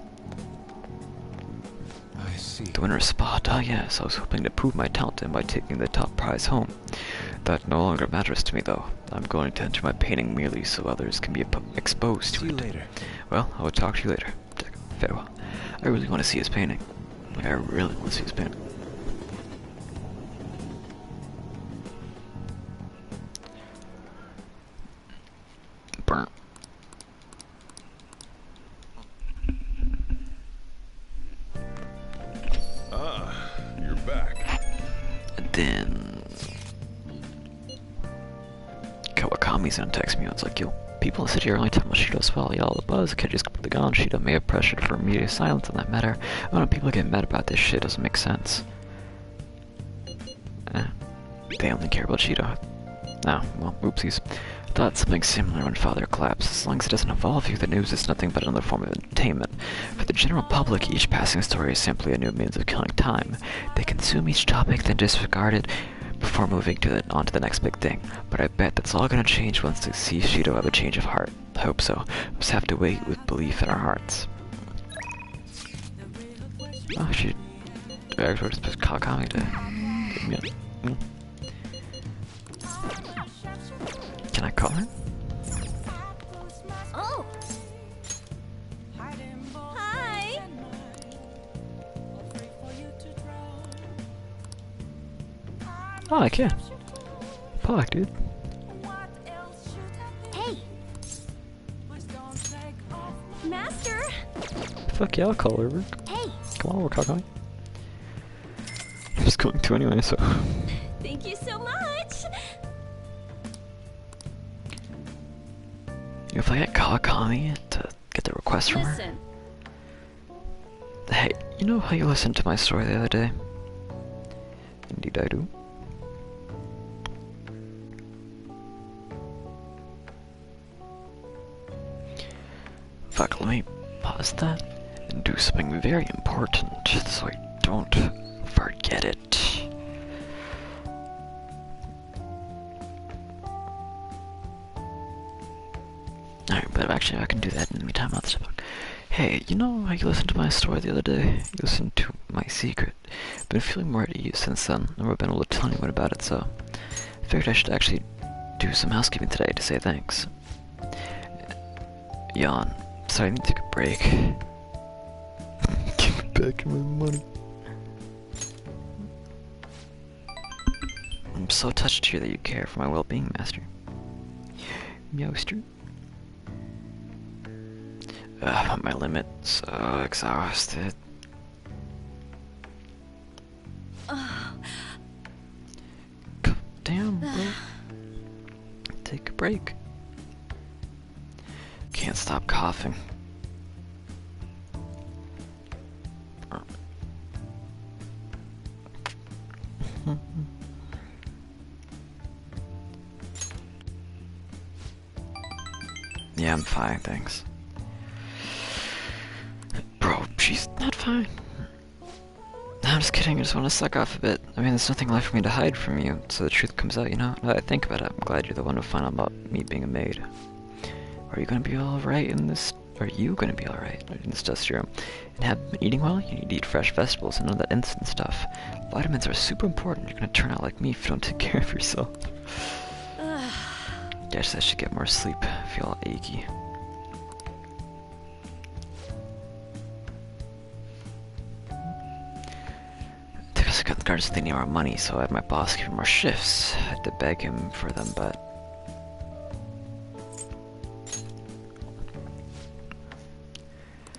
I see. The winner's spot? Ah yes, I was hoping to prove my talent by taking the top prize home. That no longer matters to me, though. I'm going to enter my painting merely so others can be exposed to See it. you later. Well, I will talk to you later. Farewell. I really want to see his painting. Like, I really want to see his painting. Burnt. Ah, you're back. And then Kawakami's gonna text me and it's like, yo, people in the city are only talking about Shido as well. Y'all, the buzz could just completely gone. Shido may have pressured for immediate silence on that matter. I don't know, people get mad about this shit, doesn't make sense. They only care about Shido. No, well, oopsies. I thought something similar when Father collapsed. As long as it doesn't involve you, the news is nothing but another form of entertainment. For the general public, each passing story is simply a new means of killing time. They consume each topic, then disregard it before moving on to the next big thing. But I bet that's all gonna change once they see Shido have a change of heart. I hope so. We'll just have to wait with belief in our hearts. Oh, she dragged her to Kawakami to give me a... Can I call her? Oh! Hi! Oh, I can. Fuck, dude. Master! Fuck yeah, I'll call her over. Hey! Come on, we're talking. I'm just going to anyway, so. Thank you so much! If I get Kawakami to get the request from her. Listen. Hey, you know how you listened to my story the other day? Indeed I do. Fuck, let me pause that and do something very important so I don't forget it. Alright, but actually I can do that in the meantime. Hey, you know how you listened to my story the other day? You listened to my secret. Been feeling more at ease since then. I've never been able to tell anyone about it, so I figured I should actually do some housekeeping today to say thanks. Yawn. Sorry, I need to take a break. Give me back my money. I'm so touched to hear that you care for my well-being, Master. Meowster. I'm at my limit, so exhausted. Damn, bro. Take a break. Can't stop coughing. Yeah, I'm fine, thanks. Bro, she's not fine. No, I'm just kidding, I just want to suck off a bit. I mean, there's nothing left for me to hide from you, so the truth comes out, you know? Now that I think about it, I'm glad you're the one to find out about me being a maid. Are you gonna be alright in this? Are you gonna be alright in this dusty room? And have been eating well? You need to eat fresh vegetables and none of that instant stuff. Vitamins are super important. You're gonna turn out like me if you don't take care of yourself. Guess I should get more sleep. I feel all achy. Because I got the guards, they need more money, so I had my boss give me more shifts. I had to beg him for them, but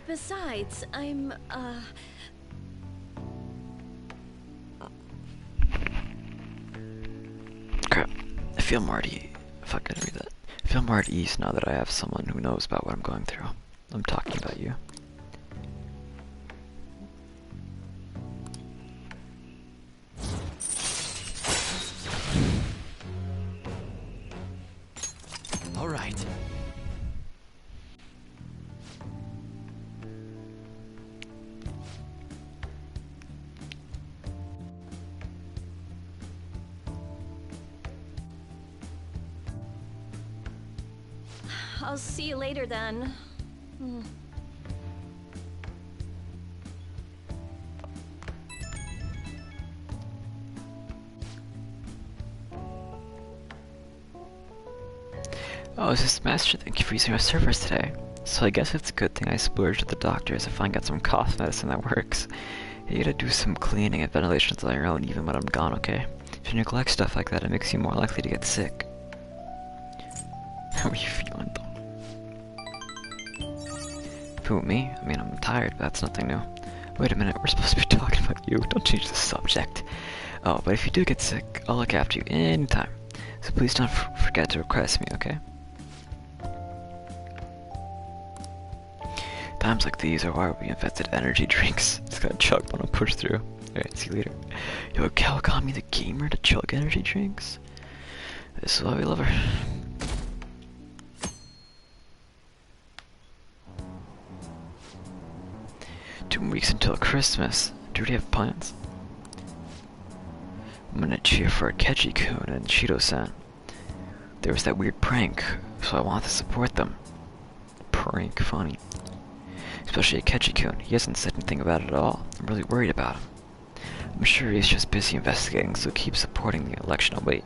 besides, I'm, crap. I feel more at ease. Fuck, I didn't read that. I feel more at ease now that I have someone who knows about what I'm going through. I'm talking about you. All right. I'll see you later then. Oh, is this Master? Thank you for using our servers today. So I guess it's a good thing I splurged at the doctors if I can get some cough medicine that works. You gotta do some cleaning and ventilations on your own even when I'm gone, okay? If you neglect stuff like that, it makes you more likely to get sick. How are you feeling, though? Who, me? I mean, I'm tired, but that's nothing new. Wait a minute, we're supposed to be talking about you. Don't change the subject. Oh, but if you do get sick, I'll look after you anytime. So please don't forget to request me, okay? Times like these are why we invented energy drinks. Just gotta chug one and push through. Alright, see you later. Yo, Cal got me the gamer to chug energy drinks? This is why we love her. 2 weeks until Christmas. Do you have plans? I'm gonna cheer for Akechi-kun and Shido-san. There was that weird prank, so I want to support them. Prank, funny. Especially Akechi-kun. He hasn't said anything about it at all. I'm really worried about him. I'm sure he's just busy investigating, so keep supporting the election. I'll wait.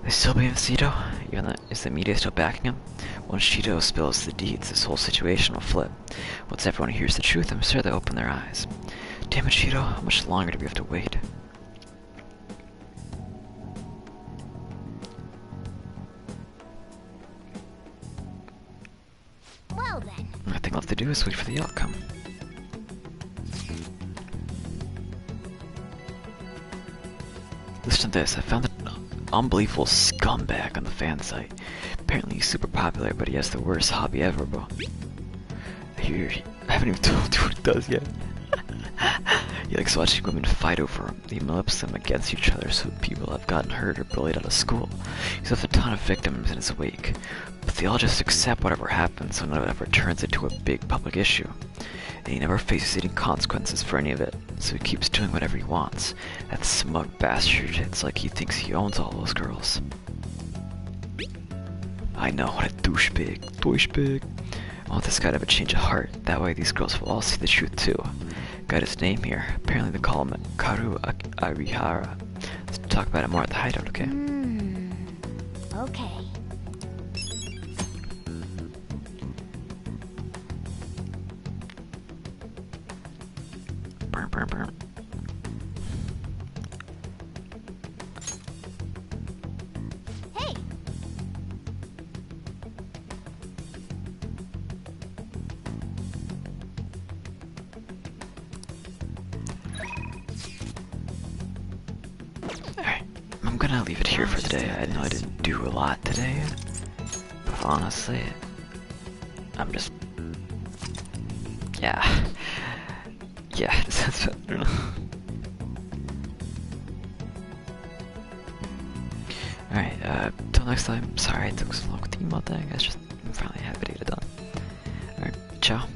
They still believe in Shido? Even though, is the media still backing him? Once Shido spills the deeds, this whole situation will flip. Once everyone hears the truth, I'm sure they'll open their eyes. Damn it, Shido, how much longer do we have to wait? thing left to do is wait for the outcome. Listen to this, I found an unbelievable scumbag on the fan site. Apparently he's super popular, but he has the worst hobby ever, bro. I haven't even told you what he does yet. He likes watching women fight over him. He flips them against each other so people have gotten hurt or bullied out of school. He's left a ton of victims in his wake, but they all just accept whatever happens, so none of it ever turns into a big public issue. And he never faces any consequences for any of it, so he keeps doing whatever he wants. That smug bastard, it's like he thinks he owns all those girls. I know, what a douchebag. Douchebag. I want this guy to have a change of heart, that way these girls will all see the truth too. Got his name here. Apparently they call him Karu Arihara. Let's talk about it more at the hideout, okay? Okay. Burn, burn, burn. Hey! Alright, I'm gonna leave it here for today. I know I didn't do a lot today, but honestly, I'm just... Yeah, that's better. Alright, till next time. Sorry it took so long with the email thing. I'm finally happy to get it done. Alright, ciao.